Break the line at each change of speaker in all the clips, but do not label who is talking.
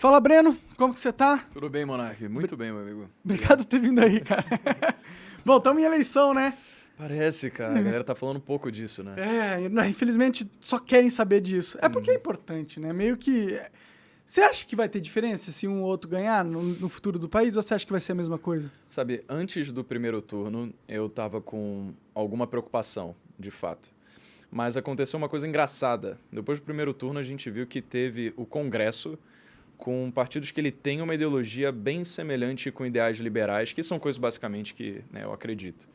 Fala, Breno, como que você tá?
Tudo bem, Monark? Muito bem, meu amigo.
Obrigado por ter vindo aí, cara. Bom, estamos em eleição, né?
Parece, cara. A galera tá falando um pouco disso, né?
Infelizmente só querem saber disso. É porque é importante, né? Meio que... Você acha que vai ter diferença se um ou outro ganhar no futuro do país, ou você acha que vai ser a mesma coisa?
Sabe, antes do primeiro turno, eu tava com alguma preocupação, de fato. Mas aconteceu uma coisa engraçada. Depois do primeiro turno, a gente viu que teve o Congresso com partidos que ele tem uma ideologia bem semelhante com ideais liberais, que são coisas basicamente que, né, eu acredito.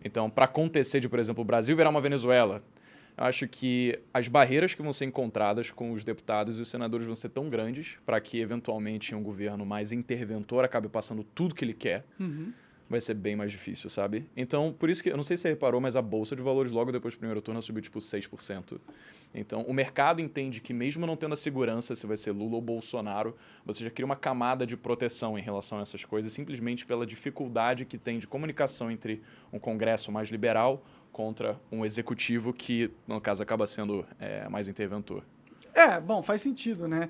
Então, para acontecer de, por exemplo, o Brasil virar uma Venezuela, eu acho que as barreiras que vão ser encontradas com os deputados e os senadores vão ser tão grandes para que, eventualmente, um governo mais interventor acabe passando tudo que ele quer. Vai ser bem mais difícil, sabe? Então, por isso que, eu não sei se você reparou, mas a Bolsa de Valores logo depois do primeiro turno subiu tipo 6%. Então, o mercado entende que mesmo não tendo a segurança se vai ser Lula ou Bolsonaro, você já cria uma camada de proteção em relação a essas coisas, simplesmente pela dificuldade que tem de comunicação entre um Congresso mais liberal contra um executivo que, no caso, acaba sendo mais interventor.
Bom, faz sentido, né?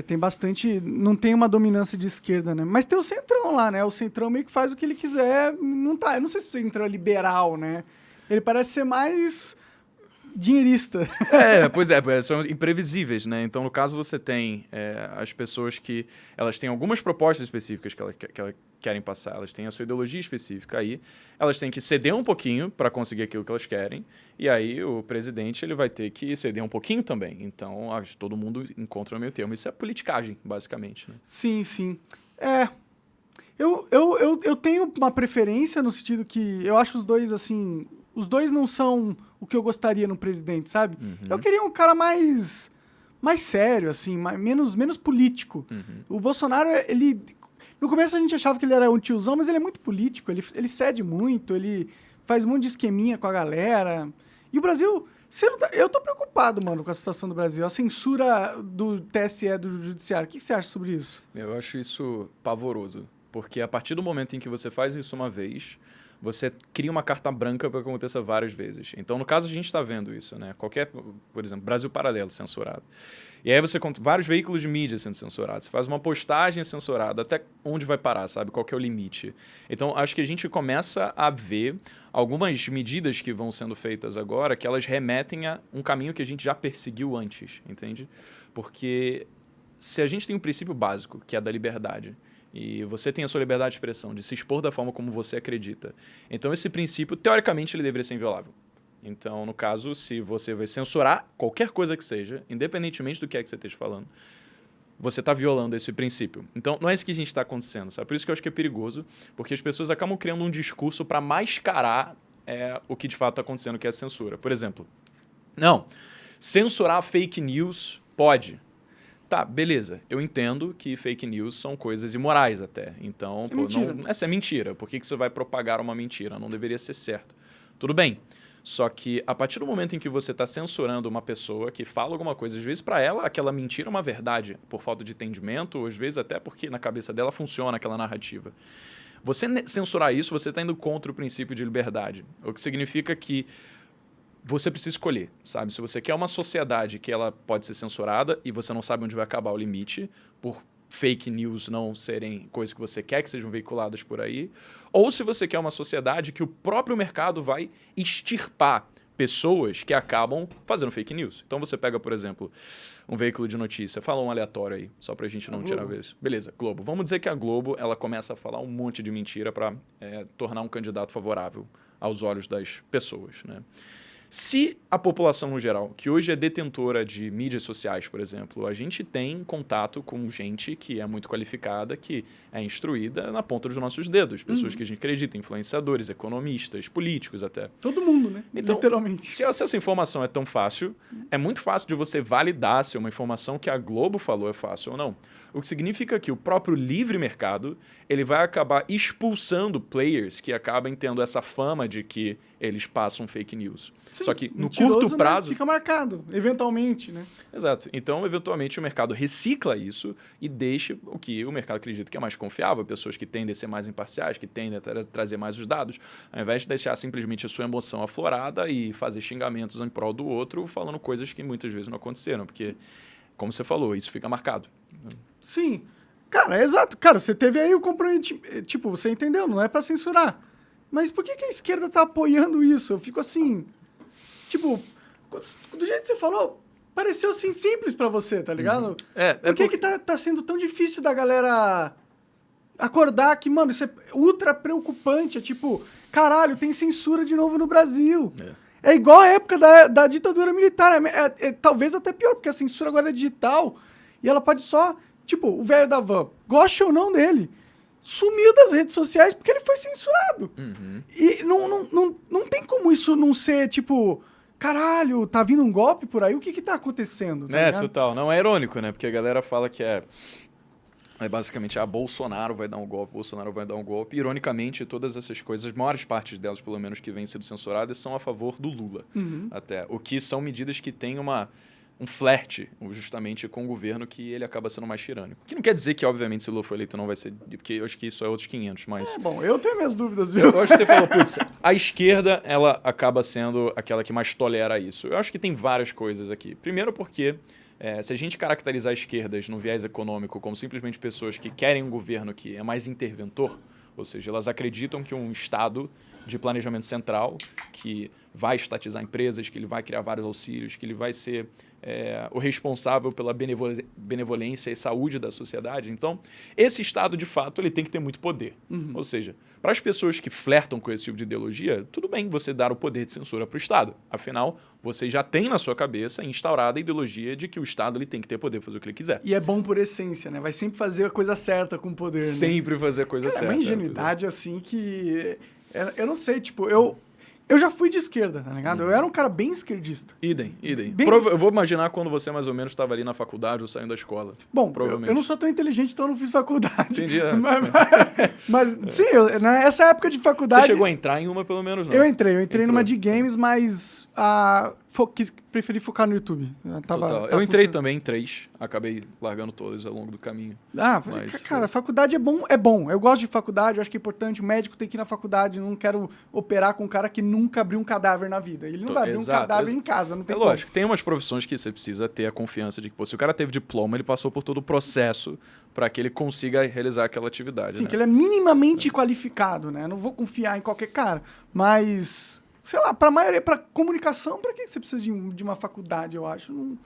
Tem bastante... Não tem uma dominância de esquerda, né? Mas tem o Centrão lá, né? O Centrão meio que faz o que ele quiser. Não tá... Eu não sei se o Centrão é liberal, né? Ele parece ser mais dinheirista.
Pois são imprevisíveis, né? Então, no caso, você tem as pessoas que elas têm algumas propostas específicas que elas querem passar, elas têm a sua ideologia específica aí, elas têm que ceder um pouquinho para conseguir aquilo que elas querem, e aí o presidente ele vai ter que ceder um pouquinho também. Então, acho que todo mundo encontra o meio termo. Isso é politicagem, basicamente, né?
Sim, sim. Eu tenho uma preferência no sentido que eu acho os dois, assim... Os dois não são o que eu gostaria no presidente, sabe? Eu queria um cara mais sério, assim, menos político. O Bolsonaro, ele... No começo a gente achava que ele era um tiozão, mas ele é muito político, ele cede muito, ele faz um monte de esqueminha com a galera. E o Brasil... Eu tô preocupado, mano, com a situação do Brasil. A censura do TSE, do Judiciário. O que você acha sobre isso?
Eu acho isso pavoroso, porque a partir do momento em que você faz isso uma vez, você cria uma carta branca para que aconteça várias vezes. Então, no caso, a gente está vendo isso, né? Por exemplo, Brasil Paralelo censurado. E aí você conta vários veículos de mídia sendo censurados. Você faz uma postagem censurada. Até onde vai parar, sabe? Qual que é o limite? Então, acho que a gente começa a ver algumas medidas que vão sendo feitas agora que elas remetem a um caminho que a gente já perseguiu antes, entende? Porque se a gente tem um princípio básico, que é da liberdade, e você tem a sua liberdade de expressão, de se expor da forma como você acredita, então esse princípio, teoricamente, ele deveria ser inviolável. Então, no caso, se você vai censurar qualquer coisa que seja, independentemente do que é que você esteja falando, você está violando esse princípio. Então, não é isso que a gente está acontecendo, sabe? Por isso que eu acho que é perigoso, porque as pessoas acabam criando um discurso para mascarar o que de fato está acontecendo, que é a censura. Por exemplo, não, censurar fake news pode. Tá, beleza. Eu entendo que fake news são coisas imorais até. Então, essa é mentira. Por que você vai propagar uma mentira? Não deveria ser certo. Tudo bem. Só que a partir do momento em que você está censurando uma pessoa que fala alguma coisa, às vezes para ela aquela mentira é uma verdade, por falta de entendimento, ou às vezes até porque na cabeça dela funciona aquela narrativa. Você censurar isso, você está indo contra o princípio de liberdade. O que significa que você precisa escolher, sabe? Se você quer uma sociedade que ela pode ser censurada e você não sabe onde vai acabar o limite, por fake news não serem coisas que você quer que sejam veiculadas por aí, ou se você quer uma sociedade que o próprio mercado vai extirpar pessoas que acabam fazendo fake news. Então você pega, por exemplo, um veículo de notícia, fala um aleatório aí, só pra gente não tirar a vez. Beleza, Globo. Vamos dizer que a Globo ela começa a falar um monte de mentira para tornar um candidato favorável aos olhos das pessoas, né? Se a população no geral, que hoje é detentora de mídias sociais, por exemplo, a gente tem contato com gente que é muito qualificada, que é instruída na ponta dos nossos dedos, pessoas que a gente acredita, influenciadores, economistas, políticos até.
Todo mundo, né?
Então,
literalmente.
Se essa informação é tão fácil, é muito fácil de você validar se uma informação que a Globo falou é fácil ou não. O que significa que o próprio livre mercado ele vai acabar expulsando players que acabem tendo essa fama de que eles passam fake news.
Sim,
só que no curto prazo...
Né? Fica marcado, eventualmente, né?
Exato. Então, eventualmente, o mercado recicla isso e deixa o que o mercado acredita que é mais confiável, pessoas que tendem a ser mais imparciais, que tendem a trazer mais os dados, ao invés de deixar simplesmente a sua emoção aflorada e fazer xingamentos em prol do outro, falando coisas que muitas vezes não aconteceram, porque, como você falou, isso fica marcado.
Sim. Cara, é exato. Cara, você teve aí o comprometimento. Tipo, você entendeu, não é pra censurar. Mas por que a esquerda tá apoiando isso? Eu fico assim. Tipo, do jeito que você falou, pareceu assim simples pra você, tá ligado? Por que tá sendo tão difícil da galera acordar que, mano, isso é ultra preocupante? É tipo, caralho, tem censura de novo no Brasil. É igual a época da ditadura militar. Talvez até pior, porque a censura agora é digital e ela pode só. Tipo, o velho da van, goste ou não dele, sumiu das redes sociais porque ele foi censurado. E não tem como isso não ser, tipo, caralho, tá vindo um golpe por aí? O que tá acontecendo? Tá ligado?
Total. Não, é irônico, né? Porque a galera fala que é basicamente, Bolsonaro vai dar um golpe, Bolsonaro vai dar um golpe. Ironicamente, todas essas coisas, as maiores partes delas, pelo menos, que vêm sendo censuradas, são a favor do Lula. Até. O que são medidas que têm um flerte, justamente, com o governo, que ele acaba sendo mais tirânico. O que não quer dizer que, obviamente, se o Lula for eleito, não vai ser... Porque eu acho que isso é outros 500, mas...
Bom, eu tenho minhas dúvidas, viu?
Eu acho que você falou, putz, a esquerda, ela acaba sendo aquela que mais tolera isso. Eu acho que tem várias coisas aqui. Primeiro porque... se a gente caracterizar esquerdas no viés econômico como simplesmente pessoas que querem um governo que é mais interventor, ou seja, elas acreditam que um Estado de planejamento central, que vai estatizar empresas, que ele vai criar vários auxílios, que ele vai ser o responsável pela benevolência e saúde da sociedade. Então, esse Estado, de fato, ele tem que ter muito poder. Ou seja, para as pessoas que flertam com esse tipo de ideologia, tudo bem você dar o poder de censura para o Estado. Afinal, você já tem na sua cabeça instaurada a ideologia de que o Estado ele tem que ter poder para fazer o que ele quiser.
E é bom por essência, né? Vai sempre fazer a coisa certa com o poder, né?
Sempre fazer a coisa certa.
É uma ingenuidade, assim, que... Eu não sei, tipo, eu já fui de esquerda, tá ligado? Eu era um cara bem esquerdista.
Idem. Eu vou imaginar quando você mais ou menos estava ali na faculdade ou saindo da escola.
Bom, provavelmente. Eu não sou tão inteligente, então eu não fiz faculdade.
Entendi.
Mas sim, nessa época de faculdade...
Você chegou a entrar em uma, pelo menos, não?
Eu entrei numa de games, mas preferi focar no YouTube.
Eu entrei também em 3, acabei largando todas ao longo do caminho.
Cara, faculdade é bom. Eu gosto de faculdade, eu acho que é importante. O médico tem que ir na faculdade, não quero operar com um cara que nunca abriu um cadáver na vida. Ele não vai abrir um cadáver em casa, não tem como.
Lógico, tem umas profissões que você precisa ter a confiança de que, se o cara teve diploma, ele passou por todo o processo para que ele consiga realizar aquela atividade.
Sim,
né?
que ele é minimamente qualificado, né? Eu não vou confiar em qualquer cara, mas... Sei lá, pra maioria, pra comunicação, pra que você precisa de uma faculdade, eu acho? Não...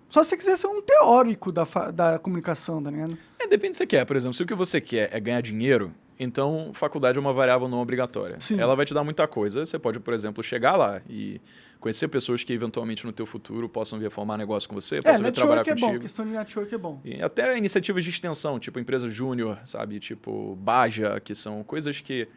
Só se você quiser ser um teórico da comunicação, tá ligado?
Depende do que você quer. Por exemplo, se o que você quer é ganhar dinheiro, então faculdade é uma variável não obrigatória.
Sim.
Ela vai te dar muita coisa. Você pode, por exemplo, chegar lá e conhecer pessoas que eventualmente no teu futuro possam vir a formar negócio com você, possam vir trabalhar contigo.
Bom, questão de network é bom.
E até iniciativas de extensão, tipo empresa júnior, sabe? Tipo Baja, que são coisas que...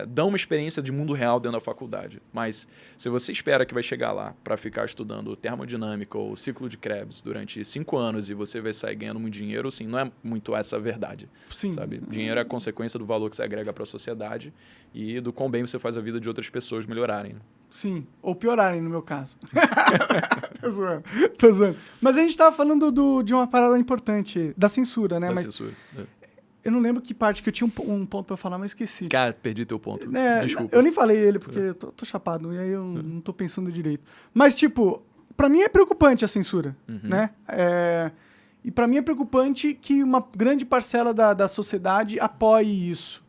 dão uma experiência de mundo real dentro da faculdade. Mas se você espera que vai chegar lá para ficar estudando termodinâmica ou ciclo de Krebs durante 5 anos e você vai sair ganhando muito dinheiro, assim, não é muito essa a verdade.
Sim.
Sabe? Dinheiro é a consequência do valor que você agrega para a sociedade e do quão bem você faz a vida de outras pessoas melhorarem.
Sim, ou piorarem, no meu caso. Tô zoando. Mas a gente tava falando de uma parada importante, da censura, né?
Censura.
Eu não lembro que parte, que eu tinha um ponto pra falar, mas esqueci.
Cara, perdi teu ponto. Desculpa.
Eu nem falei ele, porque eu tô chapado, e aí eu não tô pensando direito. Mas, tipo, pra mim é preocupante a censura, né? E pra mim é preocupante que uma grande parcela da sociedade apoie isso.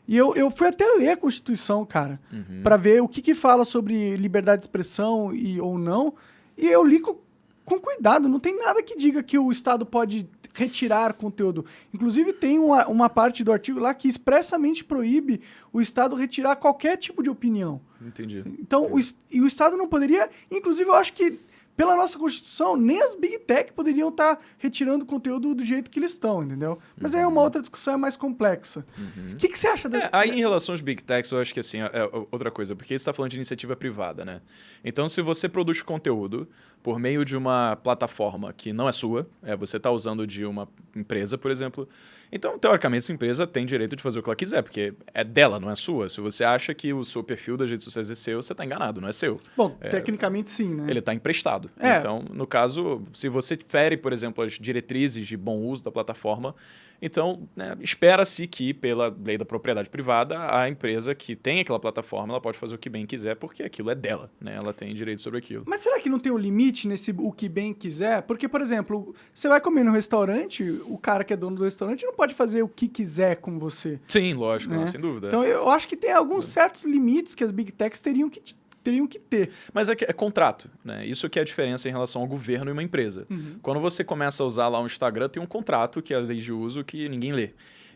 E eu fui até ler a Constituição, cara, pra ver o que fala sobre liberdade de expressão ou não. E eu li com cuidado. Não tem nada que diga que o Estado pode retirar conteúdo. Inclusive, tem uma parte do artigo lá que expressamente proíbe o Estado retirar qualquer tipo de opinião.
Entendi.
Então, o Estado não poderia... Inclusive, eu acho que, pela nossa Constituição, nem as Big Tech poderiam estar retirando conteúdo do jeito que eles estão, entendeu? Mas aí é uma outra discussão, é mais complexa. O que você acha
aí, em relação aos Big Techs, eu acho que assim, é outra coisa, porque você está falando de iniciativa privada, né? Então, se você produz conteúdo por meio de uma plataforma que não é sua, você está usando de uma empresa, por exemplo, Então, teoricamente, essa empresa tem direito de fazer o que ela quiser, porque é dela, não é sua. Se você acha que o seu perfil das redes sociais é seu, você está enganado, não é seu.
Bom, tecnicamente sim, né?
Ele está emprestado. Então, no caso, se você fere, por exemplo, as diretrizes de bom uso da plataforma, então, né, espera-se que, pela lei da propriedade privada, a empresa que tem aquela plataforma, ela pode fazer o que bem quiser, porque aquilo é dela, né? Ela tem direito sobre aquilo.
Mas será que não tem um limite nesse o que bem quiser? Porque, por exemplo, você vai comer no restaurante, o cara que é dono do restaurante não pode fazer o que quiser com você.
Sim, lógico,
né?
não, sem dúvida.
Então, eu acho que tem alguns certos limites que as Big Techs teriam que ter.
Mas é contrato, né? Isso que é a diferença em relação ao governo e uma empresa. Quando você começa a usar lá um Instagram, tem um contrato, que é a lei de uso, que ninguém lê.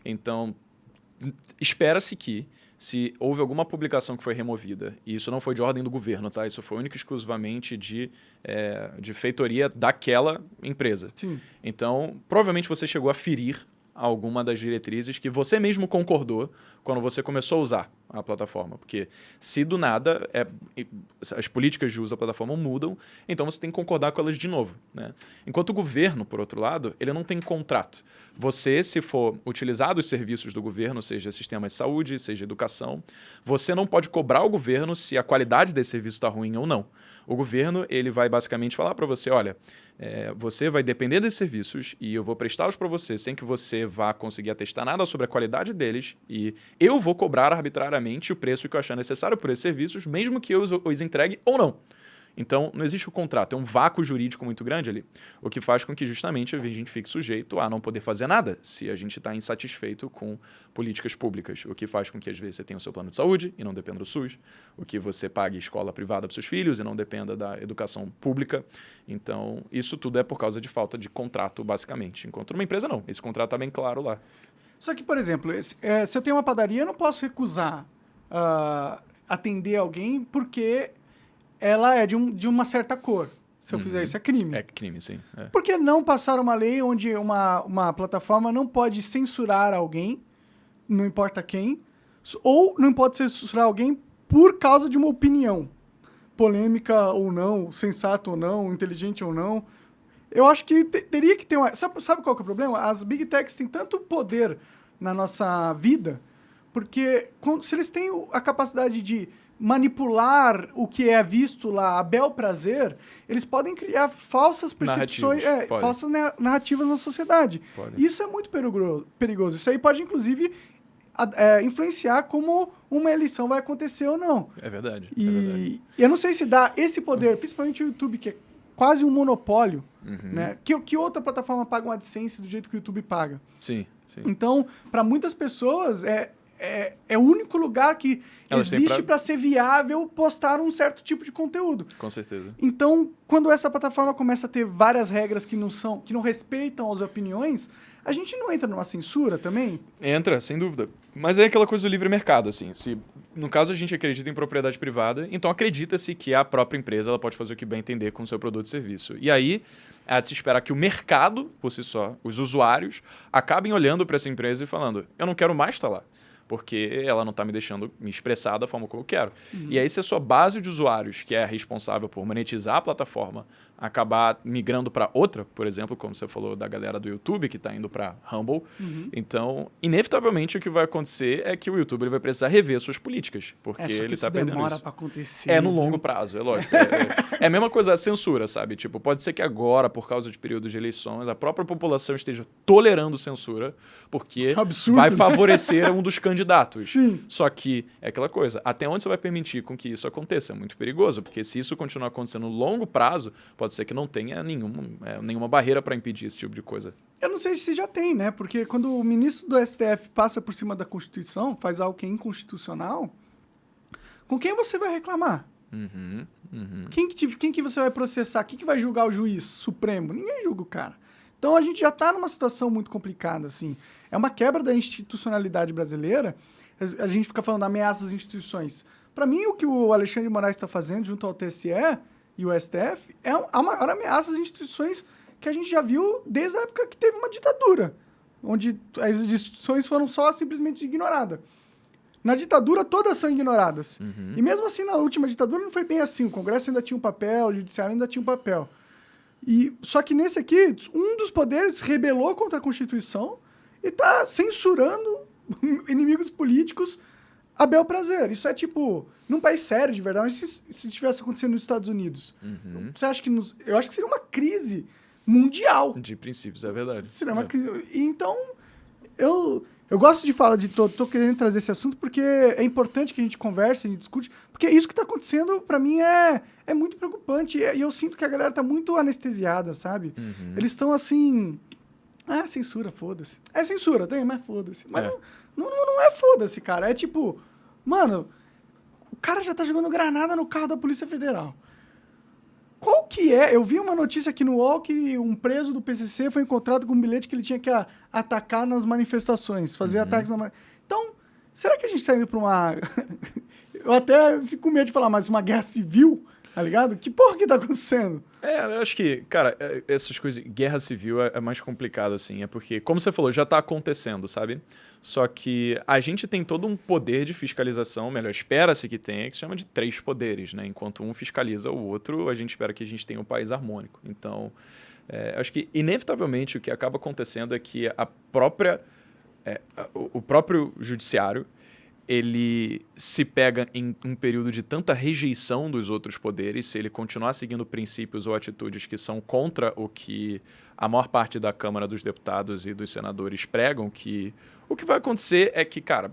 Então, espera-se que, se houve alguma publicação que foi removida, e isso não foi de ordem do governo, tá? Isso foi único e exclusivamente de feitoria daquela empresa.
Sim.
Então, provavelmente você chegou a ferir alguma das diretrizes que você mesmo concordou quando você começou a usar a plataforma. Porque se do nada as políticas de uso da plataforma mudam, então você tem que concordar com elas de novo, né? Enquanto o governo, por outro lado, ele não tem contrato. Você, se for utilizar os serviços do governo, seja sistema de saúde, seja educação, você não pode cobrar o governo se a qualidade desse serviço está ruim ou não. O governo ele vai basicamente falar para você, olha, você vai depender desses serviços e eu vou prestá-los para você sem que você vá conseguir atestar nada sobre a qualidade deles e eu vou cobrar arbitrariamente o preço que eu achar necessário por esses serviços, mesmo que eu os entregue ou não. Então, não existe o contrato, é um vácuo jurídico muito grande ali, o que faz com que justamente a gente fique sujeito a não poder fazer nada se a gente está insatisfeito com políticas públicas, o que faz com que às vezes você tenha o seu plano de saúde e não dependa do SUS, o que você pague escola privada para seus filhos e não dependa da educação pública. Então, isso tudo é por causa de falta de contrato, basicamente. Enquanto numa empresa, não. Esse contrato está bem claro lá.
Só que, por exemplo, se eu tenho uma padaria, eu não posso recusar atender alguém porque ela é de uma certa cor. Se eu fizer isso, é crime.
É crime, sim.
Por que não passar uma lei onde uma plataforma não pode censurar alguém, não importa quem, ou não pode censurar alguém por causa de uma opinião, polêmica ou não, sensato ou não, inteligente ou não? Eu acho que teria que ter uma... Sabe qual que é o problema? As Big Techs têm tanto poder na nossa vida, porque se eles têm a capacidade de manipular o que é visto lá a bel prazer, eles podem criar falsas percepções, falsas narrativas na sociedade.
Pode.
Isso é muito perigoso. Isso aí pode, inclusive, influenciar como uma eleição vai acontecer ou não.
É verdade.
E eu não sei se dá esse poder, principalmente o YouTube, que é quase um monopólio, né? Que outra plataforma paga uma AdSense do jeito que o YouTube paga?
Sim.
Então, para muitas pessoas, é o único lugar que existe para ser viável postar um certo tipo de conteúdo.
Com certeza.
Então, quando essa plataforma começa a ter várias regras que não respeitam as opiniões, a gente não entra numa censura também?
Entra, sem dúvida. Mas é aquela coisa do livre mercado, assim. Se, no caso, a gente acredita em propriedade privada, então acredita-se que a própria empresa ela pode fazer o que bem entender com o seu produto e serviço. E aí, há de se esperar que o mercado, por si só, os usuários, acabem olhando para essa empresa e falando, eu não quero mais estar lá, porque ela não está me deixando me expressar da forma como eu quero. E aí, se a sua base de usuários, que é responsável por monetizar a plataforma, acabar migrando para outra, por exemplo, como você falou da galera do YouTube, que está indo para Rumble, então, inevitavelmente, o que vai acontecer é que o YouTube ele vai precisar rever suas políticas, porque ele está perdendo
demora
isso.
para acontecer.
É no longo prazo, é lógico. É a mesma coisa da censura, sabe? Tipo, pode ser que agora, por causa de períodos de eleições, a própria população esteja tolerando censura, porque vai favorecer um dos candidatos.
Sim.
Só que é aquela coisa, até onde você vai permitir com que isso aconteça? É muito perigoso, porque se isso continuar acontecendo no longo prazo, pode ser que não tenha nenhuma barreira para impedir esse tipo de coisa.
Eu não sei se já tem, né? Porque quando o ministro do STF passa por cima da Constituição, faz algo que é inconstitucional, com quem você vai reclamar? Quem que você vai processar? Quem que vai julgar o juiz supremo? Ninguém julga o cara. Então a gente já está numa situação muito complicada, assim. É uma quebra da institucionalidade brasileira. A gente fica falando ameaças às instituições. Para mim, o que o Alexandre de Moraes está fazendo junto ao TSE e o STF é a maior ameaça às instituições que a gente já viu desde a época que teve uma ditadura, onde as instituições foram só simplesmente ignoradas. Na ditadura, todas são ignoradas. E mesmo assim, na última ditadura, não foi bem assim. O Congresso ainda tinha um papel, o Judiciário ainda tinha um papel. Só que nesse aqui, um dos poderes rebelou contra a Constituição e tá censurando inimigos políticos a bel prazer. Isso é tipo, num país sério de verdade, mas se estivesse acontecendo nos Estados Unidos, você acha que eu acho que seria uma crise mundial.
De princípios, é verdade.
Seria uma crise. Então, eu gosto de falar de todo, tô querendo trazer esse assunto porque é importante que a gente converse, a gente discute, porque isso que tá acontecendo, pra mim, é muito preocupante. E eu sinto que a galera tá muito anestesiada, sabe? Eles estão assim... Ah, censura, foda-se. É censura, tem, mas foda-se. Mas não é foda-se, cara. É tipo... Mano, o cara já tá jogando granada no carro da Polícia Federal. Qual que é? Eu vi uma notícia aqui no UOL que um preso do PCC foi encontrado com um bilhete que ele tinha que atacar nas manifestações, fazer ataques na... Então, será que a gente tá indo pra uma... Eu até fico com medo de falar, mas uma guerra civil, tá ligado? Que porra que tá acontecendo?
Eu acho que, cara, essas coisas, guerra civil é mais complicado, assim. É porque, como você falou, já tá acontecendo, sabe? Só que a gente tem todo um poder de fiscalização, melhor, espera-se que tenha, que se chama de 3 poderes, né? Enquanto um fiscaliza o outro, a gente espera que a gente tenha um país harmônico. Então, acho que, inevitavelmente, o que acaba acontecendo é que o próprio judiciário, ele se pega em um período de tanta rejeição dos outros poderes, se ele continuar seguindo princípios ou atitudes que são contra o que a maior parte da Câmara dos Deputados e dos senadores pregam, que o que vai acontecer é que, cara,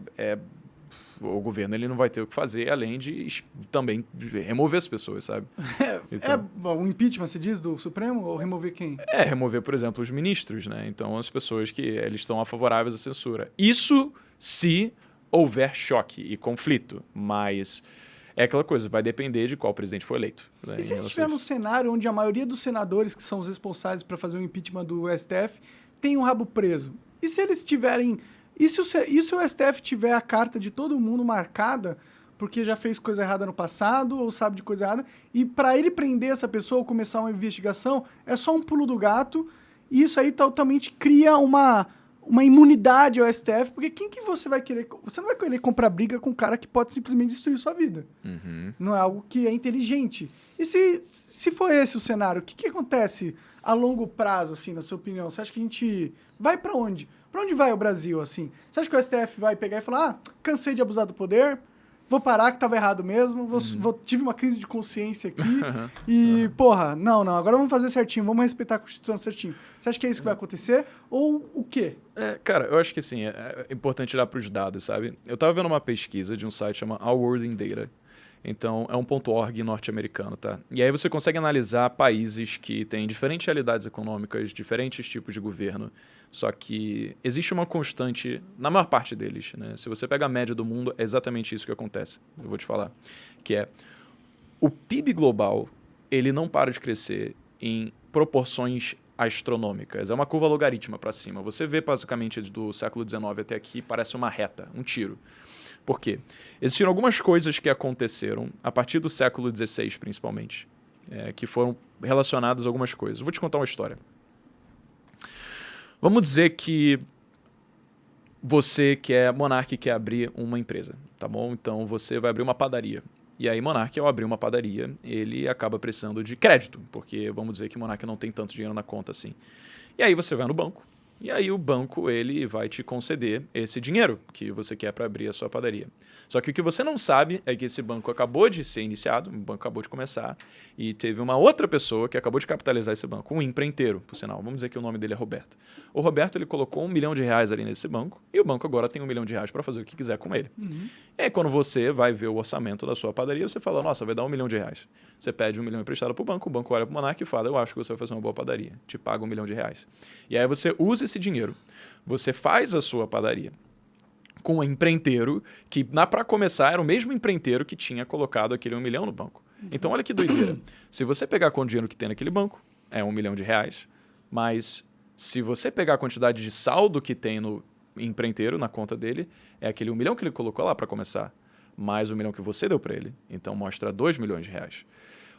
o governo ele não vai ter o que fazer, além de também remover as pessoas, sabe?
O impeachment, se diz, do Supremo? Ou remover quem?
Remover, por exemplo, os ministros, né? Então, as pessoas que eles estão favoráveis à censura. Isso se houver choque e conflito, mas é aquela coisa, vai depender de qual presidente foi eleito. Né,
e se a gente estiver num cenário onde a maioria dos senadores que são os responsáveis para fazer o impeachment do STF tem um rabo preso? E se eles tiverem... E se o STF tiver a carta de todo mundo marcada porque já fez coisa errada no passado ou sabe de coisa errada, e para ele prender essa pessoa ou começar uma investigação, é só um pulo do gato, e isso aí totalmente cria uma imunidade ao STF, porque quem que você vai querer... Você não vai querer comprar briga com um cara que pode simplesmente destruir sua vida. Não é algo que é inteligente. E se for esse o cenário, o que acontece a longo prazo, assim, na sua opinião? Você acha que a gente vai para onde? Para onde vai o Brasil, assim? Você acha que o STF vai pegar e falar, cansei de abusar do poder, vou parar que estava errado mesmo, tive uma crise de consciência aqui e, porra, não, agora vamos fazer certinho, vamos respeitar a Constituição certinho. Você acha que é isso que vai acontecer? Ou o quê?
Cara, eu acho que assim, é importante olhar para os dados, sabe? Eu estava vendo uma pesquisa de um site chamado Our World in Data. Então, é um .org norte-americano, tá? E aí você consegue analisar países que têm diferentes realidades econômicas, diferentes tipos de governo, só que existe uma constante na maior parte deles, né? Se você pega a média do mundo, é exatamente isso que acontece. Eu vou te falar. Que é o PIB global, ele não para de crescer em proporções astronômicas. É uma curva logarítmica para cima. Você vê basicamente do século XIX até aqui, parece uma reta, um tiro. Por quê? Existiram algumas coisas que aconteceram a partir do século XVI, principalmente, que foram relacionadas a algumas coisas. Vou te contar uma história. Vamos dizer que você Monark quer abrir uma empresa, tá bom? Então você vai abrir uma padaria. E aí Monark, ao abrir uma padaria, ele acaba precisando de crédito, porque vamos dizer que Monark não tem tanto dinheiro na conta assim. E aí você vai no banco. E aí o banco ele vai te conceder esse dinheiro que você quer para abrir a sua padaria. Só que o que você não sabe é que esse banco acabou de ser iniciado, o banco acabou de começar, e teve uma outra pessoa que acabou de capitalizar esse banco, um empreiteiro, por sinal. Vamos dizer que o nome dele é Roberto. O Roberto ele colocou R$1 milhão ali nesse banco, e o banco agora tem R$1 milhão para fazer o que quiser com ele. E aí quando você vai ver o orçamento da sua padaria, você fala, nossa, vai dar R$1 milhão. Você pede R$1 milhão emprestado para o banco olha para o Monark e fala, eu acho que você vai fazer uma boa padaria, te paga R$1 milhão. E aí você usa esse dinheiro, você faz a sua padaria com um empreiteiro que, para começar, era o mesmo empreiteiro que tinha colocado aquele R$1 milhão no banco. Então, olha que doideira. Se você pegar com o dinheiro que tem naquele banco, é R$1 milhão, mas se você pegar a quantidade de saldo que tem no empreiteiro, na conta dele, é aquele R$1 milhão que ele colocou lá para começar, mais R$1 milhão que você deu para ele. Então, mostra R$2 milhões.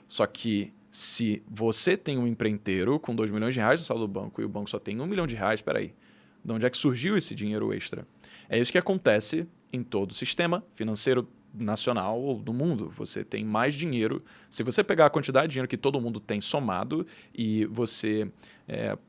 Só que se você tem um empreiteiro com R$2 milhões no saldo do banco e o banco só tem R$1 milhão, peraí, de onde é que surgiu esse dinheiro extra? É isso que acontece em todo o sistema financeiro nacional ou do mundo. Você tem mais dinheiro. Se você pegar a quantidade de dinheiro que todo mundo tem somado e você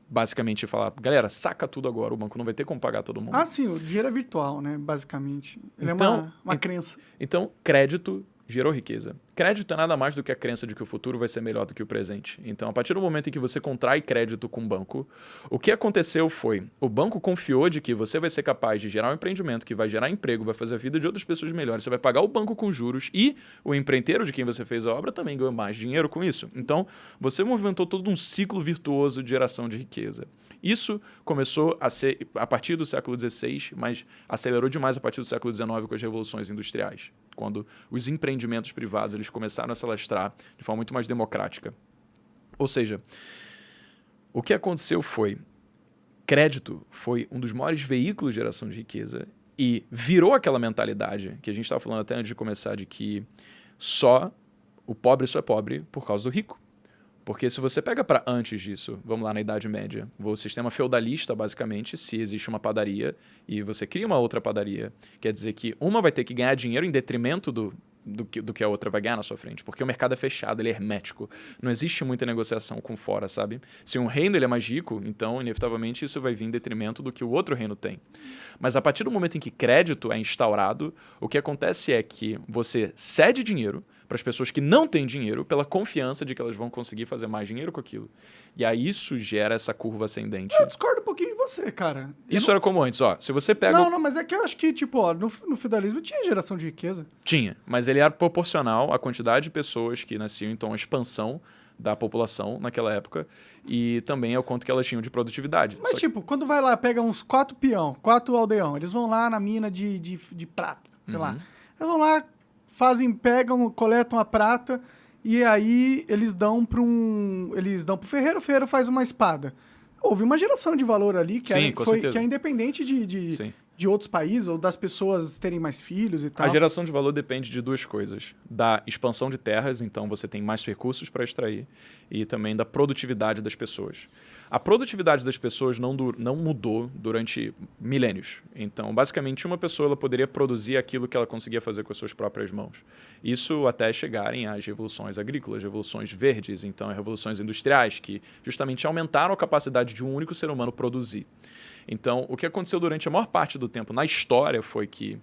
basicamente falar, galera, saca tudo agora, o banco não vai ter como pagar todo mundo.
Ah, sim, o dinheiro é virtual, né? Basicamente. Ele
Então,
é uma crença.
Então, crédito gerou riqueza. Crédito é nada mais do que a crença de que o futuro vai ser melhor do que o presente. Então, a partir do momento em que você contrai crédito com o banco, o que aconteceu foi, o banco confiou de que você vai ser capaz de gerar um empreendimento que vai gerar emprego, vai fazer a vida de outras pessoas melhores, você vai pagar o banco com juros e o empreiteiro de quem você fez a obra também ganhou mais dinheiro com isso. Então, você movimentou todo um ciclo virtuoso de geração de riqueza. Isso começou a ser a partir do século XVI, mas acelerou demais a partir do século XIX com as revoluções industriais, quando os empreendimentos privados eles começaram a se alastrar de forma muito mais democrática. Ou seja, o que aconteceu foi, crédito foi um dos maiores veículos de geração de riqueza e virou aquela mentalidade que a gente estava falando até antes de começar, de que o pobre só é pobre por causa do rico. Porque se você pega para antes disso, vamos lá na Idade Média, o sistema feudalista, basicamente, se existe uma padaria e você cria uma outra padaria, quer dizer que uma vai ter que ganhar dinheiro em detrimento do que a outra vai ganhar na sua frente, porque o mercado é fechado, ele é hermético. Não existe muita negociação com fora, sabe? Se um reino ele é mais rico, então, inevitavelmente, isso vai vir em detrimento do que o outro reino tem. Mas a partir do momento em que crédito é instaurado, o que acontece é que você cede dinheiro para as pessoas que não têm dinheiro pela confiança de que elas vão conseguir fazer mais dinheiro com aquilo. E aí isso gera essa curva ascendente.
Eu discordo um pouquinho de você, cara.
Isso era como antes, ó. Se você pega...
Não, mas é que eu acho que, tipo, ó, no feudalismo tinha geração de riqueza.
Tinha, mas ele era proporcional à quantidade de pessoas que nasciam, então a expansão da população naquela época e também ao quanto que elas tinham de produtividade.
Mas, tipo, quando vai lá, pega uns 4 peão, 4 aldeão, eles vão lá na mina de prata, sei lá. Eles vão lá, coletam a prata e aí eles dão pro ferreiro, o ferreiro faz uma espada. Houve uma geração de valor ali que é independente de outros países ou das pessoas terem mais filhos e tal.
A geração de valor depende de duas coisas. Da expansão de terras, então você tem mais recursos para extrair, e também da produtividade das pessoas. A produtividade das pessoas não mudou durante milênios. Então, basicamente, uma pessoa ela poderia produzir aquilo que ela conseguia fazer com as suas próprias mãos. Isso até chegarem às revoluções agrícolas, revoluções verdes, então revoluções industriais, que justamente aumentaram a capacidade de um único ser humano produzir. Então, o que aconteceu durante a maior parte do tempo na história foi que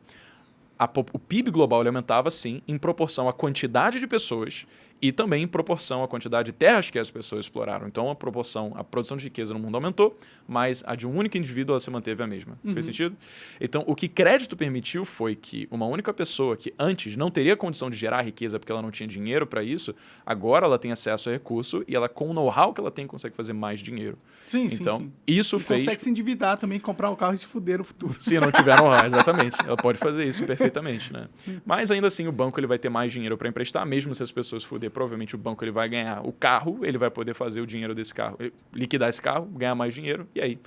o PIB global ele aumentava, sim, em proporção à quantidade de pessoas e também em proporção à quantidade de terras que as pessoas exploraram. Então, a produção de riqueza no mundo aumentou, mas a de um único indivíduo ela se manteve a mesma. Fez sentido? Então, o que crédito permitiu foi que uma única pessoa que antes não teria condição de gerar riqueza porque ela não tinha dinheiro para isso, agora ela tem acesso a recurso e ela, com o know-how que ela tem, consegue fazer mais dinheiro.
Sim,
então,
sim.
Isso fez...
consegue se endividar também, comprar um carro e se fuder no futuro.
Se não tiver know-how, exatamente. Ela pode fazer isso perfeitamente, né? Mas ainda assim, o banco ele vai ter mais dinheiro para emprestar, mesmo se as pessoas se fuder. Provavelmente o banco ele vai ganhar o carro, ele vai poder fazer o dinheiro desse carro, liquidar esse carro, ganhar mais dinheiro, e aí?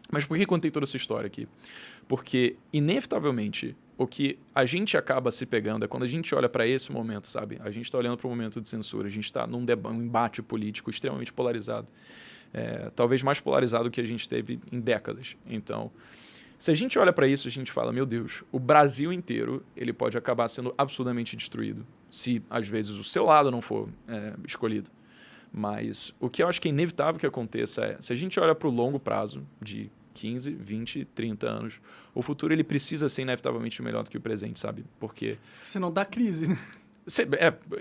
Mas por que contei toda essa história aqui? Porque, inevitavelmente, o que a gente acaba se pegando é quando a gente olha para esse momento, sabe? A gente está olhando para o momento de censura, a gente está num embate político extremamente polarizado. Talvez mais polarizado que a gente teve em décadas. Então, se a gente olha para isso, a gente fala, meu Deus, o Brasil inteiro ele pode acabar sendo absurdamente destruído se, às vezes, o seu lado não for escolhido. Mas o que eu acho que é inevitável que aconteça é, se a gente olha para o longo prazo, de 15, 20, 30 anos, o futuro ele precisa ser inevitavelmente melhor do que o presente, sabe? Porque...
senão dá crise, né?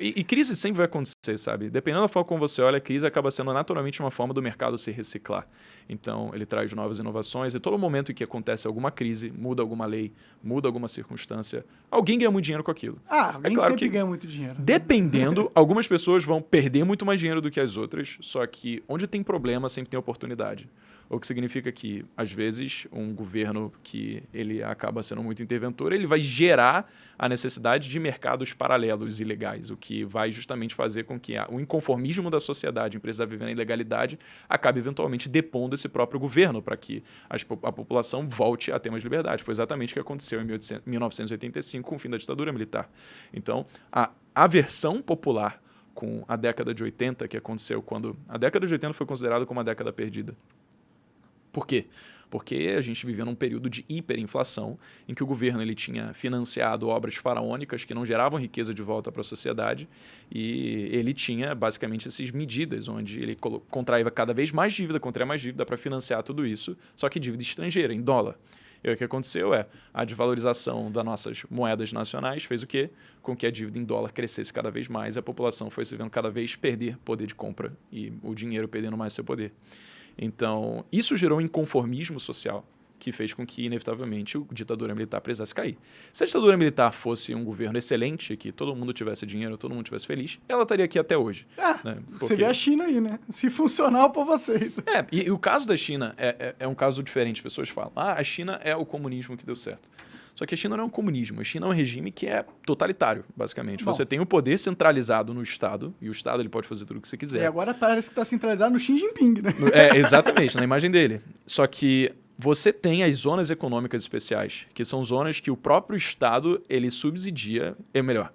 E crise sempre vai acontecer, sabe? Dependendo da forma como você olha, a crise acaba sendo naturalmente uma forma do mercado se reciclar. Então, ele traz novas inovações e todo momento em que acontece alguma crise, muda alguma lei, muda alguma circunstância, alguém ganha muito dinheiro com aquilo.
Alguém
claro
sempre
que,
ganha muito dinheiro.
Dependendo, algumas pessoas vão perder muito mais dinheiro do que as outras, só que onde tem problema sempre tem oportunidade. O que significa que, às vezes, um governo que ele acaba sendo muito interventor, ele vai gerar a necessidade de mercados paralelos ilegais, o que vai justamente fazer com que o inconformismo da sociedade em precisar viver na ilegalidade acabe eventualmente depondo esse próprio governo para que a população volte a ter mais liberdade. Foi exatamente o que aconteceu em 1985 com o fim da ditadura militar. Então, a aversão popular com a década de 80, que aconteceu quando... A década de 80 foi considerada como uma década perdida. Por quê? porque a gente vivia num período de hiperinflação, em que o governo ele tinha financiado obras faraônicas que não geravam riqueza de volta para a sociedade, e ele tinha basicamente essas medidas, onde ele contraía cada vez mais dívida para financiar tudo isso, só que dívida estrangeira, em dólar. E o que aconteceu a desvalorização das nossas moedas nacionais fez o quê? Com que a dívida em dólar crescesse cada vez mais, a população foi se vendo cada vez perder poder de compra e o dinheiro perdendo mais seu poder. Então, isso gerou um inconformismo social que fez com que, inevitavelmente, a ditadura militar precisasse cair. Se a ditadura militar fosse um governo excelente, que todo mundo tivesse dinheiro, todo mundo tivesse feliz, ela estaria aqui até hoje. Né? Porque...
Você vê a China aí, né? Se funcionar, o povo aceita.
E o caso da China é um caso diferente. As pessoas falam, a China é o comunismo que deu certo. Só que a China não é um comunismo. A China é um regime que é totalitário, basicamente. Bom, você tem o poder centralizado no Estado, e o Estado ele pode fazer tudo o que você quiser.
E agora parece que está centralizado no Xi Jinping, né?
Exatamente, na imagem dele. Só que você tem as zonas econômicas especiais, que são zonas que o próprio Estado ele subsidia,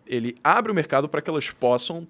ele abre o mercado para que elas possam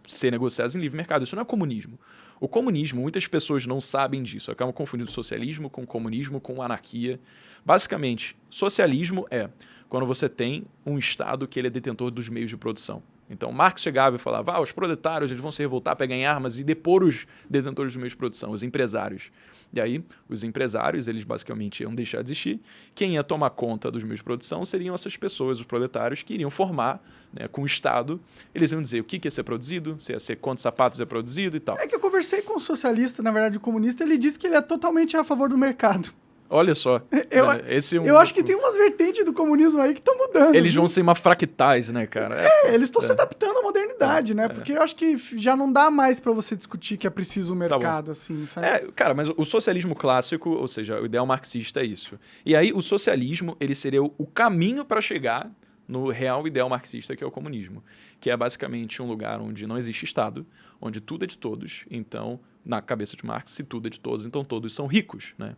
ser negociadas em livre mercado. Isso não é comunismo. O comunismo, muitas pessoas não sabem disso, acabam confundindo socialismo com comunismo, com anarquia. Basicamente, socialismo é quando você tem um Estado que ele é detentor dos meios de produção. Então, Marx chegava e falava, os proletários eles vão se revoltar, pegar em armas e depor os detentores dos meios de produção, os empresários. E aí, os empresários, eles basicamente iam deixar de existir. Quem ia tomar conta dos meios de produção seriam essas pessoas, os proletários, que iriam formar, né, com o Estado. Eles iam dizer o que ia ser produzido, se ia ser quantos sapatos ia produzido e tal.
É que eu conversei com um socialista, na verdade, o comunista, ele disse que ele é totalmente a favor do mercado.
Olha só.
Eu acho que tem umas vertentes do comunismo aí que estão mudando.
Eles vão ser uma fractais, né, cara?
Eles estão se adaptando à modernidade, né? Porque eu acho que já não dá mais pra você discutir que é preciso o mercado, assim, sabe?
Cara, mas o socialismo clássico, ou seja, o ideal marxista é isso. E aí o socialismo, ele seria o caminho para chegar no real ideal marxista, que é o comunismo, que é basicamente um lugar onde não existe Estado, onde tudo é de todos. Então, na cabeça de Marx, se tudo é de todos, então todos são ricos, né?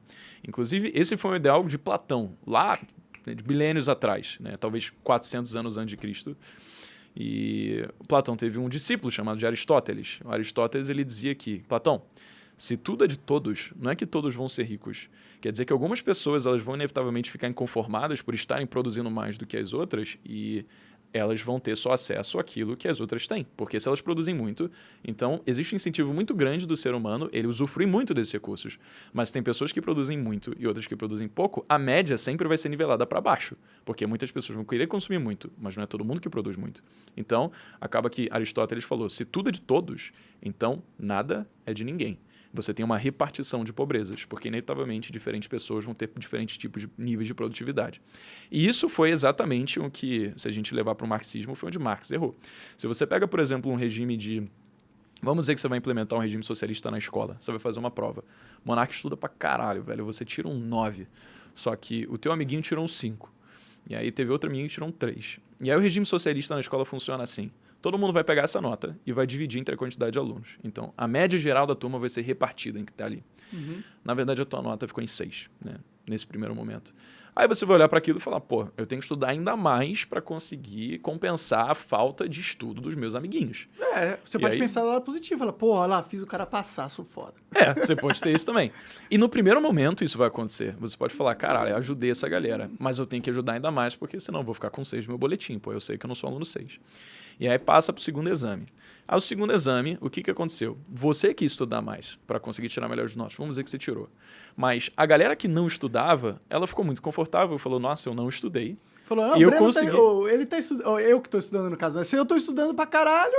Inclusive, esse foi um ideal de Platão, lá de milênios atrás, né? Talvez 400 anos antes de Cristo. E Platão teve um discípulo chamado de Aristóteles. O Aristóteles ele dizia que, Platão, se tudo é de todos, não é que todos vão ser ricos. Quer dizer que algumas pessoas elas vão inevitavelmente ficar inconformadas por estarem produzindo mais do que as outras e elas vão ter só acesso àquilo que as outras têm. Porque se elas produzem muito, então existe um incentivo muito grande do ser humano, ele usufrui muito desses recursos. Mas tem pessoas que produzem muito e outras que produzem pouco, a média sempre vai ser nivelada para baixo. Porque muitas pessoas vão querer consumir muito, mas não é todo mundo que produz muito. Então, acaba que Aristóteles falou, se tudo é de todos, então nada é de ninguém. Você tem uma repartição de pobrezas, porque inevitavelmente diferentes pessoas vão ter diferentes tipos de níveis de produtividade. E isso foi exatamente o que, se a gente levar para o marxismo, foi onde Marx errou. Se você pega, por exemplo, um regime de... Vamos dizer que você vai implementar um regime socialista na escola, você vai fazer uma prova. O monarca estuda pra caralho, velho, você tira um 9, só que o teu amiguinho tirou um 5. E aí teve outro amiguinho que tirou um 3. E aí o regime socialista na escola funciona assim. Todo mundo vai pegar essa nota e vai dividir entre a quantidade de alunos. Então, a média geral da turma vai ser repartida em que está ali. Uhum. Na verdade, a tua nota ficou em 6, né? Nesse primeiro momento. Aí você vai olhar para aquilo e falar, eu tenho que estudar ainda mais para conseguir compensar a falta de estudo dos meus amiguinhos.
Você pode pensar do lado positivo. Falar, olha lá, fiz o cara passar, sou foda.
Você pode ter isso também. E no primeiro momento isso vai acontecer. Você pode falar, caralho, eu ajudei essa galera, mas eu tenho que ajudar ainda mais, porque senão eu vou ficar com 6 no meu boletim. Eu sei que eu não sou aluno 6. E aí passa para o segundo exame. Aí o segundo exame, o que aconteceu? Você quis estudar mais para conseguir tirar melhores notas. Vamos dizer que você tirou. Mas a galera que não estudava, ela ficou muito confortável. Falou, nossa, eu não estudei.
Falou, não,
e eu
Breno
consegui.
Ele tá estudando. Eu que estou estudando, no caso. Se eu estou estudando pra caralho,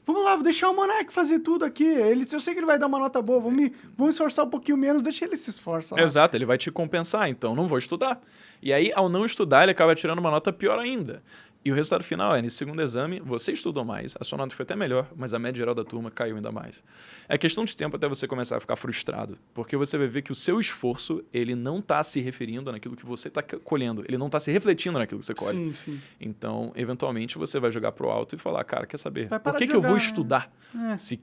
vamos lá, vou deixar o Monark fazer tudo aqui. Eu sei que ele vai dar uma nota boa. Vamos esforçar um pouquinho menos, deixa ele se esforçar.
Exato, ele vai te compensar, então não vou estudar. E aí, ao não estudar, ele acaba tirando uma nota pior ainda. E o resultado final nesse segundo exame, você estudou mais, a sua nota foi até melhor, mas a média geral da turma caiu ainda mais. É questão de tempo até você começar a ficar frustrado, porque você vai ver que o seu esforço, ele não está se referindo naquilo que você está colhendo, ele não está se refletindo naquilo que você colhe.
Sim.
Então, eventualmente, você vai jogar pro alto e falar, cara, quer saber, por que eu
jogar,
vou estudar? Se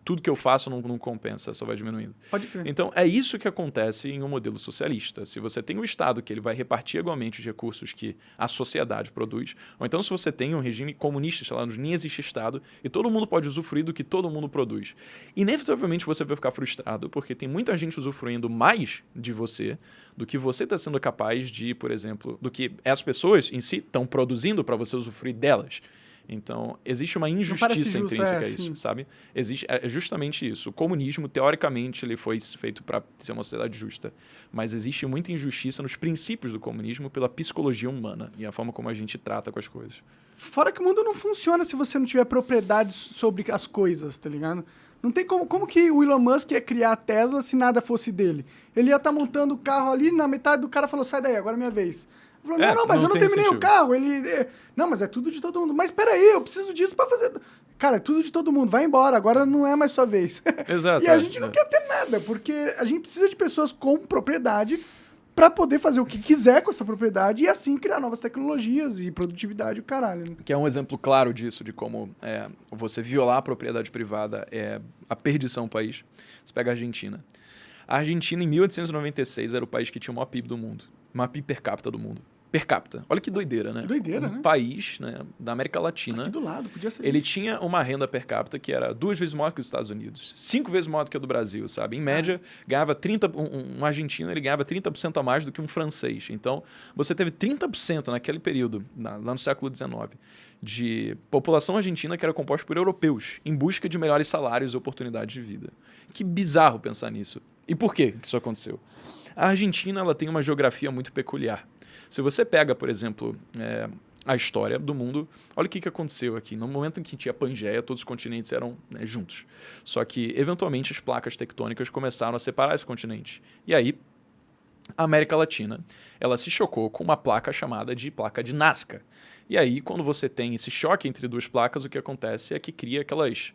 tudo que eu faço não compensa, só vai diminuindo.
Pode crer.
Então, é isso que acontece em um modelo socialista. Se você tem um Estado que ele vai repartir igualmente os recursos que a sociedade produz, ou então se você tem um regime comunista, sei lá, onde nem existe Estado, e todo mundo pode usufruir do que todo mundo produz. Inevitavelmente você vai ficar frustrado, porque tem muita gente usufruindo mais de você do que você está sendo capaz de, por exemplo, do que as pessoas em si estão produzindo para você usufruir delas. Então, existe uma injustiça intrínseca a isso, sabe? É justamente isso. O comunismo, teoricamente, ele foi feito para ser uma sociedade justa. Mas existe muita injustiça nos princípios do comunismo pela psicologia humana e a forma como a gente trata com as coisas.
Fora que o mundo não funciona se você não tiver propriedade sobre as coisas, tá ligado? Não tem como que o Elon Musk ia criar a Tesla se nada fosse dele. Ele ia estar montando o carro ali, na metade do cara falou, sai daí, agora é minha vez. Falou, não, mas eu não terminei o carro. Não, mas é tudo de todo mundo. Mas peraí, eu preciso disso pra fazer... Cara, é tudo de todo mundo. Vai embora, agora não é mais sua vez.
Exato.
E a gente não quer ter nada, porque a gente precisa de pessoas com propriedade pra poder fazer o que quiser com essa propriedade e assim criar novas tecnologias e produtividade e o caralho. Né?
Que é um exemplo claro disso, de como você violar a propriedade privada é a perdição do país. Você pega a Argentina. A Argentina, em 1896, era o país que tinha o maior PIB do mundo. O maior PIB per capita do mundo. Per capita. Olha que doideira, né?
Doideira, né?
Um país, né, da América Latina.
Aqui do lado, podia ser.
Ele tinha uma renda per capita que era 2 vezes maior que os Estados Unidos. 5 vezes maior do que a do Brasil, sabe? Em média, ganhava 30... Um argentino, ele ganhava 30% a mais do que um francês. Então, você teve 30% naquele período, lá no século XIX, de população argentina que era composta por europeus, em busca de melhores salários e oportunidades de vida. Que bizarro pensar nisso. E por que isso aconteceu? A Argentina, ela tem uma geografia muito peculiar. Se você pega, por exemplo, a história do mundo, olha o que aconteceu aqui. No momento em que tinha Pangeia, todos os continentes eram juntos. Só que, eventualmente, as placas tectônicas começaram a separar esses continentes. E aí, a América Latina, ela se chocou com uma placa chamada de placa de Nazca. E aí, quando você tem esse choque entre duas placas, o que acontece é que cria aquelas...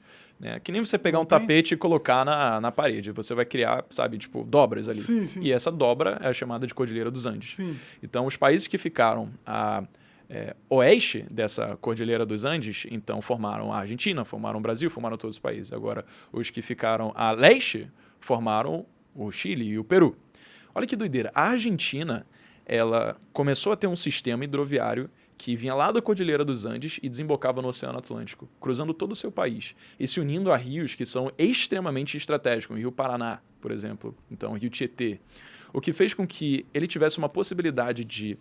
que nem você pegar um tapete e colocar na parede. Você vai criar, sabe, tipo, dobras ali.
Sim, sim.
E essa dobra é chamada de Cordilheira dos Andes.
Sim.
Então, os países que ficaram a oeste dessa Cordilheira dos Andes, então formaram a Argentina, formaram o Brasil, formaram todos os países. Agora, os que ficaram a leste formaram o Chile e o Peru. Olha que doideira. A Argentina, ela começou a ter um sistema hidroviário que vinha lá da Cordilheira dos Andes e desembocava no Oceano Atlântico, cruzando todo o seu país e se unindo a rios que são extremamente estratégicos, o Rio Paraná, por exemplo, então o Rio Tietê, o que fez com que ele tivesse uma possibilidade de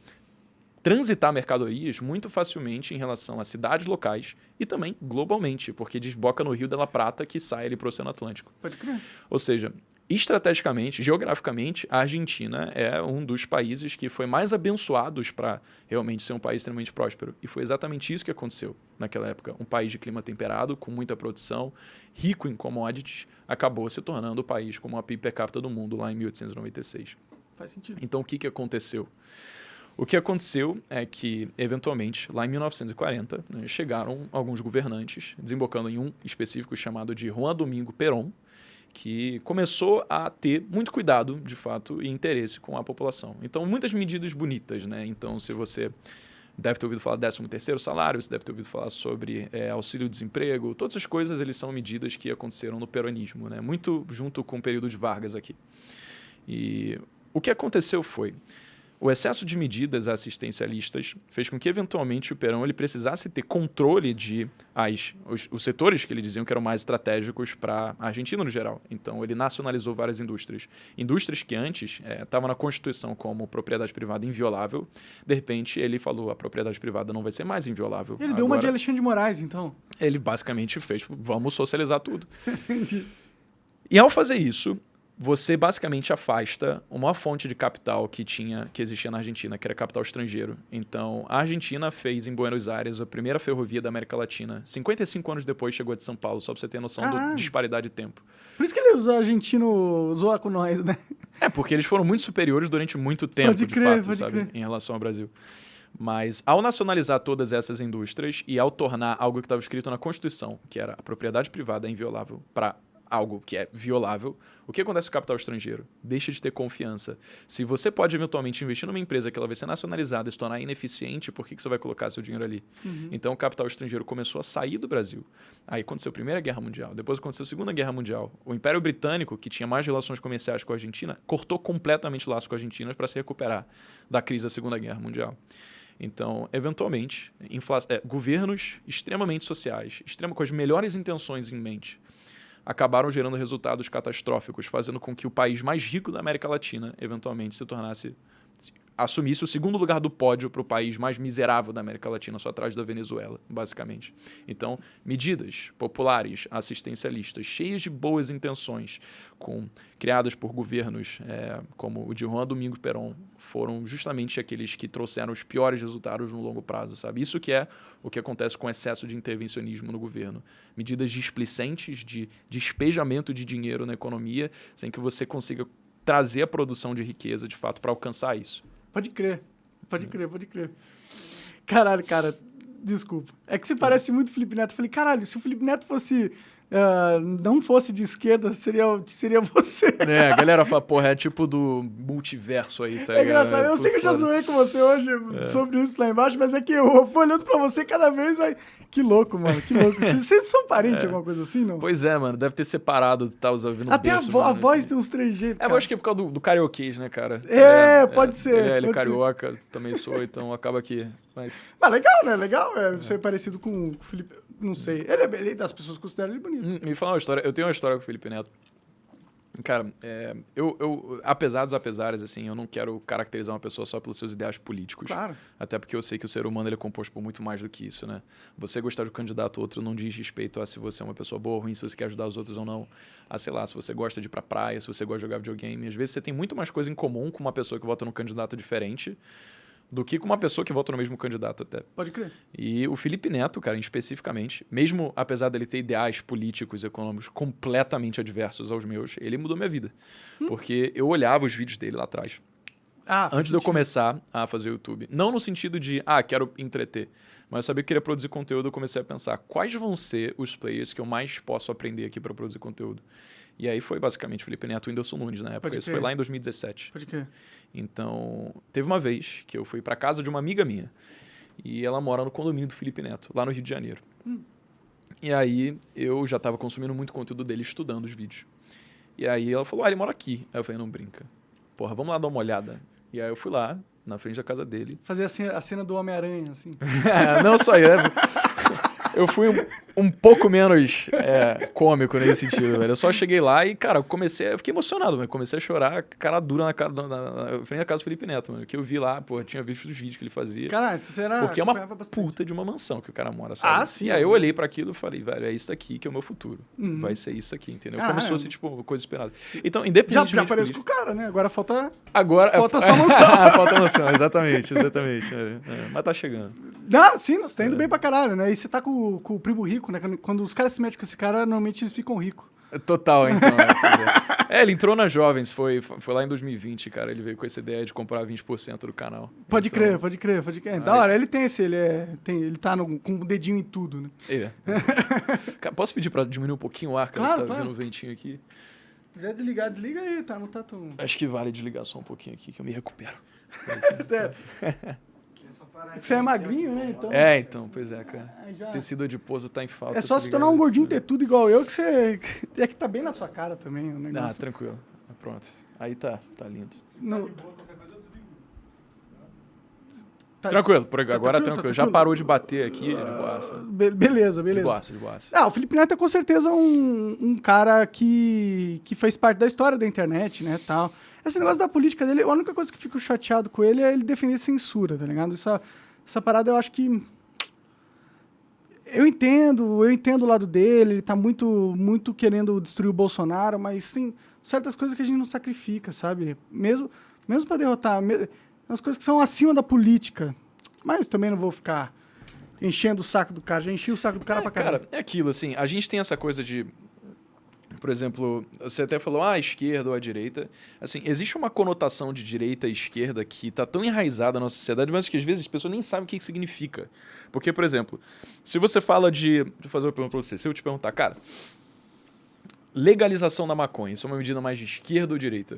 transitar mercadorias muito facilmente em relação a cidades locais e também globalmente, porque desboca no Rio de la Plata que sai ali para o Oceano Atlântico.
Pode crer.
Ou seja, estrategicamente, geograficamente, a Argentina é um dos países que foi mais abençoados para realmente ser um país extremamente próspero. E foi exatamente isso que aconteceu naquela época. Um país de clima temperado, com muita produção, rico em commodities, acabou se tornando o país com a PIB per capita do mundo lá em 1896.
Faz sentido.
Então, o que aconteceu? O que aconteceu é que, eventualmente, lá em 1940, chegaram alguns governantes, desembocando em um específico chamado de Juan Domingo Perón, que começou a ter muito cuidado, de fato, e interesse com a população. Então, muitas medidas bonitas, né? Então, se você deve ter ouvido falar do 13º salário, você deve ter ouvido falar sobre auxílio-desemprego, todas essas coisas, eles são medidas que aconteceram no peronismo, né? Muito junto com o período de Vargas aqui. E o que aconteceu foi... O excesso de medidas assistencialistas fez com que, eventualmente, o Perón ele precisasse ter controle de os setores que ele diziam que eram mais estratégicos para a Argentina no geral. Então, ele nacionalizou várias indústrias. Indústrias que antes estavam na Constituição como propriedade privada inviolável. De repente, ele falou a propriedade privada não vai ser mais inviolável.
Ele deu uma de Alexandre de Moraes, então.
Ele basicamente fez, vamos socializar tudo. E ao fazer isso... você basicamente afasta uma fonte de capital que existia na Argentina, que era capital estrangeiro. Então, a Argentina fez em Buenos Aires a primeira ferrovia da América Latina. 55 anos depois chegou a de São Paulo, só para você ter noção da disparidade de tempo.
Por isso que ele usou argentino, zoa com nós, né?
Porque eles foram muito superiores durante muito tempo, de fato, sabe, em relação ao Brasil. Mas, ao nacionalizar todas essas indústrias e ao tornar algo que estava escrito na Constituição, que era a propriedade privada inviolável para algo que é violável, o que acontece com o capital estrangeiro? Deixa de ter confiança. Se você pode eventualmente investir numa empresa que ela vai ser nacionalizada e se tornar ineficiente, por que você vai colocar seu dinheiro ali? Então o capital estrangeiro começou a sair do Brasil. Aí aconteceu a Primeira Guerra Mundial, depois aconteceu a Segunda Guerra Mundial. O Império Britânico, que tinha mais relações comerciais com a Argentina, cortou completamente laços com a Argentina para se recuperar da crise da Segunda Guerra Mundial. Então, eventualmente, governos extremamente sociais, com as melhores intenções em mente, acabaram gerando resultados catastróficos, fazendo com que o país mais rico da América Latina, eventualmente, assumisse o segundo lugar do pódio para o país mais miserável da América Latina, só atrás da Venezuela, basicamente. Então, medidas populares, assistencialistas, cheias de boas intenções, criadas por governos como o de Juan Domingo Perón, foram justamente aqueles que trouxeram os piores resultados no longo prazo, sabe? Isso que é o que acontece com o excesso de intervencionismo no governo. Medidas displicentes de despejamento de dinheiro na economia, sem que você consiga trazer a produção de riqueza, de fato, para alcançar isso.
Pode crer. Caralho, cara, desculpa. É que você parece muito Felipe Neto. Eu falei, caralho, se o Felipe Neto não fosse de esquerda, seria você.
A galera fala, porra, é tipo do multiverso aí, tá ligado?
É engraçado. Eu sei que eu já zoei com você hoje sobre isso lá embaixo, mas é que eu vou olhando pra você cada vez aí. Que louco, mano, que louco. Vocês são parentes, alguma coisa assim, não?
Pois é, mano, deve ter separado, tá ouvindo
até
berço,
a voz
assim.
tem uns trejeitos,
eu acho que é por causa do karaokês, né, cara?
Pode ser.
Ele é carioca, também sou, então acaba aqui. Mas
legal, né? Legal ser parecido com o Felipe. Não sei. As pessoas consideram ele bonito.
Me fala uma história. Eu tenho uma história com o Felipe Neto. Cara, eu apesar dos apesares, assim, eu não quero caracterizar uma pessoa só pelos seus ideais políticos.
Claro.
Até porque eu sei que o ser humano ele é composto por muito mais do que isso, né? Você gostar de um candidato ou outro não diz respeito a se você é uma pessoa boa ou ruim, se você quer ajudar os outros ou não. Sei lá, se você gosta de ir pra praia, se você gosta de jogar videogame. Às vezes você tem muito mais coisa em comum com uma pessoa que vota num candidato diferente do que com uma pessoa que vota no mesmo candidato até.
Pode crer.
E o Felipe Neto, cara, especificamente, mesmo apesar dele ter ideais políticos e econômicos completamente adversos aos meus, ele mudou minha vida. Porque eu olhava os vídeos dele lá atrás. Antes de eu começar a fazer YouTube. Não no sentido de, quero entreter. Mas eu sabia que queria produzir conteúdo, eu comecei a pensar quais vão ser os players que eu mais posso aprender aqui para produzir conteúdo. E aí foi basicamente Felipe Neto e Whindersson Nunes na época. Isso foi lá em 2017.
Pode crer.
Então, teve uma vez que eu fui para casa de uma amiga minha. E ela mora no condomínio do Felipe Neto, lá no Rio de Janeiro. E aí eu já estava consumindo muito conteúdo dele, estudando os vídeos. E aí ela falou, ele mora aqui. Aí eu falei, não brinca. Porra, vamos lá dar uma olhada. E aí eu fui lá, na frente da casa dele.
Fazer a cena do Homem-Aranha, assim.
Não só isso. Eu fui um pouco menos cômico nesse sentido, velho. Eu só cheguei lá e, cara, eu fiquei emocionado, mas comecei a chorar, cara dura na frente da casa do Felipe Neto, mano. Que eu vi lá, pô, tinha visto os vídeos que ele fazia.
Caralho, você era...
Porque é uma puta de uma mansão que o cara mora, sabe?
Sim.
E aí eu olhei pra aquilo e falei, velho, é isso aqui que é o meu futuro. Vai ser isso aqui, entendeu? Como se fosse, tipo, coisa esperada. Então, independente...
Já parece com o cara, né? Agora falta...
Falta
só a mansão.
Falta a mansão, exatamente. Mas tá chegando.
Sim, você tá indo bem pra caralho, né? E você tá com o primo rico, né? Quando os caras se metem com esse cara, normalmente eles ficam ricos.
Total, então. Ele entrou nas Jovens, foi lá em 2020, cara. Ele veio com essa ideia de comprar 20% do canal.
Pode crer. Da hora, ele tem esse, ele tá com o dedinho em tudo, né?
Posso pedir pra diminuir um pouquinho o ar, cara?
Claro,
Tá vendo o ventinho aqui?
Se quiser desligar, desliga aí, tá? Não tá tão...
Acho que vale desligar só um pouquinho aqui, que eu me recupero.
Você é magrinho, né? Então...
então, pois é, cara. Tecido adiposo tá em falta.
É só se tornar um gordinho ter tudo igual eu, que você... É que tá bem na sua cara também o negócio.
Tranquilo. Pronto. Aí tá lindo.
Não...
Tranquilo, agora tranquilo. Já parou de bater aqui, de boaça.
Beleza.
De boaça.
O Felipe Neto é com certeza um cara que fez parte da história da internet, né, tal. Esse negócio da política dele, a única coisa que eu fico chateado com ele é ele defender censura, tá ligado? Essa parada eu acho que... Eu entendo o lado dele, ele tá muito querendo destruir o Bolsonaro, mas tem certas coisas que a gente não sacrifica, sabe? Mesmo pra derrotar, as coisas que são acima da política. Mas também não vou ficar enchendo o saco do cara, já enchi o saco do cara pra caralho.
Cara, é aquilo, assim, a gente tem essa coisa de... Por exemplo, você até falou, a esquerda ou a direita. Assim, existe uma conotação de direita e esquerda que está tão enraizada na nossa sociedade, mas que às vezes as pessoas nem sabem o que significa. Porque, por exemplo, se você fala de... Vou fazer uma pergunta para você. Se eu te perguntar, cara, legalização da maconha, isso é uma medida mais de esquerda ou direita?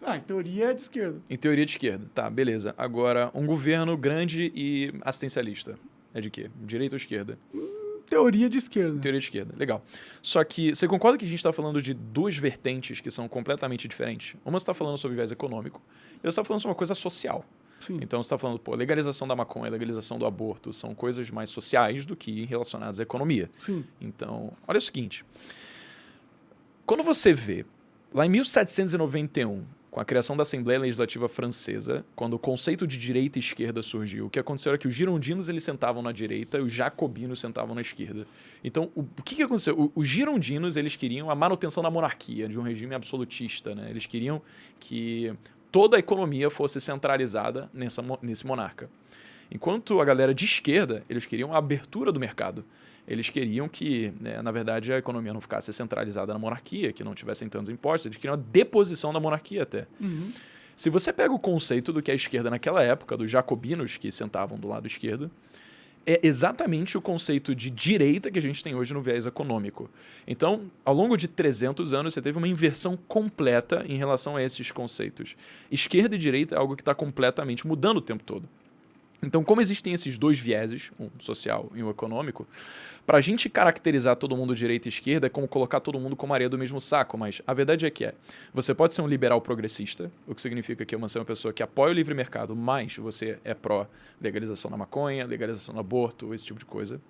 Em teoria é de esquerda.
Em teoria de esquerda. Tá, beleza. Agora, um governo grande e assistencialista. É de quê? Direita ou esquerda?
Teoria de esquerda.
Teoria de esquerda. Legal. Só que você concorda que a gente está falando de duas vertentes que são completamente diferentes? Uma você está falando sobre viés econômico e outra está falando sobre uma coisa social.
Sim.
Então você está falando, legalização da maconha, legalização do aborto são coisas mais sociais do que relacionadas à economia.
Sim.
Então, olha o seguinte. Quando você vê, lá em 1791, com a criação da Assembleia Legislativa Francesa, quando o conceito de direita e esquerda surgiu, o que aconteceu era que os girondinos eles sentavam na direita e os jacobinos sentavam na esquerda. Então, o que aconteceu? Os girondinos eles queriam a manutenção da monarquia, de um regime absolutista. Né? Eles queriam que toda a economia fosse centralizada nesse monarca. Enquanto a galera de esquerda, eles queriam a abertura do mercado. Eles queriam que, né, na verdade, a economia não ficasse centralizada na monarquia, que não tivessem tantos impostos. Eles queriam a deposição da monarquia até.
Uhum.
Se você pega o conceito do que é a esquerda naquela época, dos jacobinos que sentavam do lado esquerdo, é exatamente o conceito de direita que a gente tem hoje no viés econômico. Então, ao longo de 300 anos, você teve uma inversão completa em relação a esses conceitos. Esquerda e direita é algo que está completamente mudando o tempo todo. Então, como existem esses dois vieses, um social e um econômico, para a gente caracterizar todo mundo direita e esquerda é como colocar todo mundo como areia do mesmo saco, mas a verdade é que você pode ser um liberal progressista, o que significa que você é uma pessoa que apoia o livre mercado, mas você é pró-legalização da maconha, legalização do aborto, esse tipo de coisa.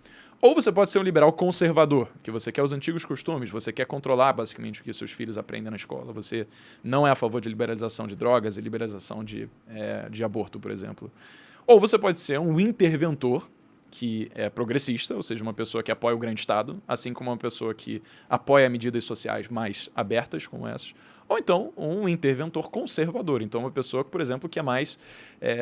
Ou você pode ser um liberal conservador, que você quer os antigos costumes, você quer controlar basicamente o que seus filhos aprendem na escola, você não é a favor de liberalização de drogas e liberalização de aborto, por exemplo. Ou você pode ser um interventor, que é progressista, ou seja, uma pessoa que apoia o grande Estado, assim como uma pessoa que apoia medidas sociais mais abertas, como essas. Ou então, um interventor conservador. Então, uma pessoa, por exemplo, que é mais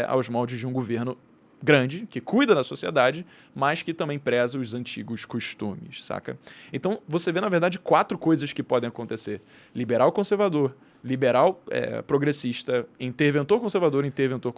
aos moldes de um governo grande, que cuida da sociedade, mas que também preza os antigos costumes, saca? Então, você vê, na verdade, 4 coisas que podem acontecer. Liberal conservador, liberal progressista, interventor conservador, interventor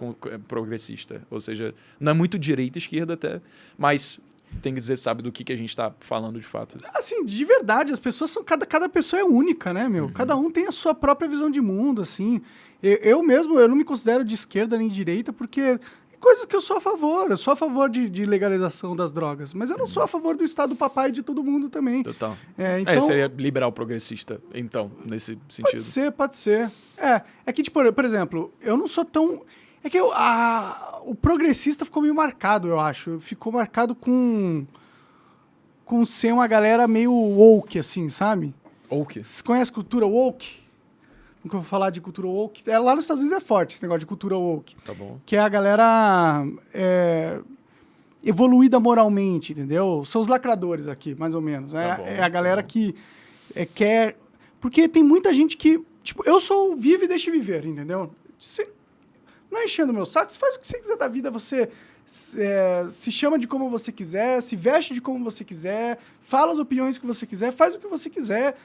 progressista. Ou seja, não é muito direita e esquerda até, mas tem que dizer, sabe, do que a gente está falando de fato.
Assim, de verdade, as pessoas são... Cada pessoa é única, né, meu? Uhum. Cada um tem a sua própria visão de mundo, assim. Eu mesmo, eu não me considero de esquerda nem de direita, porque... Coisas que eu sou a favor de legalização das drogas, mas eu não sou a favor do Estado papai de todo mundo também.
Total.
Então,
seria liberal progressista, então, nesse sentido.
Pode ser. É que, tipo, por exemplo, eu não sou tão... É que o progressista ficou meio marcado, eu acho. Ficou marcado com ser uma galera meio woke, assim, sabe?
Woke?
Você conhece cultura woke? Nunca vou falar de cultura woke. Lá nos Estados Unidos é forte esse negócio de cultura woke.
Tá bom.
Que é a galera evoluída moralmente, entendeu? São os lacradores aqui, mais ou menos.
Tá bom,
é a galera que quer... Porque tem muita gente que... Tipo, eu sou o vive e deixe viver, entendeu? Você não é enchendo o meu saco, você faz o que você quiser da vida, você se chama de como você quiser, se veste de como você quiser, fala as opiniões que você quiser, faz o que você quiser...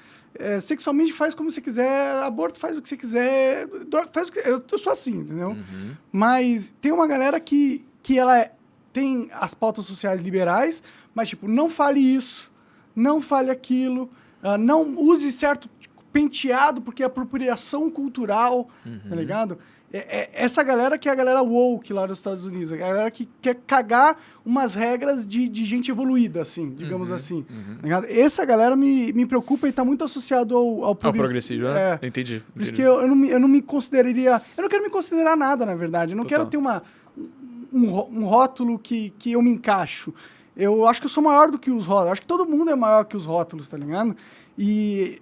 sexualmente faz como você quiser, aborto faz o que você quiser, droga, faz o que... Eu sou assim, entendeu?
Uhum.
Mas tem uma galera que ela tem as pautas sociais liberais, mas, tipo, não fale isso, não fale aquilo, não use certo penteado porque é apropriação cultural, tá ligado? Essa galera que é a galera woke lá nos Estados Unidos, a galera que quer cagar umas regras de gente evoluída, assim, digamos assim. Tá, essa galera me preocupa e tá muito associado ao
progressismo, né? Entendi.
Por isso que eu não me consideraria... Eu não quero me considerar nada, na verdade. Eu não quero ter um rótulo que eu me encaixo. Eu acho que eu sou maior do que os rótulos. Eu acho que todo mundo é maior que os rótulos, tá ligado? E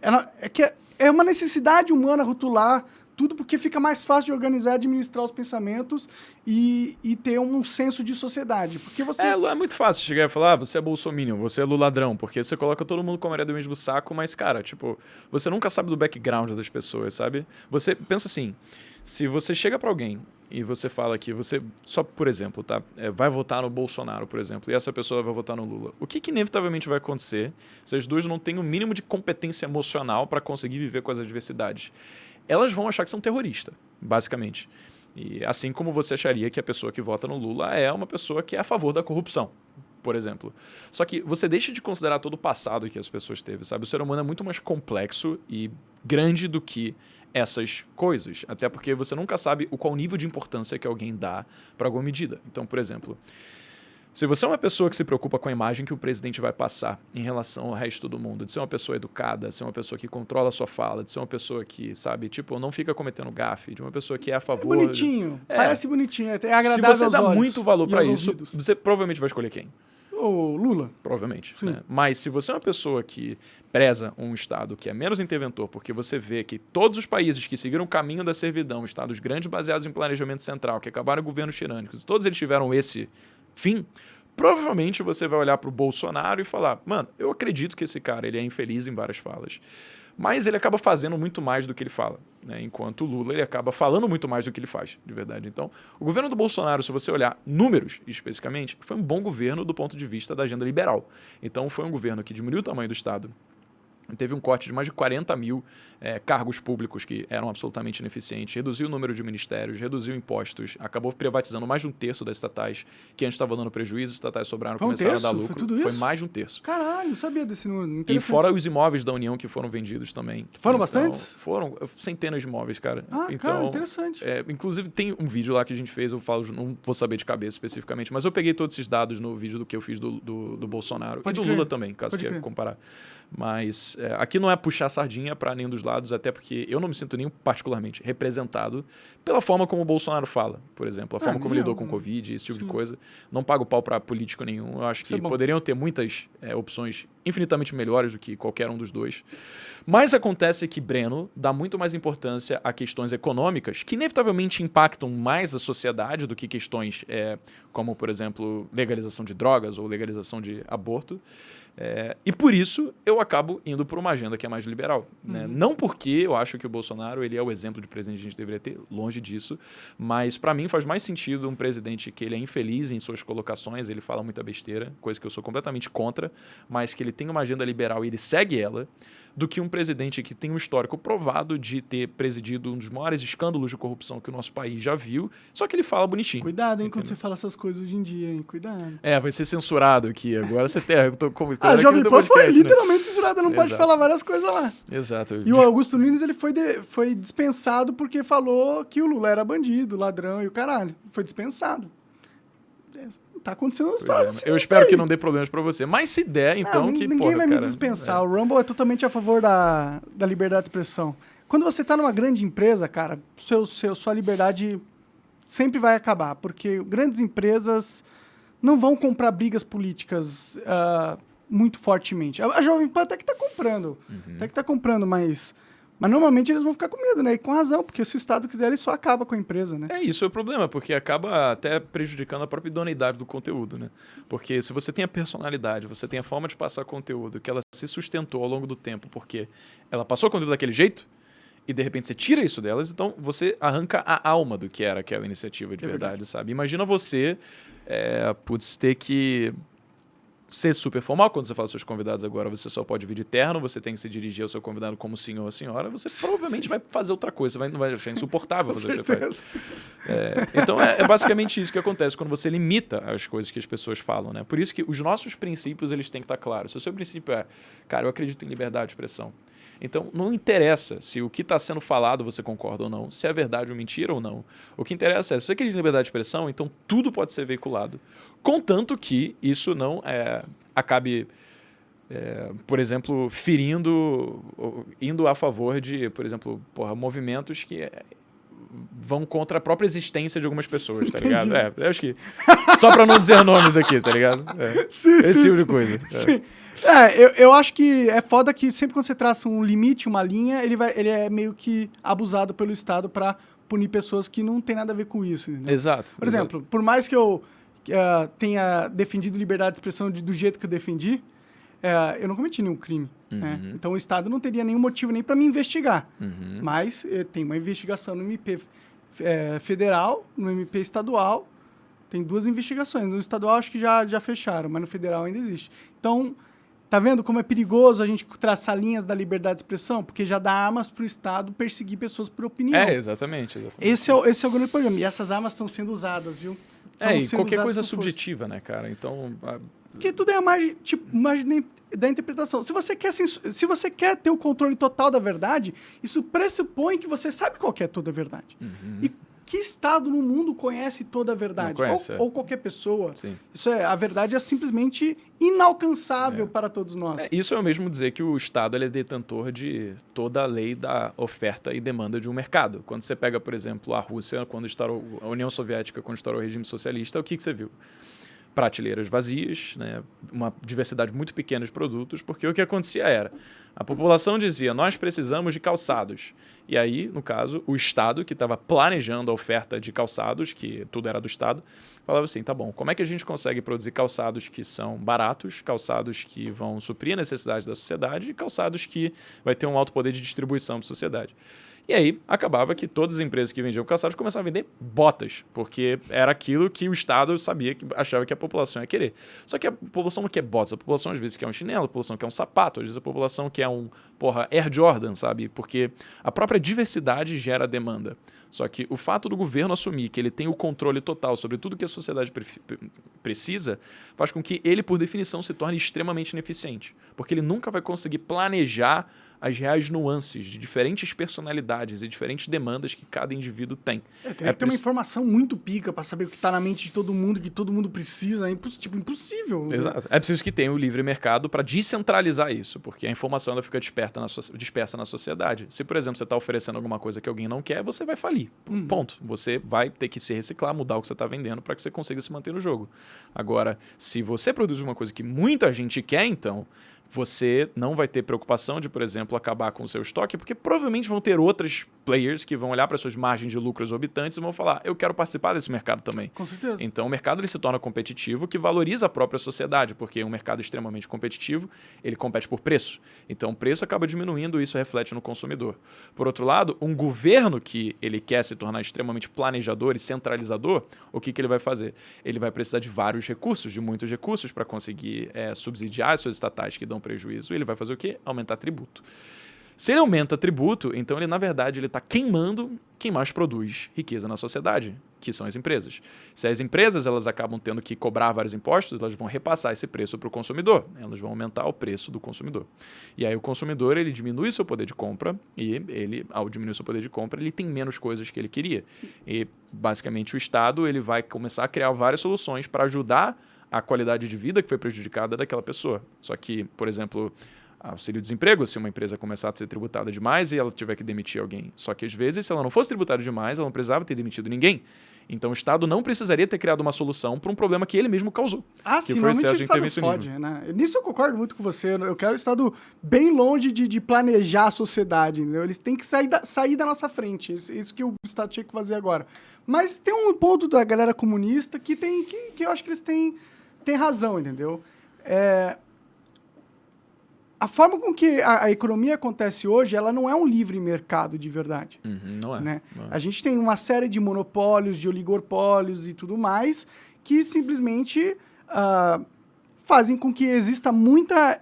é uma necessidade humana rotular tudo porque fica mais fácil de organizar, administrar os pensamentos e ter um senso de sociedade. Porque você...
É muito fácil chegar e falar, você é bolsominion, você é luladrão, porque você coloca todo mundo como areia do mesmo saco, mas, cara, tipo, você nunca sabe do background das pessoas, sabe? Você pensa assim, se você chega pra alguém e você fala que você, só por exemplo, tá, vai votar no Bolsonaro, por exemplo, e essa pessoa vai votar no Lula, o que inevitavelmente vai acontecer se as duas não têm o mínimo de competência emocional para conseguir viver com as adversidades? Elas vão achar que são terroristas, basicamente. E assim como você acharia que a pessoa que vota no Lula é uma pessoa que é a favor da corrupção. por exemplo. Só que você deixa de considerar todo o passado que as pessoas teve, sabe? O ser humano é muito mais complexo e grande do que essas coisas. Até porque você nunca sabe qual nível de importância que alguém dá para alguma medida. Então, por exemplo, se você é uma pessoa que se preocupa com a imagem que o presidente vai passar em relação ao resto do mundo, de ser uma pessoa educada, de ser uma pessoa que controla a sua fala, de ser uma pessoa que, sabe, tipo, não fica cometendo gafe, de uma pessoa que é a favor...
É bonitinho, parece bonitinho, é agradável
Se você dá muito valor para isso,
ouvidos.
você provavelmente vai escolher quem?
O Lula.
Provavelmente. Né? Mas se você é uma pessoa que preza um Estado que é menos interventor, porque você vê que todos os países que seguiram o caminho da servidão, Estados grandes baseados em planejamento central, que acabaram em governos tirânicos, todos eles tiveram esse fim, provavelmente você vai olhar para o Bolsonaro e falar, mano, eu acredito que esse cara ele é infeliz em várias falas, mas ele acaba fazendo muito mais do que ele fala, né? Enquanto o Lula ele acaba falando muito mais do que ele faz, de verdade. Então, o governo do Bolsonaro, se você olhar números especificamente, foi um bom governo do ponto de vista da agenda liberal. Então, foi um governo que diminuiu o tamanho do Estado, teve um corte de mais de 40 mil cargos públicos que eram absolutamente ineficientes, reduziu o número de ministérios, reduziu impostos, acabou privatizando mais de um terço das estatais, que antes estavam dando prejuízo, as estatais sobraram e começaram a dar lucro.
Foi tudo isso?
Foi mais de um terço.
Caralho, não sabia desse número.
E fora os imóveis da União que foram vendidos também.
Foram
então,
bastantes?
Foram centenas de imóveis, cara.
Ah,
então,
cara, interessante.
Inclusive, tem um vídeo lá que a gente fez, eu falo, não vou saber de cabeça especificamente, mas eu peguei todos esses dados no vídeo do que eu fiz do Bolsonaro e do Lula também, caso queira comparar. Mas aqui não é puxar a sardinha para nenhum dos lados, até porque eu não me sinto nem particularmente representado pela forma como o Bolsonaro fala, por exemplo, a forma como ele lidou com o Covid, esse tipo de coisa. Não pago pau para político nenhum. Eu acho que poderiam ter muitas opções infinitamente melhores do que qualquer um dos dois. Mas acontece que Breno dá muito mais importância a questões econômicas que inevitavelmente impactam mais a sociedade do que questões como, por exemplo, legalização de drogas ou legalização de aborto. E por isso eu acabo indo por uma agenda que é mais liberal. Né? Não porque eu acho que o Bolsonaro ele é o exemplo de presidente que a gente deveria ter, longe disso, mas para mim faz mais sentido um presidente que ele é infeliz em suas colocações, ele fala muita besteira, coisa que eu sou completamente contra, mas que ele tem uma agenda liberal e ele segue ela, do que um presidente que tem um histórico provado de ter presidido um dos maiores escândalos de corrupção que o nosso país já viu, só que ele fala bonitinho.
Cuidado, hein, quando você fala essas coisas hoje em dia, hein? Cuidado.
Vai ser censurado aqui. Agora você tem...
Jovem Pan foi literalmente censurado, não pode falar várias coisas lá.
Exato.
E o Augusto Nunes ele foi dispensado porque falou que o Lula era bandido, ladrão e o caralho. Foi dispensado. Tá acontecendo uns
problemas. Eu espero que não dê problemas pra você. Mas se der, então que
ninguém vai me dispensar. O Rumble é totalmente a favor da liberdade de expressão. Quando você tá numa grande empresa, cara, sua liberdade sempre vai acabar. Porque grandes empresas não vão comprar brigas políticas muito fortemente. A Jovem Pan até que tá comprando. Até que tá comprando, mas normalmente eles vão ficar com medo, né? E com razão, porque se o Estado quiser, ele só acaba com a empresa, né?
Isso é o problema, porque acaba até prejudicando a própria idoneidade do conteúdo, né? Porque se você tem a personalidade, você tem a forma de passar conteúdo, que ela se sustentou ao longo do tempo, porque ela passou conteúdo daquele jeito, e de repente você tira isso delas, então você arranca a alma do que era aquela iniciativa de verdade, sabe? Imagina você ter que ser super formal quando você fala aos seus convidados agora, você só pode vir de terno, você tem que se dirigir ao seu convidado como senhor ou senhora, você provavelmente vai fazer outra coisa, você não vai achar insuportável fazer o que você faz. Então é basicamente isso que acontece quando você limita as coisas que as pessoas falam, né? Por isso que os nossos princípios eles têm que estar claros. Se o seu princípio cara, eu acredito em liberdade de expressão. Então, não interessa se o que está sendo falado você concorda ou não, se é verdade ou mentira ou não. O que interessa é, se você acredita em liberdade de expressão, então tudo pode ser veiculado. Contanto que isso não acabe, por exemplo, indo a favor de, por exemplo, movimentos que vão contra a própria existência de algumas pessoas, tá ligado? Eu acho que... Só para não dizer nomes aqui, tá ligado? Esse tipo de coisa.
Sim. Eu acho que é foda que sempre quando você traça um limite, uma linha, ele é meio que abusado pelo Estado para punir pessoas que não tem nada a ver com isso. Entendeu?
Exato.
Por exemplo, por mais que eu tenha defendido liberdade de expressão do jeito que eu defendi, eu não cometi nenhum crime. Né? Então o Estado não teria nenhum motivo nem para me investigar. Mas tem uma investigação no MP federal, no MP estadual, tem 2 investigações. No estadual acho que já fecharam, mas no federal ainda existe. Então... Tá vendo como é perigoso a gente traçar linhas da liberdade de expressão? Porque já dá armas para o Estado perseguir pessoas por opinião.
Exatamente.
Esse é o grande problema. E essas armas estão sendo usadas, viu?
E qualquer coisa subjetiva, né, cara? Então,
Porque tudo é a margem da interpretação. Se você quer ter o controle total da verdade, isso pressupõe que você sabe qual que é toda a verdade. E que estado no mundo conhece toda a verdade?
Conhece,
ou qualquer pessoa.
Sim.
A verdade é simplesmente inalcançável para todos nós.
Isso é o mesmo dizer que o Estado ele é detentor de toda a lei da oferta e demanda de um mercado. Quando você pega, por exemplo, a Rússia, a União Soviética, quando estourou o regime socialista, o que você viu? Prateleiras vazias, né? Uma diversidade muito pequena de produtos, porque o que acontecia era, a população dizia, nós precisamos de calçados. E aí, no caso, o Estado, que estava planejando a oferta de calçados, que tudo era do Estado, falava assim, tá bom, como é que a gente consegue produzir calçados que são baratos, calçados que vão suprir a necessidade da sociedade e calçados que vai ter um alto poder de distribuição para a sociedade. E aí, acabava que todas as empresas que vendiam calçados começavam a vender botas, porque era aquilo que o Estado sabia, que achava que a população ia querer. Só que a população não quer botas, a população às vezes quer um chinelo, a população quer um sapato, às vezes a população quer um, Air Jordan, sabe? Porque a própria diversidade gera demanda. Só que o fato do governo assumir que ele tem o controle total sobre tudo que a sociedade precisa, faz com que ele, por definição, se torne extremamente ineficiente. Porque ele nunca vai conseguir planejar as reais nuances de diferentes personalidades e diferentes demandas que cada indivíduo tem.
Tem que ter uma informação muito pica para saber o que está na mente de todo mundo, que todo mundo precisa. É impossível.
Exato. É preciso que tenha o livre mercado para descentralizar isso, porque a informação ainda fica dispersa na sociedade. Se, por exemplo, você está oferecendo alguma coisa que alguém não quer, você vai falir. Ponto. Você vai ter que se reciclar, mudar o que você está vendendo para que você consiga se manter no jogo. Agora, se você produz uma coisa que muita gente quer, então você não vai ter preocupação de, por exemplo, acabar com o seu estoque, porque provavelmente vão ter outros players que vão olhar para suas margens de lucro exorbitantes e vão falar, eu quero participar desse mercado também.
Com certeza.
Então o mercado ele se torna competitivo, que valoriza a própria sociedade, porque um mercado extremamente competitivo, ele compete por preço. Então o preço acaba diminuindo e isso reflete no consumidor. Por outro lado, um governo que ele quer se tornar extremamente planejador e centralizador, o que ele vai fazer? Ele vai precisar de vários recursos, de muitos recursos, para conseguir subsidiar as suas estatais que dão prejuízo. E ele vai fazer o quê? Aumentar tributo. Se ele aumenta tributo, então ele, na verdade, ele está queimando quem mais produz riqueza na sociedade, que são as empresas. Se as empresas elas acabam tendo que cobrar vários impostos, elas vão repassar esse preço para o consumidor. Elas vão aumentar o preço do consumidor. E aí o consumidor ele diminui seu poder de compra e ele, ao diminuir seu poder de compra, ele tem menos coisas que ele queria. E, basicamente, o Estado ele vai começar a criar várias soluções para ajudar a qualidade de vida que foi prejudicada daquela pessoa. Só que, por exemplo, auxílio-desemprego, se uma empresa começar a ser tributada demais e ela tiver que demitir alguém. Só que, às vezes, se ela não fosse tributada demais, ela não precisava ter demitido ninguém. Então, o Estado não precisaria ter criado uma solução para um problema que ele mesmo causou.
Sim, normalmente o Estado fode, né? Nisso eu concordo muito com você. Eu quero o Estado bem longe de planejar a sociedade, entendeu? Eles têm que sair da nossa frente. Isso que o Estado tinha que fazer agora. Mas tem um ponto da galera comunista que eu acho que eles têm razão, entendeu? A forma com que a economia acontece hoje, ela não é um livre mercado de verdade.
Não é.
Né?
Não é.
A gente tem uma série de monopólios, de oligopólios e tudo mais, que simplesmente fazem com que exista muita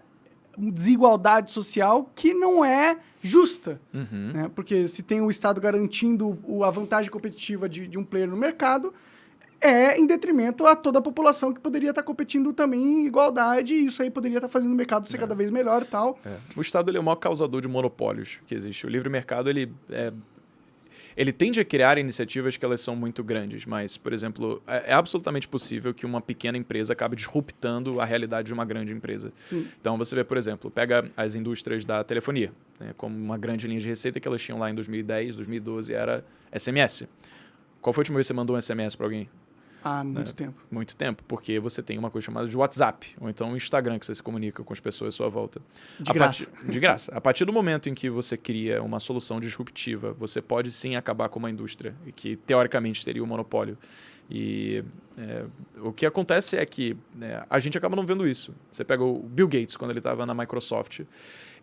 desigualdade social que não é justa. Né? Porque se tem o Estado garantindo a vantagem competitiva de um player no mercado, em detrimento a toda a população que poderia estar competindo também em igualdade, e isso aí poderia estar fazendo o mercado ser cada vez melhor e tal.
O Estado ele é o maior causador de monopólios que existe. O livre mercado ele tende a criar iniciativas que elas são muito grandes, mas, por exemplo, é absolutamente possível que uma pequena empresa acabe disruptando a realidade de uma grande empresa.
Sim.
Então, você vê, por exemplo, pega as indústrias da telefonia, né, como uma grande linha de receita que elas tinham lá em 2010, 2012, era SMS. Qual foi a última vez que você mandou um SMS para alguém?
Muito tempo.
Muito tempo, porque você tem uma coisa chamada de WhatsApp, ou então o Instagram, que você se comunica com as pessoas à sua volta.
De graça.
De graça. A partir do momento em que você cria uma solução disruptiva, você pode sim acabar com uma indústria, que teoricamente teria um monopólio. E o que acontece é que a gente acaba não vendo isso. Você pega o Bill Gates, quando ele estava na Microsoft,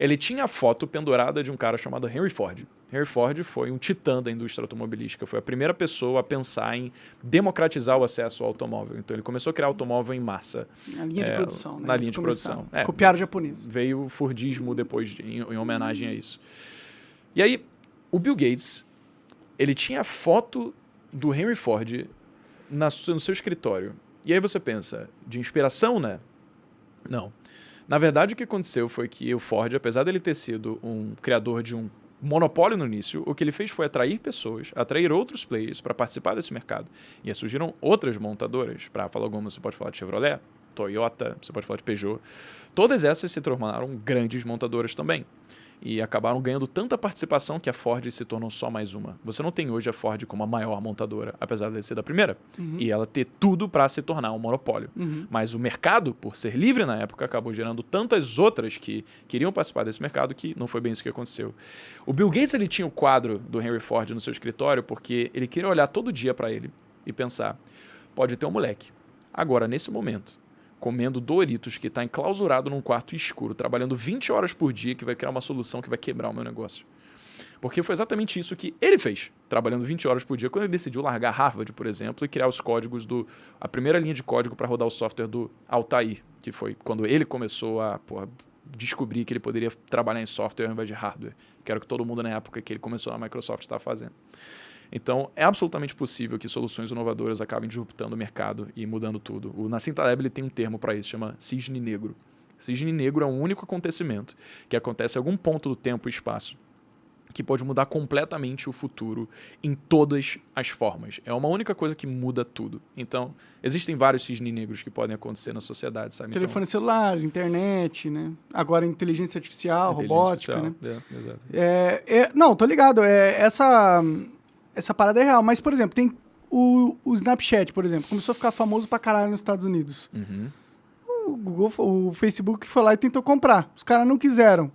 ele tinha a foto pendurada de um cara chamado Henry Ford. Henry Ford foi um titã da indústria automobilística, foi a primeira pessoa a pensar em democratizar o acesso ao automóvel. Então ele começou a criar automóvel em massa.
Na linha de produção, né?
Na linha de produção.
Copiaram o japonês.
Veio o Fordismo depois, em homenagem a isso. E aí, o Bill Gates, ele tinha a foto do Henry Ford no seu escritório. E aí você pensa, de inspiração, né? Não. Na verdade, o que aconteceu foi que o Ford, apesar dele ter sido um criador de um monopólio no início, o que ele fez foi atrair pessoas, atrair outros players para participar desse mercado. E aí surgiram outras montadoras. Para falar algumas, você pode falar de Chevrolet, Toyota, você pode falar de Peugeot. Todas essas se tornaram grandes montadoras também. E acabaram ganhando tanta participação que a Ford se tornou só mais uma. Você não tem hoje a Ford como a maior montadora, apesar de ser da primeira. E ela ter tudo para se tornar um monopólio. Mas o mercado, por ser livre na época, acabou gerando tantas outras que queriam participar desse mercado que não foi bem isso que aconteceu. O Bill Gates ele tinha o quadro do Henry Ford no seu escritório porque ele queria olhar todo dia para ele e pensar, pode ter um moleque, agora nesse momento, comendo Doritos, que está enclausurado num quarto escuro, trabalhando 20 horas por dia, que vai criar uma solução que vai quebrar o meu negócio. Porque foi exatamente isso que ele fez, trabalhando 20 horas por dia, quando ele decidiu largar Harvard, por exemplo, e criar os códigos a primeira linha de código para rodar o software do Altair, que foi quando ele começou a descobrir que ele poderia trabalhar em software ao invés de hardware, que era o que todo mundo na época que ele começou na Microsoft estava fazendo. Então, é absolutamente possível que soluções inovadoras acabem disruptando o mercado e mudando tudo. O Nassim Taleb ele tem um termo para isso, chama cisne negro. Cisne negro é um único acontecimento que acontece em algum ponto do tempo e espaço que pode mudar completamente o futuro em todas as formas. É uma única coisa que muda tudo. Então, existem vários cisnes negros que podem acontecer na sociedade, sabe?
Telefone celular, internet, né? Agora inteligência artificial, robótica, né?
Exato.
Não, tô ligado. Essa parada é real. Mas, por exemplo, tem o Snapchat, por exemplo. Começou a ficar famoso pra caralho nos Estados Unidos. O Facebook foi lá e tentou comprar. Os caras não quiseram.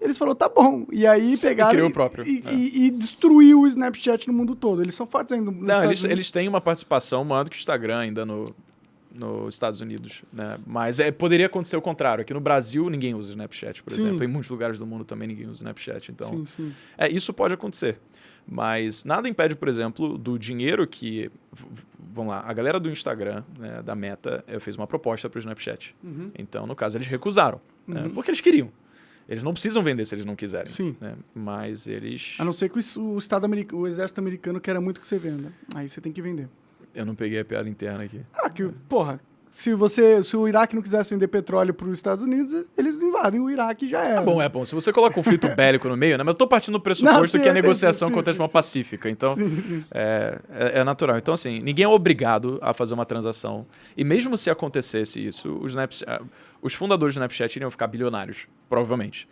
Eles falaram, tá bom. E aí pegaram...
E criou o próprio.
E destruiu o Snapchat no mundo todo. Eles são fortes ainda nos Estados Unidos.
Eles têm uma participação maior do que o Instagram ainda nos Estados Unidos, né? Mas poderia acontecer o contrário. Aqui no Brasil, ninguém usa Snapchat, por exemplo. Em muitos lugares do mundo também ninguém usa Snapchat. Então, isso pode acontecer. Mas nada impede, por exemplo, do dinheiro que... Vamos lá, a galera do Instagram, né, da Meta, fez uma proposta para o Snapchat. Então, no caso, eles recusaram. Né, porque eles queriam. Eles não precisam vender se eles não quiserem. Né? Mas eles...
A não ser que o exército americano queira muito que você venda. Aí você tem que vender.
Eu não peguei a piada interna aqui.
Porra, se o Iraque não quisesse vender petróleo para os Estados Unidos, eles invadem o Iraque e já era.
É bom. Se você coloca conflito bélico no meio, né? Mas eu tô partindo do pressuposto que a negociação acontece de forma pacífica. Então, é natural. Então, assim, ninguém é obrigado a fazer uma transação. E mesmo se acontecesse isso, os fundadores do Snapchat iriam ficar bilionários, provavelmente.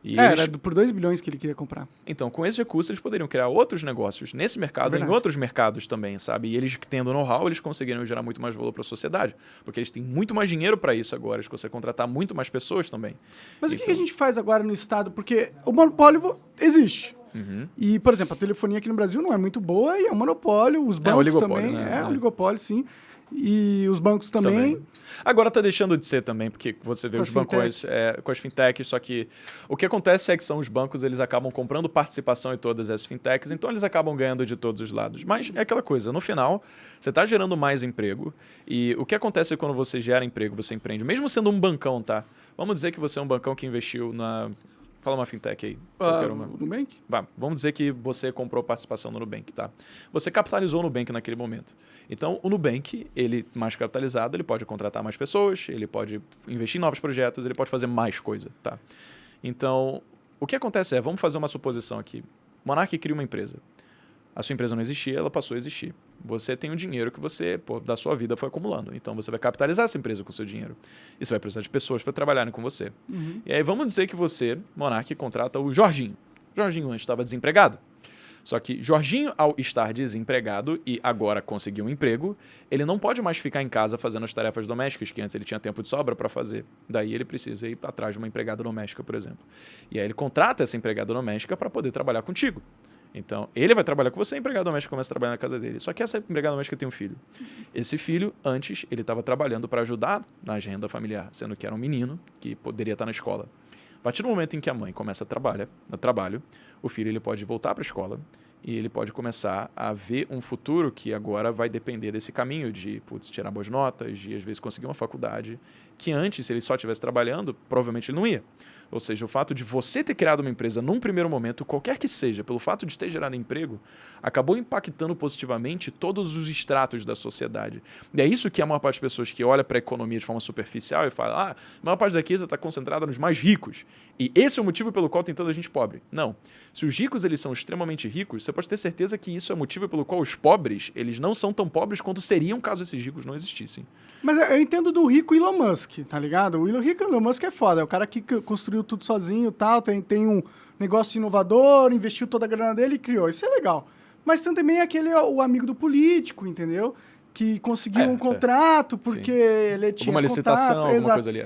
Era por 2 bilhões que ele queria comprar.
Então, com esse recurso, eles poderiam criar outros negócios nesse mercado e em outros mercados também, sabe? E eles, tendo know-how, eles conseguiriam gerar muito mais valor para a sociedade. Porque eles têm muito mais dinheiro para isso agora. Eles conseguem contratar muito mais pessoas também.
Mas o que a gente faz agora no Estado? Porque o monopólio existe. E, por exemplo, a telefonia aqui no Brasil não é muito boa e é um monopólio. Os bancos também.
Né?
É um oligopólio, sim. E os bancos também.
Agora está deixando de ser também, porque você vê os bancos com as fintechs, só que o que acontece é que são os bancos, eles acabam comprando participação em todas as fintechs, então eles acabam ganhando de todos os lados. Mas é aquela coisa, no final, você está gerando mais emprego, e o que acontece quando você gera emprego, você empreende, mesmo sendo um bancão, tá? Vamos dizer que você é um bancão que investiu na... Fala uma fintech aí.
Nubank?
Vamos dizer que você comprou participação no Nubank, tá? Você capitalizou o Nubank naquele momento. Então, o Nubank, ele mais capitalizado, ele pode contratar mais pessoas, ele pode investir em novos projetos, ele pode fazer mais coisa, tá? Então, o que acontece vamos fazer uma suposição aqui. Monark cria uma empresa. A sua empresa não existia, ela passou a existir. Você tem o dinheiro que você, da sua vida, foi acumulando. Então, você vai capitalizar essa empresa com o seu dinheiro. E você vai precisar de pessoas para trabalharem com você. E aí, vamos dizer que você, Monark, contrata o Jorginho. Jorginho antes estava desempregado. Só que Jorginho, ao estar desempregado e agora conseguir um emprego, ele não pode mais ficar em casa fazendo as tarefas domésticas que antes ele tinha tempo de sobra para fazer. Daí ele precisa ir atrás de uma empregada doméstica, por exemplo. E aí ele contrata essa empregada doméstica para poder trabalhar contigo. Então, ele vai trabalhar com você, a empregada doméstica começa a trabalhar na casa dele. Só que essa empregada doméstica tem um filho. Esse filho, antes, ele estava trabalhando para ajudar na agenda familiar, sendo que era um menino que poderia estar na escola. A partir do momento em que a mãe começa a trabalho, o filho ele pode voltar para a escola e ele pode começar a ver um futuro que agora vai depender desse caminho de tirar boas notas, de às vezes conseguir uma faculdade, que antes, se ele só estivesse trabalhando, provavelmente ele não ia. Ou seja, o fato de você ter criado uma empresa num primeiro momento, qualquer que seja, pelo fato de ter gerado emprego, acabou impactando positivamente todos os estratos da sociedade. E é isso que a maior parte das pessoas que olha para a economia de forma superficial e fala, a maior parte da riqueza está concentrada nos mais ricos. E esse é o motivo pelo qual tem tanta gente pobre. Não. Se os ricos eles são extremamente ricos, você pode ter certeza que isso é o motivo pelo qual os pobres eles não são tão pobres quanto seriam caso esses ricos não existissem.
Mas eu entendo do rico Elon Musk, tá ligado? O rico Elon Musk é foda, é o cara que construiu tudo sozinho e tal, tem um negócio inovador, investiu toda a grana dele e criou. Isso é legal. Mas também é aquele o amigo do político, entendeu? Que conseguiu um contrato porque ele tinha
alguma licitação,
contato.
alguma coisa ali.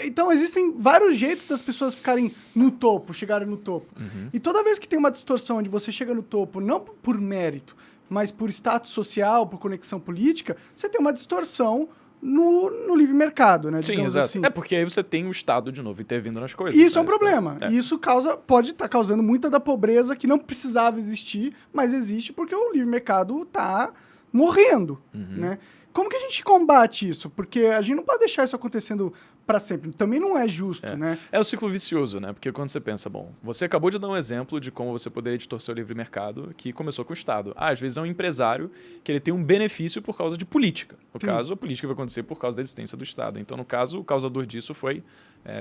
Então existem vários jeitos das pessoas ficarem no topo, chegarem no topo. E toda vez que tem uma distorção onde você chega no topo, não por mérito, mas por status social, por conexão política, você tem uma distorção no livre mercado, né?
Sim, exato.
Assim.
É porque aí você tem o Estado de novo intervindo nas coisas.
Isso é um problema. E isso pode estar causando muita da pobreza que não precisava existir, mas existe porque o livre mercado está morrendo, né? Como que a gente combate isso? Porque a gente não pode deixar isso acontecendo para sempre. Também não é justo, né?
É o ciclo vicioso, né? Porque quando você pensa, bom, você acabou de dar um exemplo de como você poderia distorcer o livre mercado, que começou com o Estado. Às vezes é um empresário que ele tem um benefício por causa de política. No caso, a política vai acontecer por causa da existência do Estado. Então, no caso, o causador disso foi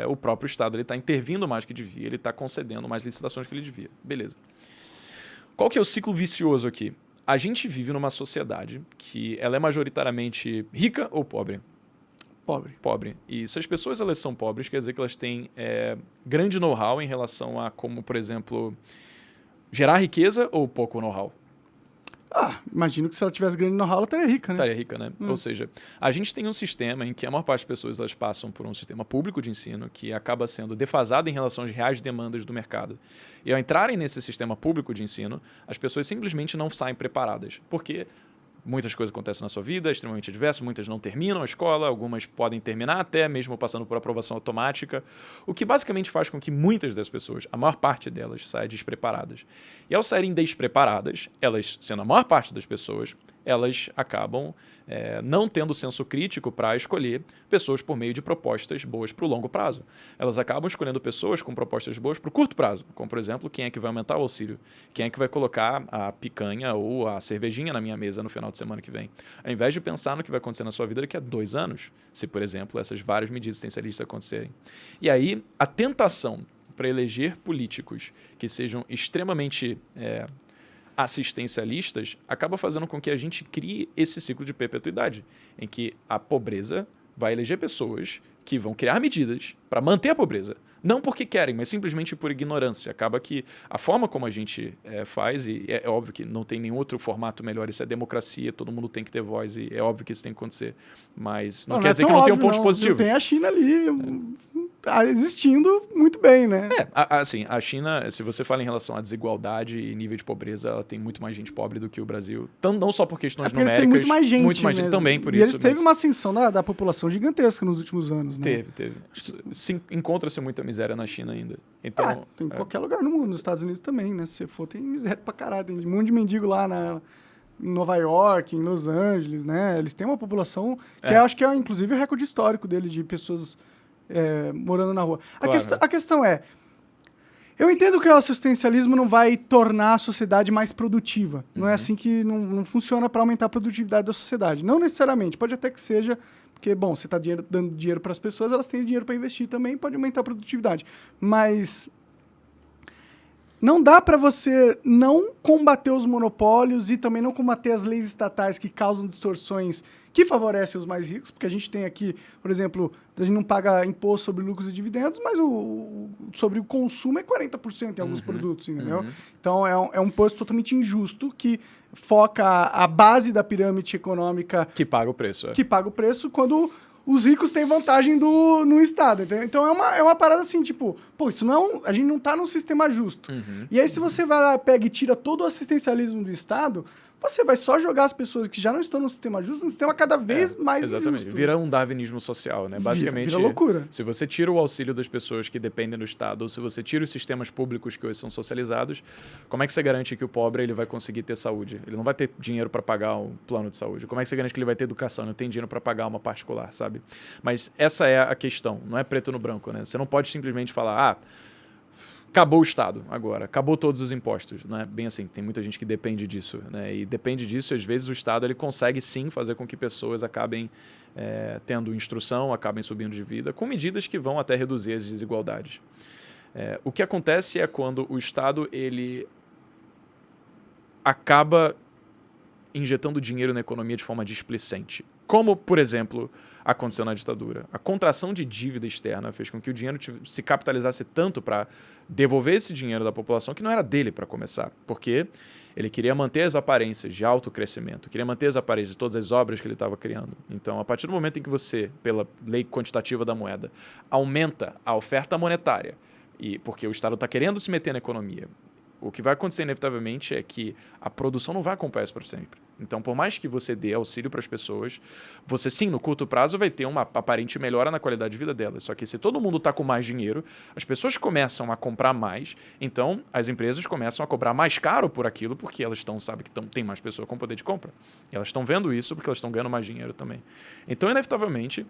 o próprio Estado. Ele está intervindo mais que devia, ele está concedendo mais licitações que ele devia. Beleza. Qual que é o ciclo vicioso aqui? A gente vive numa sociedade que ela é majoritariamente rica ou pobre? Pobre. E se as pessoas elas são pobres, quer dizer que elas têm grande know-how em relação a como, por exemplo, gerar riqueza ou pouco know-how?
Imagino que se ela tivesse grande know-how, ela estaria rica, né?
Estaria rica, né? Ou seja, a gente tem um sistema em que a maior parte das pessoas elas passam por um sistema público de ensino que acaba sendo defasado em relação às reais demandas do mercado. E ao entrarem nesse sistema público de ensino, as pessoas simplesmente não saem preparadas. Porque muitas coisas acontecem na sua vida, é extremamente adverso, muitas não terminam a escola, algumas podem terminar até mesmo passando por aprovação automática, o que basicamente faz com que muitas das pessoas, a maior parte delas, saiam despreparadas. E ao saírem despreparadas, elas, sendo a maior parte das pessoas, elas acabam não tendo senso crítico para escolher pessoas por meio de propostas boas para o longo prazo. Elas acabam escolhendo pessoas com propostas boas para o curto prazo, como, por exemplo, quem é que vai aumentar o auxílio, quem é que vai colocar a picanha ou a cervejinha na minha mesa no final de semana que vem. Ao invés de pensar no que vai acontecer na sua vida daqui a 2 anos, se, por exemplo, essas várias medidas existencialistas acontecerem. E aí, a tentação para eleger políticos que sejam extremamente assistencialistas acaba fazendo com que a gente crie esse ciclo de perpetuidade, em que a pobreza vai eleger pessoas que vão criar medidas para manter a pobreza. Não porque querem, mas simplesmente por ignorância. Acaba que a forma como a gente faz, e é óbvio que não tem nenhum outro formato melhor, isso é democracia, todo mundo tem que ter voz, e é óbvio que isso tem que acontecer. Mas não quer dizer que não tenham pontos positivos.
Tem a China ali existindo muito bem, né?
Assim, a China, se você fala em relação à desigualdade e nível de pobreza, ela tem muito mais gente pobre do que o Brasil. Então, não só por questões numéricas.
Eles têm muito mais gente
também por
isso.
E
eles teve uma ascensão da população gigantesca nos últimos anos, né?
Teve. Encontra-se muita miséria na China ainda. Então,
em qualquer lugar no mundo, nos Estados Unidos também, né? Se você for, tem miséria pra caralho. Tem um monte de mendigo lá em Nova York, em Los Angeles, né? Eles têm uma população que acho que é, inclusive, o recorde histórico deles de pessoas morando na rua.
Claro.
A questão é, eu entendo que o assistencialismo não vai tornar a sociedade mais produtiva. Não é assim que não funciona para aumentar a produtividade da sociedade. Não necessariamente, pode até que seja, porque, bom, você está dando dinheiro para as pessoas, elas têm dinheiro para investir também, pode aumentar a produtividade. Mas não dá para você não combater os monopólios e também não combater as leis estatais que causam distorções que favorecem os mais ricos, porque a gente tem aqui, por exemplo, a gente não paga imposto sobre lucros e dividendos, mas sobre o consumo é 40% em alguns produtos, entendeu? Então é um imposto totalmente injusto que foca a base da pirâmide econômica...
Que paga o preço.
Que paga o preço quando os ricos têm vantagem no Estado. Entendeu? Então é uma parada assim, tipo, isso não a gente não tá num sistema justo. E aí se você vai lá, pega e tira todo o assistencialismo do Estado, você vai só jogar as pessoas que já não estão no sistema justo, no sistema cada vez mais
exatamente.
injusto.
Vira um darwinismo social, né? Basicamente,
vira loucura.
Se você tira o auxílio das pessoas que dependem do Estado, ou se você tira os sistemas públicos que hoje são socializados, como é que você garante que o pobre ele vai conseguir ter saúde? Ele não vai ter dinheiro para pagar um plano de saúde. Como é que você garante que ele vai ter educação? Não tem dinheiro para pagar uma particular, sabe? Mas essa é a questão, não é preto no branco, né? Você não pode simplesmente falar, acabou o Estado agora, acabou todos os impostos. Não é bem assim, tem muita gente que depende disso, né? E depende disso, às vezes o Estado ele consegue sim fazer com que pessoas acabem tendo instrução, acabem subindo de vida, com medidas que vão até reduzir as desigualdades. O que acontece é quando o Estado ele acaba injetando dinheiro na economia de forma displicente. Como, por exemplo, aconteceu na ditadura. A contração de dívida externa fez com que o dinheiro se capitalizasse tanto para devolver esse dinheiro da população que não era dele para começar, porque ele queria manter as aparências de alto crescimento, queria manter as aparências de todas as obras que ele estava criando. Então, a partir do momento em que você, pela lei quantitativa da moeda, aumenta a oferta monetária, e porque o Estado está querendo se meter na economia, o que vai acontecer inevitavelmente é que a produção não vai acompanhar isso para sempre. Então, por mais que você dê auxílio para as pessoas, você sim, no curto prazo, vai ter uma aparente melhora na qualidade de vida delas. Só que se todo mundo está com mais dinheiro, as pessoas começam a comprar mais, então as empresas começam a cobrar mais caro por aquilo, porque elas sabem que tem mais pessoas com poder de compra. E elas estão vendo isso porque elas estão ganhando mais dinheiro também. Então, inevitavelmente...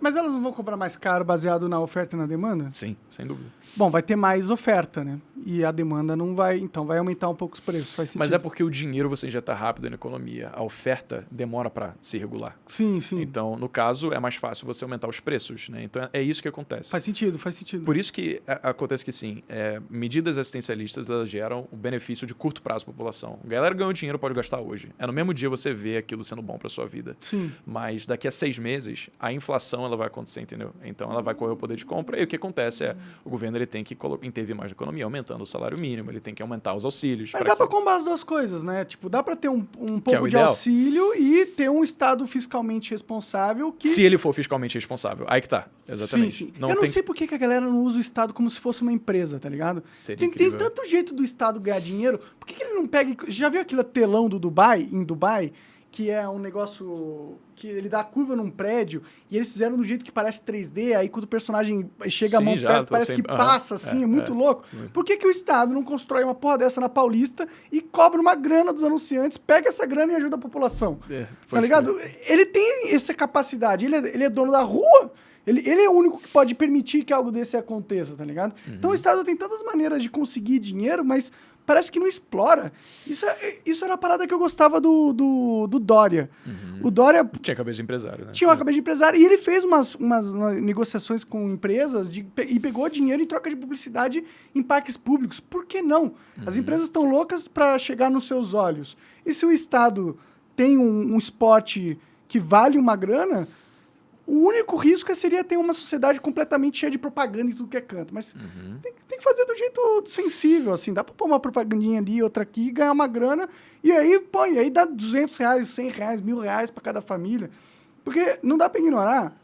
Mas elas não vão cobrar mais caro baseado na oferta e na demanda?
Sim, sem dúvida.
Bom, vai ter mais oferta, né? E a demanda não vai... Então, vai aumentar um pouco os preços, faz sentido.
Mas é porque o dinheiro você injeta rápido na economia. A oferta demora para se regular.
Sim, sim.
Então, no caso, é mais fácil você aumentar os preços, né? Então, é isso que acontece.
Faz sentido, faz sentido.
Por isso que acontece que, sim, medidas assistencialistas elas geram o benefício de curto prazo para a população. A galera ganhou dinheiro, pode gastar hoje. No mesmo dia você vê aquilo sendo bom para sua vida.
Sim.
Mas daqui a 6 meses, a inflação ela vai acontecer, entendeu? Então, ela vai correr o poder de compra e o que acontece é o governo ele tem que intervir mais na economia, aumentando o salário mínimo, ele tem que aumentar os auxílios.
Mas dá para combinar as duas coisas, né? Tipo, dá para ter um pouco de
ideal.
auxílio e ter um Estado fiscalmente responsável que...
Se ele for fiscalmente responsável. Aí que tá. Exatamente.
Sim, sim. Eu não sei por que a galera não usa o Estado como se fosse uma empresa, tá ligado?
Seria
Tem tanto jeito do Estado ganhar dinheiro. Por que ele não pega... Já viu aquele telão do Dubai, em Dubai? Que é um negócio que ele dá a curva num prédio e eles fizeram do jeito que parece 3D, aí quando o personagem chega a mão perto, parece que passa, assim, é muito louco. Por que o Estado não constrói uma porra dessa na Paulista e cobra uma grana dos anunciantes, pega essa grana e ajuda a população? Tá ligado? Ele tem essa capacidade, ele é dono da rua, ele é o único que pode permitir que algo desse aconteça, tá ligado? Então o Estado tem tantas maneiras de conseguir dinheiro, mas parece que não explora. Isso era a parada que eu gostava do Dória. O Dória...
Tinha cabeça de empresário, né?
Tinha uma cabeça de empresário. E ele fez umas negociações com empresas e pegou dinheiro em troca de publicidade em parques públicos. Por que não? As empresas estão loucas para chegar nos seus olhos. E se o Estado tem um spot que vale uma grana... O único risco seria ter uma sociedade completamente cheia de propaganda em tudo que é canto. Mas tem que fazer do jeito sensível, assim. Dá pra pôr uma propagandinha ali, outra aqui, ganhar uma grana. E aí, aí dá R$200, R$100, R$1.000 pra cada família. Porque não dá pra ignorar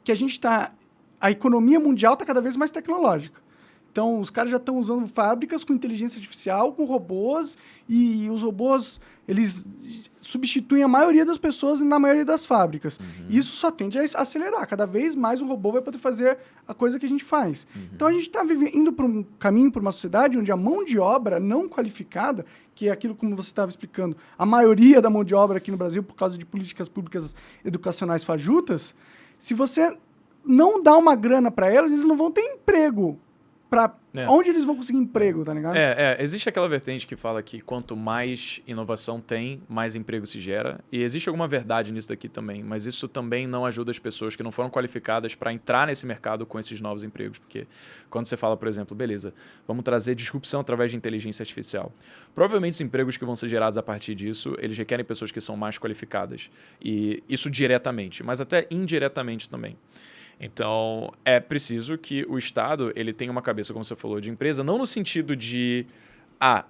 que a economia mundial tá cada vez mais tecnológica. Então, os caras já estão usando fábricas com inteligência artificial, com robôs, e os robôs, eles substituem a maioria das pessoas na maioria das fábricas. E isso só tende a acelerar. Cada vez mais o robô vai poder fazer a coisa que a gente faz. Então, a gente está indo para um caminho, para uma sociedade onde a mão de obra não qualificada, que é aquilo como você estava explicando, a maioria da mão de obra aqui no Brasil, por causa de políticas públicas educacionais fajutas, se você não dá uma grana para elas, eles não vão ter emprego. Onde eles vão conseguir emprego, tá ligado?
Existe aquela vertente que fala que quanto mais inovação tem, mais emprego se gera. E existe alguma verdade nisso daqui também, mas isso também não ajuda as pessoas que não foram qualificadas para entrar nesse mercado com esses novos empregos. Porque quando você fala, por exemplo, beleza, vamos trazer disrupção através de inteligência artificial. Provavelmente os empregos que vão ser gerados a partir disso, eles requerem pessoas que são mais qualificadas. E isso diretamente, mas até indiretamente também. Então, é preciso que o Estado ele tenha uma cabeça, como você falou, de empresa, não no sentido de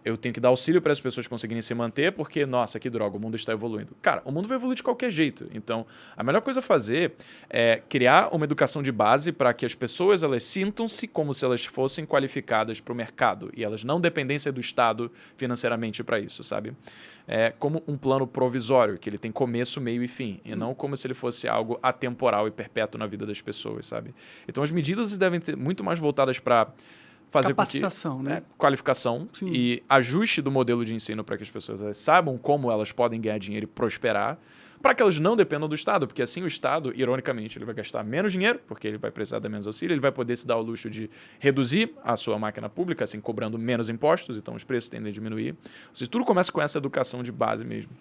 eu tenho que dar auxílio para as pessoas conseguirem se manter porque, nossa, que droga, o mundo está evoluindo. Cara, o mundo vai evoluir de qualquer jeito. Então, a melhor coisa a fazer é criar uma educação de base para que as pessoas elas sintam-se como se elas fossem qualificadas para o mercado e elas não dependessem do Estado financeiramente para isso, sabe? É como um plano provisório, que ele tem começo, meio e fim, e não como se ele fosse algo atemporal e perpétuo na vida das pessoas, sabe? Então, as medidas devem ser muito mais voltadas para fazer
capacitação,
com que,
né?
Qualificação. Sim. E ajuste do modelo de ensino para que as pessoas saibam como elas podem ganhar dinheiro e prosperar, para que elas não dependam do Estado, porque assim o Estado, ironicamente, ele vai gastar menos dinheiro, porque ele vai precisar dar menos auxílio, ele vai poder se dar o luxo de reduzir a sua máquina pública, assim, cobrando menos impostos, então os preços tendem a diminuir. Ou seja, tudo começa com essa educação de base mesmo.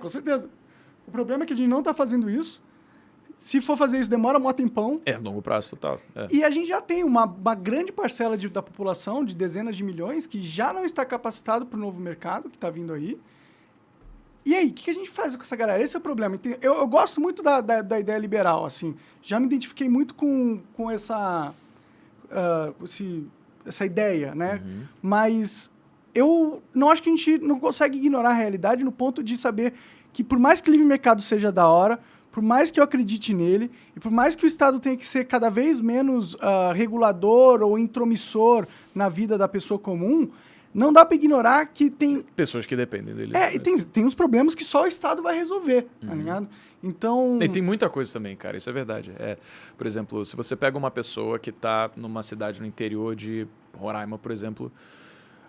Com certeza. O problema é que a gente não está fazendo isso. Se for fazer isso, demora um tempão.
Longo prazo total.
E a gente já tem uma grande parcela da população, de dezenas de milhões, que já não está capacitado para o novo mercado que está vindo aí. E aí, o que a gente faz com essa galera? Esse é o problema. Eu gosto muito da ideia liberal, assim. Já me identifiquei muito com essa ideia, né? Uhum. Mas eu não acho que a gente não consegue ignorar a realidade no ponto de saber que, por mais que o livre mercado seja da hora, por mais que eu acredite nele, e por mais que o Estado tenha que ser cada vez menos regulador ou intromissor na vida da pessoa comum, não dá para ignorar que tem...
pessoas que dependem dele.
E tem uns problemas que só o Estado vai resolver, tá ligado? Então...
E tem muita coisa também, cara, isso é verdade. Por exemplo, se você pega uma pessoa que está numa cidade no interior de Roraima, por exemplo...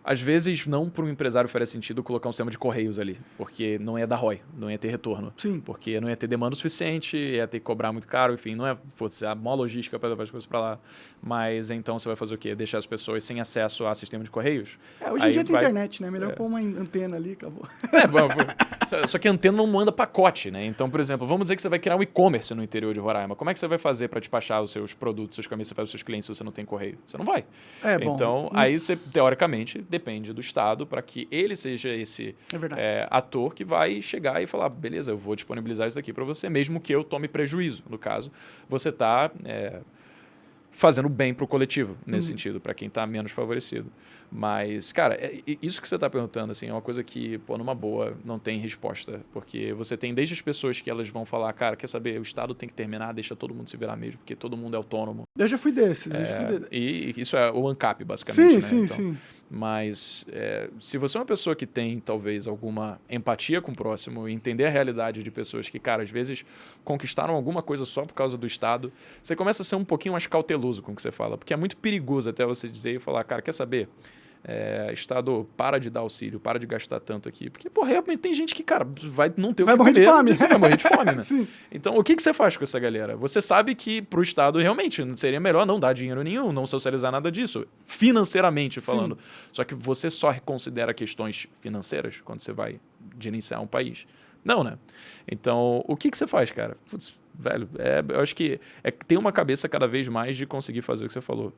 Às vezes, não para um empresário faria sentido colocar um sistema de correios ali, porque não ia dar ROI, não ia ter retorno.
Sim.
Porque não ia ter demanda o suficiente, ia ter que cobrar muito caro, enfim, não fosse a maior logística para levar as coisas para lá. Mas então você vai fazer o quê? Deixar as pessoas sem acesso a sistema de correios?
Hoje em dia tem internet, né? Melhor pôr uma antena ali, acabou.
Só que a antena não manda pacote, né? Então, por exemplo, vamos dizer que você vai criar um e-commerce no interior de Roraima. Como é que você vai fazer para despachar os seus produtos, seus caminhos, você faz os seus clientes se você não tem correio? Você não vai. Então, aí você, teoricamente, depende do Estado para que ele seja esse ator que vai chegar e falar, beleza, eu vou disponibilizar isso aqui para você, mesmo que eu tome prejuízo. No caso, você está fazendo bem para o coletivo, nesse sentido, para quem está menos favorecido. Mas, cara, isso que você está perguntando assim, é uma coisa que, numa boa, não tem resposta. Porque você tem desde as pessoas que elas vão falar, cara, quer saber, o Estado tem que terminar, deixa todo mundo se virar mesmo, porque todo mundo é autônomo.
Eu já fui desses.
E isso é o ANCAP, basicamente.
Sim.
Mas se você é uma pessoa que tem, talvez, alguma empatia com o próximo e entender a realidade de pessoas que, cara, às vezes conquistaram alguma coisa só por causa do Estado, você começa a ser um pouquinho mais cauteloso com o que você fala. Porque é muito perigoso até você dizer e falar, cara, quer saber? Estado, para de dar auxílio, para de gastar tanto aqui. Porque, realmente tem gente que, cara, vai não ter o que
morrer
comer,
de fome.
Você vai morrer de fome, né?
Sim.
Então, o que você faz com essa galera? Você sabe que pro Estado, realmente, seria melhor não dar dinheiro nenhum, não socializar nada disso, financeiramente falando. Sim. Só que você só reconsidera questões financeiras quando você vai gerenciar um país. Não, né? Então, o que você faz, cara? Putz, velho, eu acho que tem uma cabeça cada vez mais de conseguir fazer o que você falou.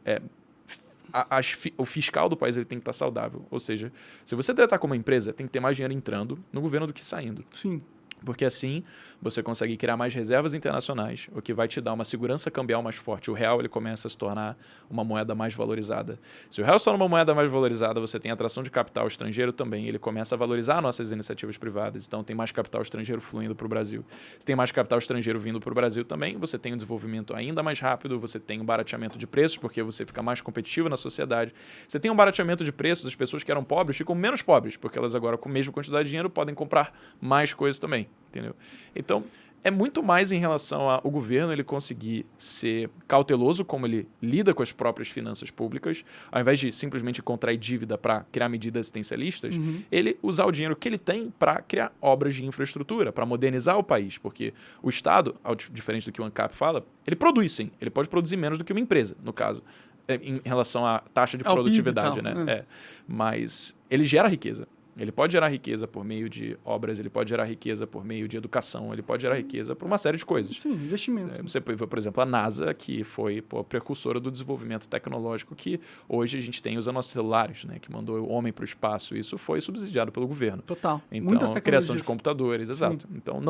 O fiscal do país ele tem que estar saudável. Ou seja, se você tratar como uma empresa, tem que ter mais dinheiro entrando no governo do que saindo.
Sim.
Porque assim você consegue criar mais reservas internacionais, o que vai te dar uma segurança cambial mais forte. O real ele começa a se tornar uma moeda mais valorizada. Se o real se torna uma moeda mais valorizada, você tem atração de capital estrangeiro também. Ele começa a valorizar nossas iniciativas privadas. Então tem mais capital estrangeiro fluindo para o Brasil. Se tem mais capital estrangeiro vindo para o Brasil também, você tem um desenvolvimento ainda mais rápido, você tem um barateamento de preços, porque você fica mais competitivo na sociedade. Você tem um barateamento de preços, as pessoas que eram pobres ficam menos pobres, porque elas agora, com a mesma quantidade de dinheiro, podem comprar mais coisas também. Entendeu? Então, é muito mais em relação ao governo ele conseguir ser cauteloso como ele lida com as próprias finanças públicas, ao invés de simplesmente contrair dívida para criar medidas assistencialistas, ele usar o dinheiro que ele tem para criar obras de infraestrutura, para modernizar o país, porque o Estado, diferente do que o ANCAP fala, ele produz sim, ele pode produzir menos do que uma empresa, no caso, em relação à taxa de produtividade, né? Mas ele gera riqueza. Ele pode gerar riqueza por meio de obras, ele pode gerar riqueza por meio de educação, ele pode gerar riqueza por uma série de coisas.
Sim, investimento.
Você vê, por exemplo, a NASA, que foi a precursora do desenvolvimento tecnológico que hoje a gente tem usando nossos celulares, né? Que mandou o homem para o espaço. Isso foi subsidiado pelo governo.
Total.
Então,
muitas
criação de computadores, exato.
Sim.
Então,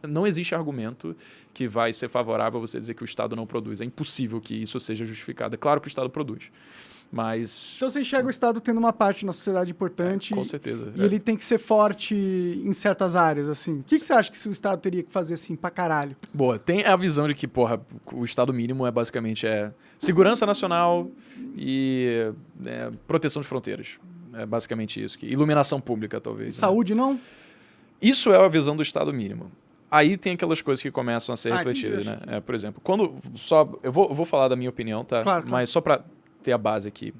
não existe argumento que vai ser favorável a você dizer que o Estado não produz. É impossível que isso seja justificado. É claro que o Estado produz. Mas...
Então você enxerga o Estado tendo uma parte na sociedade importante.
Com certeza.
E ele tem que ser forte em certas áreas, assim. O que você acha que o Estado teria que fazer, assim, pra caralho?
Boa, tem a visão de que, porra, o Estado mínimo é basicamente segurança nacional e proteção de fronteiras. É basicamente isso. Iluminação pública, talvez.
Saúde, não?
Isso é a visão do Estado mínimo. Aí tem aquelas coisas que começam a ser refletidas, né? Por exemplo, quando... eu vou falar da minha opinião, tá?
Claro.
Mas só pra ter a base aqui.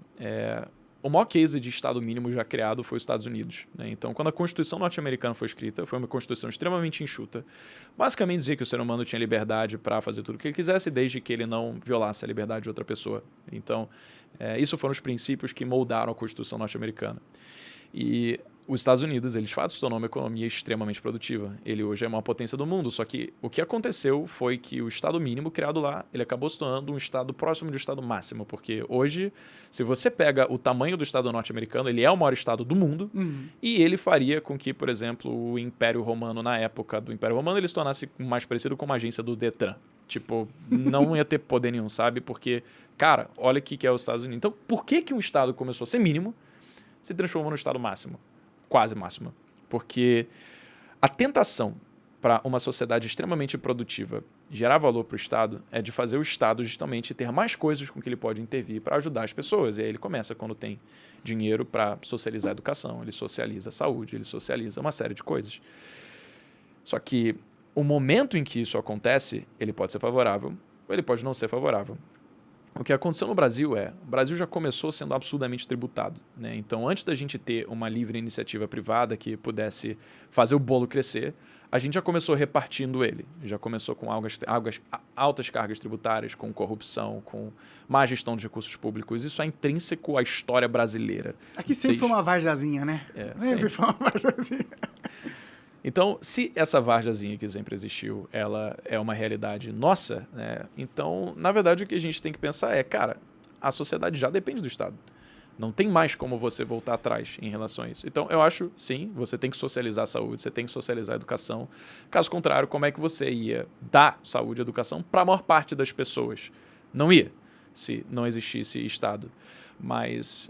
O maior case de Estado mínimo já criado foi os Estados Unidos, né? Então, quando a Constituição norte-americana foi escrita, foi uma Constituição extremamente enxuta. Basicamente dizia que o ser humano tinha liberdade para fazer tudo o que ele quisesse, desde que ele não violasse a liberdade de outra pessoa. Então, isso foram os princípios que moldaram a Constituição norte-americana. E os Estados Unidos, eles de fato se tornou uma economia extremamente produtiva. Ele hoje é uma potência do mundo, só que o que aconteceu foi que o Estado mínimo criado lá, ele acabou se tornando um Estado próximo do Estado máximo, porque hoje, se você pega o tamanho do Estado norte-americano, ele é o maior Estado do mundo, e ele faria com que, por exemplo, o Império Romano, na época do Império Romano, ele se tornasse mais parecido com uma agência do Detran. Tipo, não ia ter poder nenhum, sabe? Porque, cara, olha o que é os Estados Unidos. Então, por que um Estado começou a ser mínimo, se transformou no Estado máximo? Quase máxima. Porque a tentação para uma sociedade extremamente produtiva gerar valor para o Estado é de fazer o Estado justamente ter mais coisas com que ele pode intervir para ajudar as pessoas. E aí ele começa quando tem dinheiro para socializar a educação, ele socializa a saúde, ele socializa uma série de coisas. Só que o momento em que isso acontece, ele pode ser favorável ou ele pode não ser favorável. O que aconteceu no Brasil o Brasil já começou sendo absurdamente tributado, né? Então, antes da gente ter uma livre iniciativa privada que pudesse fazer o bolo crescer, a gente já começou repartindo ele. Já começou com altas cargas tributárias, com corrupção, com má gestão de recursos públicos. Isso é intrínseco à história brasileira.
Aqui sempre foi uma varjazinha, né? Sempre foi uma varjazinha.
Então, se essa varjazinha que sempre existiu, ela é uma realidade nossa, né? Então, na verdade, o que a gente tem que pensar cara, a sociedade já depende do Estado. Não tem mais como você voltar atrás em relação a isso. Então, eu acho, sim, você tem que socializar a saúde, você tem que socializar a educação. Caso contrário, como é que você ia dar saúde e educação para a maior parte das pessoas? Não ia, se não existisse Estado. Mas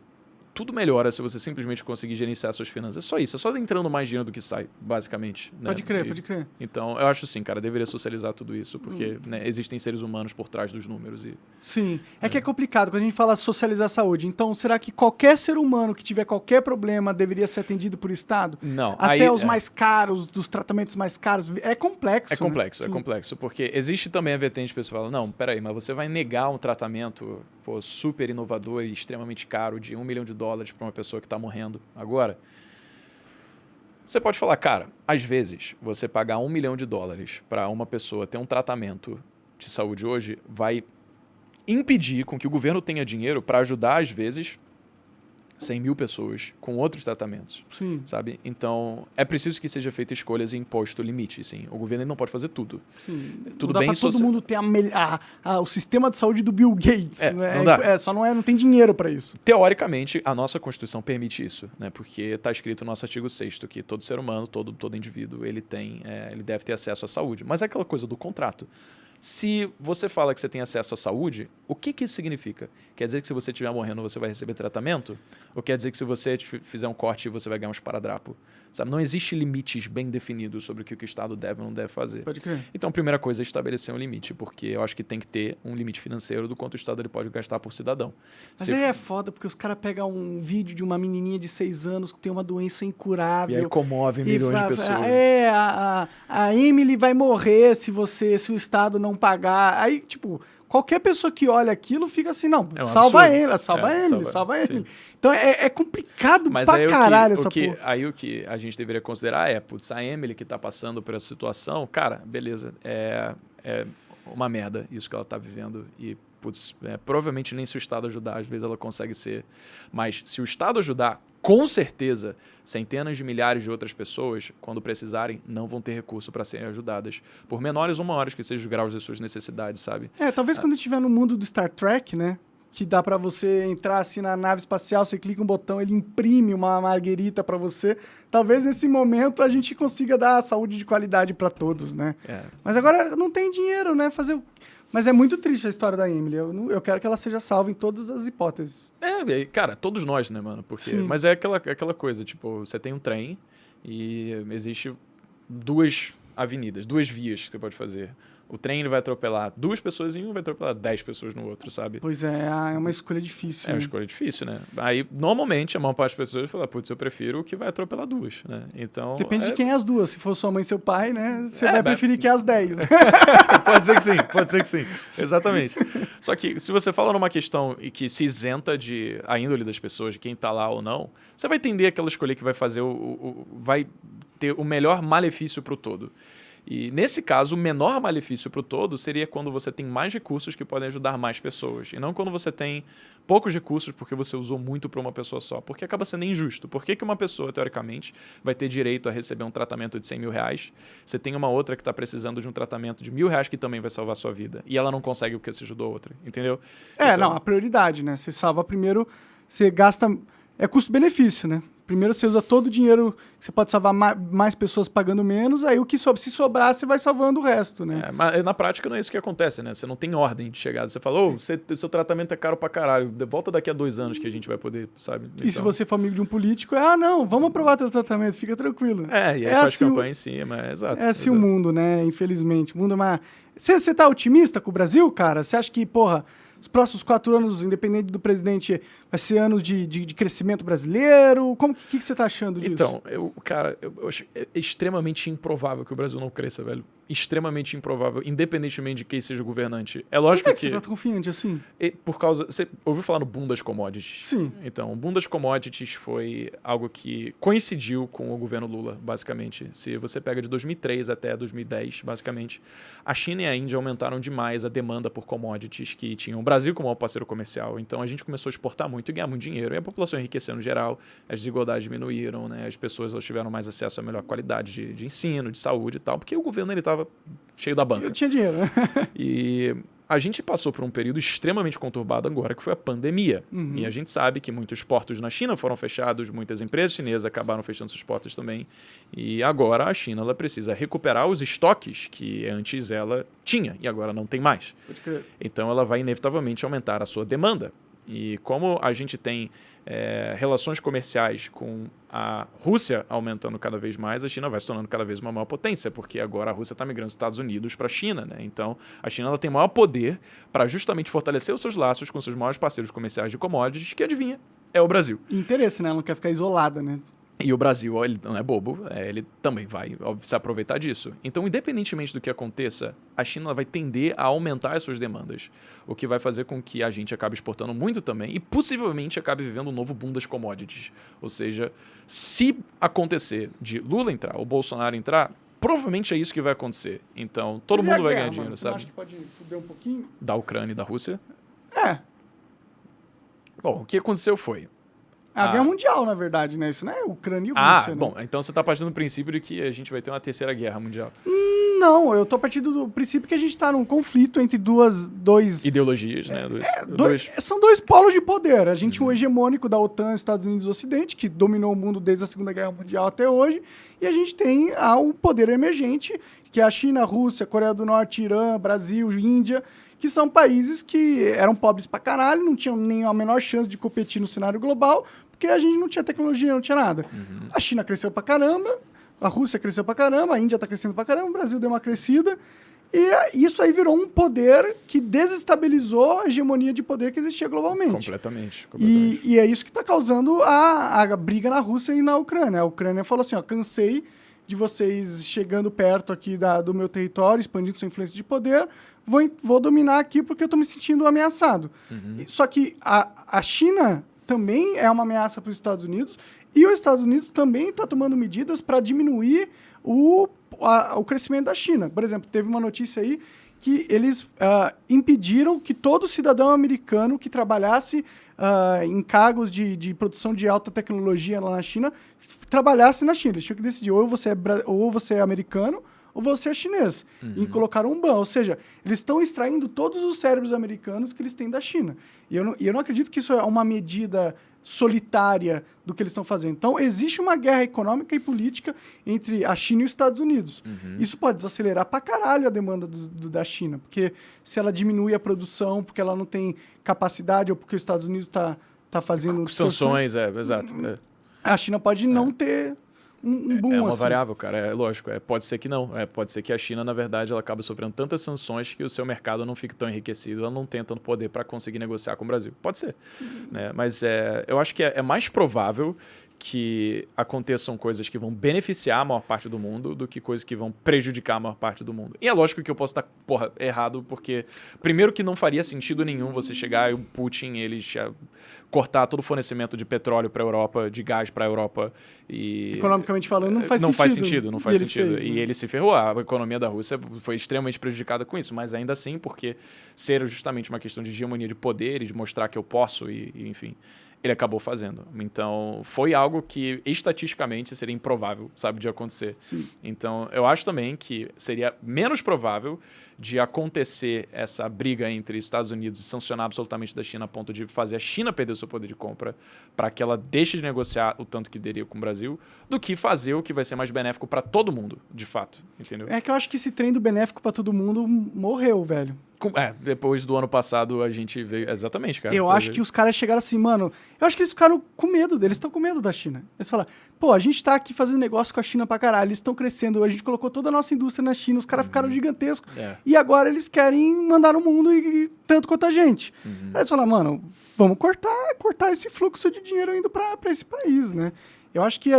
tudo melhora se você simplesmente conseguir gerenciar suas finanças. É só isso. É só entrando mais dinheiro do que sai, basicamente. Né?
Pode crer, pode crer.
Então, eu acho sim, cara, deveria socializar tudo isso, porque né, existem seres humanos por trás dos números.
Sim. Que é complicado quando a gente fala socializar a saúde. Então, será que qualquer ser humano que tiver qualquer problema deveria ser atendido por Estado?
Não.
Até os mais caros, dos tratamentos mais caros. É complexo.
É complexo, porque existe também a vertente pessoal. Não, peraí, mas você vai negar um tratamento super inovador e extremamente caro de $1 milhão para uma pessoa que está morrendo agora? Você pode falar, cara, às vezes você pagar $1 milhão para uma pessoa ter um tratamento de saúde hoje vai impedir com que o governo tenha dinheiro para ajudar, às vezes, 100 mil pessoas com outros tratamentos.
Sim.
Sabe? Então, é preciso que seja feita escolhas e imposto limite, sim. O governo não pode fazer tudo.
Sim.
Tudo
não
bem,
dá pra todo mundo ter o sistema de saúde do Bill Gates. Né?
Não dá.
Não tem dinheiro para isso.
Teoricamente, a nossa Constituição permite isso, né? Porque está escrito no nosso artigo 6º que todo ser humano, todo indivíduo, ele deve ter acesso à saúde. Mas é aquela coisa do contrato. Se você fala que você tem acesso à saúde, o que isso significa? Quer dizer que se você estiver morrendo, você vai receber tratamento? Ou quer dizer que se você fizer um corte, você vai ganhar um esparadrapo? Sabe? Não existe limites bem definidos sobre o que o Estado deve ou não deve fazer.
Pode crer.
Então, a primeira coisa é estabelecer um limite, porque eu acho que tem que ter um limite financeiro do quanto o Estado ele pode gastar por cidadão.
Mas aí é foda, porque os caras pegam um vídeo de uma menininha de 6 anos que tem uma doença incurável.
E aí comove milhões de pessoas.
A Emily vai morrer se o Estado não pagar. Aí, tipo, qualquer pessoa que olha aquilo fica assim, não, salva ele. Então é complicado pra caralho essa porra.
Aí o que a gente deveria considerar a Emily que tá passando por essa situação, cara, beleza, é uma merda isso que ela tá vivendo e, provavelmente nem se o Estado ajudar, às vezes ela consegue ser. Mas se o Estado ajudar, com certeza, centenas de milhares de outras pessoas, quando precisarem, não vão ter recurso para serem ajudadas, por menores ou maiores que sejam os graus de suas necessidades, sabe?
Talvez quando estiver no mundo do Star Trek, né? Que dá pra você entrar assim na nave espacial, você clica um botão, ele imprime uma marguerita pra você. Talvez nesse momento a gente consiga dar saúde de qualidade pra todos, né? Mas agora não tem dinheiro, né? Mas é muito triste a história da Emily. Eu quero que ela seja salva em todas as hipóteses.
Cara, todos nós, né, mano? Porque, mas é aquela coisa, tipo, você tem um trem e existe 2 avenidas, 2 vias que você pode fazer. O trem ele vai atropelar 2 pessoas em um, vai atropelar 10 pessoas no outro, sabe?
Pois é uma escolha difícil.
É uma escolha difícil, né? Aí, normalmente, a maior parte das pessoas fala, putz, eu prefiro o que vai atropelar 2, né? Então...
Depende de quem é as 2. Se for sua mãe e seu pai, né? Você vai preferir que as 10. Né?
Pode ser que sim. Exatamente. Só que, se você fala numa questão e que se isenta a índole das pessoas, de quem tá lá ou não, você vai entender aquela escolha que vai fazer vai ter o melhor malefício pro todo. E, nesse caso, o menor malefício para o todo seria quando você tem mais recursos que podem ajudar mais pessoas. E não quando você tem poucos recursos porque você usou muito para uma pessoa só. Porque acaba sendo injusto. Por que uma pessoa, teoricamente, vai ter direito a receber um tratamento de 100 mil reais? Você tem uma outra que está precisando de um tratamento de 1.000 reais que também vai salvar a sua vida. E ela não consegue porque você ajudou a outra. Entendeu?
Não, a prioridade, né? Você salva primeiro, você gasta... É custo-benefício, né? Primeiro você usa todo o dinheiro, que você pode salvar mais pessoas pagando menos, aí o que se sobrar, você vai salvando o resto, né?
Mas na prática não é isso que acontece, né? Você não tem ordem de chegada. Você fala, seu tratamento é caro pra caralho, volta daqui a 2 anos que a gente vai poder, sabe?
E se você for amigo de um político, não, vamos aprovar teu tratamento, fica tranquilo.
E aí faz campanha em cima, exato.
É assim o mundo, né? Infelizmente. O mundo é uma... Você tá otimista com o Brasil, cara? Você acha que, os próximos 4 anos, independente do presidente, vai ser anos de crescimento brasileiro? O que você tá achando disso?
Então, eu acho extremamente improvável que o Brasil não cresça, velho. Extremamente improvável, independentemente de quem seja o governante. É lógico
Por que você tá confiante assim?
Por causa... Você ouviu falar no boom das commodities?
Sim.
Então, o boom das commodities foi algo que coincidiu com o governo Lula, basicamente. Se você pega de 2003 até 2010, basicamente, a China e a Índia aumentaram demais a demanda por commodities que tinham o Brasil como um parceiro comercial. Então, a gente começou a exportar muito e ganhar muito dinheiro. E a população enriqueceu no geral, as desigualdades diminuíram, né? As pessoas elas tiveram mais acesso a melhor qualidade de ensino, de saúde e tal, porque o governo ele estava cheio da banca.
Eu tinha dinheiro.
E a gente passou por um período extremamente conturbado agora, que foi a pandemia.
Uhum.
E a gente sabe que muitos portos na China foram fechados, muitas empresas chinesas acabaram fechando seus portos também. E agora a China ela precisa recuperar os estoques que antes ela tinha e agora não tem mais.
Pode crer.
Então ela vai inevitavelmente aumentar a sua demanda. E como a gente tem relações comerciais com a Rússia aumentando cada vez mais, a China vai se tornando cada vez uma maior potência, porque agora a Rússia está migrando dos Estados Unidos para a China, né? Então, a China ela tem maior poder para justamente fortalecer os seus laços com seus maiores parceiros comerciais de commodities, que adivinha, é o Brasil.
Interesse, né? Ela não quer ficar isolada, né?
E o Brasil, ele não é bobo, ele também vai se aproveitar disso. Então, independentemente do que aconteça, a China vai tender a aumentar as suas demandas, o que vai fazer com que a gente acabe exportando muito também e possivelmente acabe vivendo um novo boom das commodities. Ou seja, se acontecer de Lula entrar ou Bolsonaro entrar, provavelmente é isso que vai acontecer. Então, todo mundo vai ganhar dinheiro,
você
sabe?
Acha que pode fuder um pouquinho?
Da Ucrânia e da Rússia.
É.
Bom, o que aconteceu foi...
A guerra mundial, na verdade, né? Isso não é Ucrânia e Rússia, né?
Bom, então você tá partindo do princípio de que a gente vai ter uma terceira guerra mundial.
Não, eu tô partindo do princípio que a gente tá num conflito entre dois...
Ideologias, né?
São 2 polos de poder. A gente, o hegemônico da OTAN, Estados Unidos e Ocidente, que dominou o mundo desde a Segunda Guerra Mundial até hoje, e a gente tem o poder emergente, que é a China, a Rússia, a Coreia do Norte, Irã, Brasil, Índia, que são países que eram pobres pra caralho, não tinham nem a menor chance de competir no cenário global, porque a gente não tinha tecnologia, não tinha nada. Uhum. A China cresceu pra caramba, a Rússia cresceu pra caramba, a Índia tá crescendo pra caramba, o Brasil deu uma crescida, e isso aí virou um poder que desestabilizou a hegemonia de poder que existia globalmente.
Completamente.
E é isso que está causando a briga na Rússia e na Ucrânia. A Ucrânia falou assim, cansei de vocês chegando perto aqui do meu território, expandindo sua influência de poder, vou dominar aqui porque eu estou me sentindo ameaçado. Uhum. Só que a China também é uma ameaça para os Estados Unidos e os Estados Unidos também está tomando medidas para diminuir o crescimento da China. Por exemplo, teve uma notícia aí que eles impediram que todo cidadão americano que trabalhasse em cargos de produção de alta tecnologia lá na China trabalhasse na China. Eles tinham que decidir ou você é americano ou você é chinês. Uhum. E colocaram um ban. Ou seja, eles estão extraindo todos os cérebros americanos que eles têm da China. E eu não acredito que isso é uma medida solitária do que eles estão fazendo. Então, existe uma guerra econômica e política entre a China e os Estados Unidos. Isso pode desacelerar pra caralho a demanda da China, porque se ela diminui a produção, porque ela não tem capacidade, ou porque os Estados Unidos tá fazendo...
Sanções, exato.
A China pode não ter um boom,
É uma
assim.
variável, cara, é lógico. Pode ser que não. Pode ser que a China, na verdade, ela acaba sofrendo tantas sanções que o seu mercado não fique tão enriquecido, ela não tenha tanto poder para conseguir negociar com o Brasil. Pode ser. Né? Mas eu acho que é mais provável que aconteçam coisas que vão beneficiar a maior parte do mundo do que coisas que vão prejudicar a maior parte do mundo. E é lógico que eu posso estar, errado, porque primeiro que não faria sentido nenhum você chegar e o Putin, eles cortar todo o fornecimento de petróleo para a Europa, de gás para a Europa. E
economicamente falando, não faz
não
sentido.
Não faz sentido.
Fez,
e
né?
ele se ferrou. A economia da Rússia foi extremamente prejudicada com isso, mas ainda assim, porque ser justamente uma questão de hegemonia de poder e de mostrar que eu posso e enfim, ele acabou fazendo. Então, foi algo que estatisticamente seria improvável, sabe, de acontecer.
Sim.
Então, eu acho também que seria menos provável de acontecer essa briga entre Estados Unidos e sancionar absolutamente da China a ponto de fazer a China perder o seu poder de compra para que ela deixe de negociar o tanto que daria com o Brasil, do que fazer o que vai ser mais benéfico para todo mundo, de fato, entendeu?
É que eu acho que esse trem do benéfico pra todo mundo morreu, velho.
Depois do ano passado a gente veio... Exatamente, cara.
Eu acho que os caras chegaram assim, mano... Eu acho que eles ficaram com medo, eles estão com medo da China. Eles falaram, pô, a gente tá aqui fazendo negócio com a China pra caralho, eles estão crescendo, a gente colocou toda a nossa indústria na China, os caras ficaram gigantescos, e agora eles querem mandar no mundo e tanto quanto a gente. Aí eles falaram, mano, vamos cortar esse fluxo de dinheiro indo pra esse país, né? Eu acho que...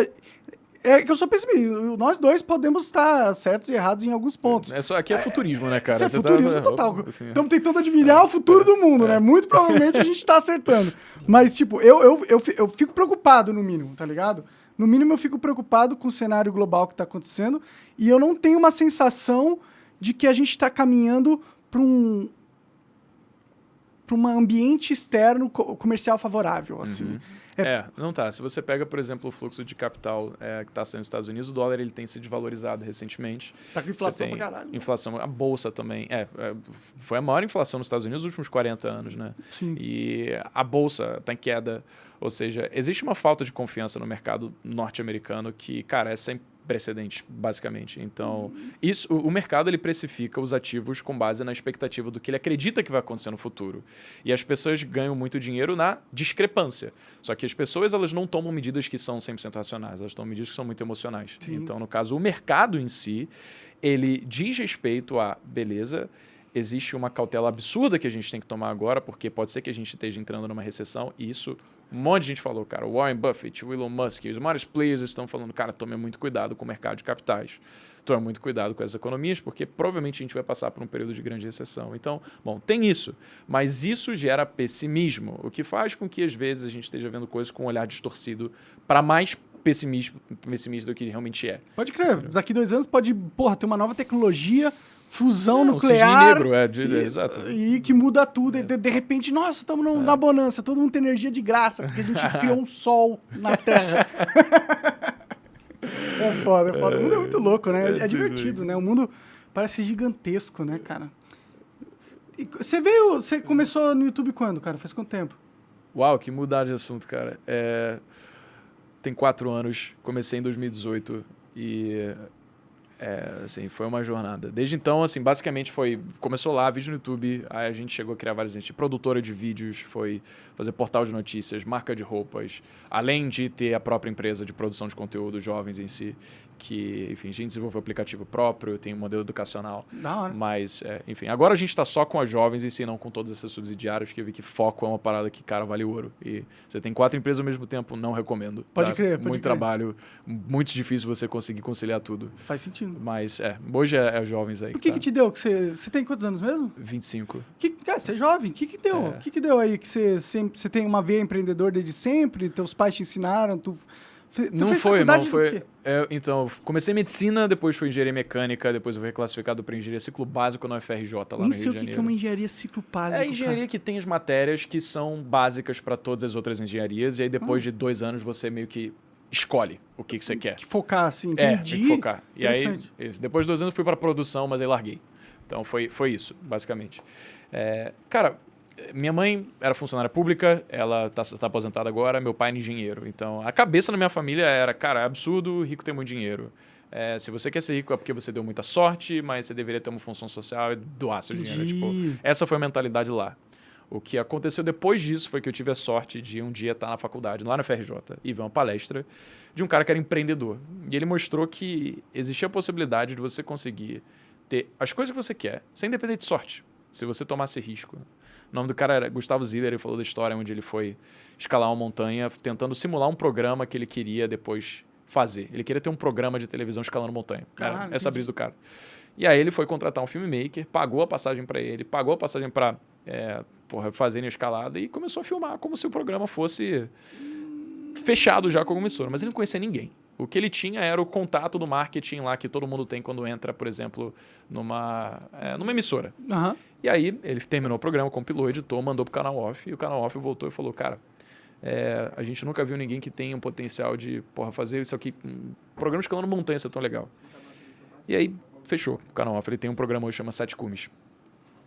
É que eu só percebi, nós dois podemos estar certos e errados em alguns pontos.
Aqui é futurismo, né, cara?
Isso é futurismo total.
Assim,
Estamos tentando adivinhar o futuro do mundo, né? Muito provavelmente a gente está acertando. Mas, tipo, eu fico preocupado, no mínimo, tá ligado? No mínimo, eu fico preocupado com o cenário global que está acontecendo e eu não tenho uma sensação de que a gente está caminhando para um ambiente externo comercial favorável, assim.
Não tá. Se você pega, por exemplo, o fluxo de capital que está saindo dos Estados Unidos, o dólar ele tem se desvalorizado recentemente.
Tá com inflação pra caralho.
Inflação, a bolsa também. Foi a maior inflação nos Estados Unidos nos últimos 40 anos, né?
Sim.
E a bolsa está em queda. Ou seja, existe uma falta de confiança no mercado norte-americano que, cara, é sem precedente, basicamente. Então, o mercado ele precifica os ativos com base na expectativa do que ele acredita que vai acontecer no futuro. E as pessoas ganham muito dinheiro na discrepância. Só que as pessoas elas não tomam medidas que são 100% racionais, elas tomam medidas que são muito emocionais.
Sim.
Então, no caso, o mercado em si, ele diz respeito a, beleza, existe uma cautela absurda que a gente tem que tomar agora, porque pode ser que a gente esteja entrando numa recessão, e isso um monte de gente falou, cara. O Warren Buffett, o Elon Musk, os maiores players estão falando, cara, tome muito cuidado com o mercado de capitais. Tome muito cuidado com as economias, porque provavelmente a gente vai passar por um período de grande recessão. Então, bom, tem isso. Mas isso gera pessimismo, o que faz com que, às vezes, a gente esteja vendo coisas com um olhar distorcido para mais pessimista do que realmente é.
Pode crer. Daqui 2 anos pode, ter uma nova tecnologia... Fusão nuclear.
Um cisne negro, exato.
E que muda tudo. E de repente, nossa, estamos na bonança, todo mundo tem energia de graça, porque a gente criou um sol na Terra. É foda. O mundo é muito louco, né? É divertido, né? O mundo parece gigantesco, né, cara? E você começou no YouTube quando, cara? Faz quanto tempo?
Uau, que mudar de assunto, cara. Tem 4 anos, comecei em 2018 e... assim, foi uma jornada. Desde então, assim, basicamente começou lá, vídeo no YouTube, aí a gente chegou a criar várias gente, produtora de vídeos, foi fazer portal de notícias, marca de roupas, além de ter a própria empresa de produção de conteúdo, jovens em si, que, enfim, a gente desenvolveu um aplicativo próprio, tem um modelo educacional.
Da hora.
Mas, enfim, agora a gente está só com as jovens em si, não com todas essas subsidiárias, porque eu vi que foco é uma parada que, cara, vale ouro. E você tem 4 empresas ao mesmo tempo, não recomendo.
Pode crer,
muito trabalho, muito difícil você conseguir conciliar tudo.
Faz sentido.
Mas, hoje é jovens aí.
O que te deu? Você tem quantos anos mesmo?
25.
Cara, você é jovem. O que deu? O que deu aí? Que você tem uma veia empreendedor desde sempre? Teus pais te ensinaram? Tu
não foi, irmão. Então, comecei medicina, depois fui engenharia mecânica, depois eu fui reclassificado para engenharia ciclo básico na UFRJ, lá no Rio de Janeiro.
Nem sei o que é uma engenharia ciclo básico.
É a engenharia que tem as matérias que são básicas para todas as outras engenharias, e aí depois de 2 anos você meio que escolhe o que você quer.
Focar, assim, entendi.
Tem que focar. E aí, depois de 2 anos, fui para produção, mas aí larguei. Então, foi isso, basicamente. Cara, Minha mãe era funcionária pública, ela tá aposentada agora, meu pai é engenheiro. Então, a cabeça na minha família era, cara, é absurdo, rico tem muito dinheiro. Se você quer ser rico é porque você deu muita sorte, mas você deveria ter uma função social e doar seu dinheiro. Tipo, essa foi a mentalidade lá. O que aconteceu depois disso foi que eu tive a sorte de um dia estar na faculdade, lá na FRJ, e ver uma palestra de um cara que era empreendedor. E ele mostrou que existia a possibilidade de você conseguir ter as coisas que você quer, sem depender de sorte, se você tomasse risco. O nome do cara era Gustavo Ziller, ele falou da história onde ele foi escalar uma montanha, tentando simular um programa que ele queria depois fazer. Ele queria ter um programa de televisão escalando montanha.
Caralho,
essa brisa do cara. E aí ele foi contratar um filmmaker, pagou a passagem para ele, pagou a passagem para fazerem a escalada e começou a filmar como se o programa fosse fechado já com alguma emissora. Mas ele não conhecia ninguém. O que ele tinha era o contato do marketing lá que todo mundo tem quando entra, por exemplo, numa emissora.
Uhum.
E aí ele terminou o programa, compilou, editou, mandou pro canal off, e o canal off voltou e falou, cara, a gente nunca viu ninguém que tenha um potencial de fazer isso aqui, um programa escalando montanha, isso é tão legal. E aí fechou o canal off, ele tem um programa hoje que chama Sete Cumes.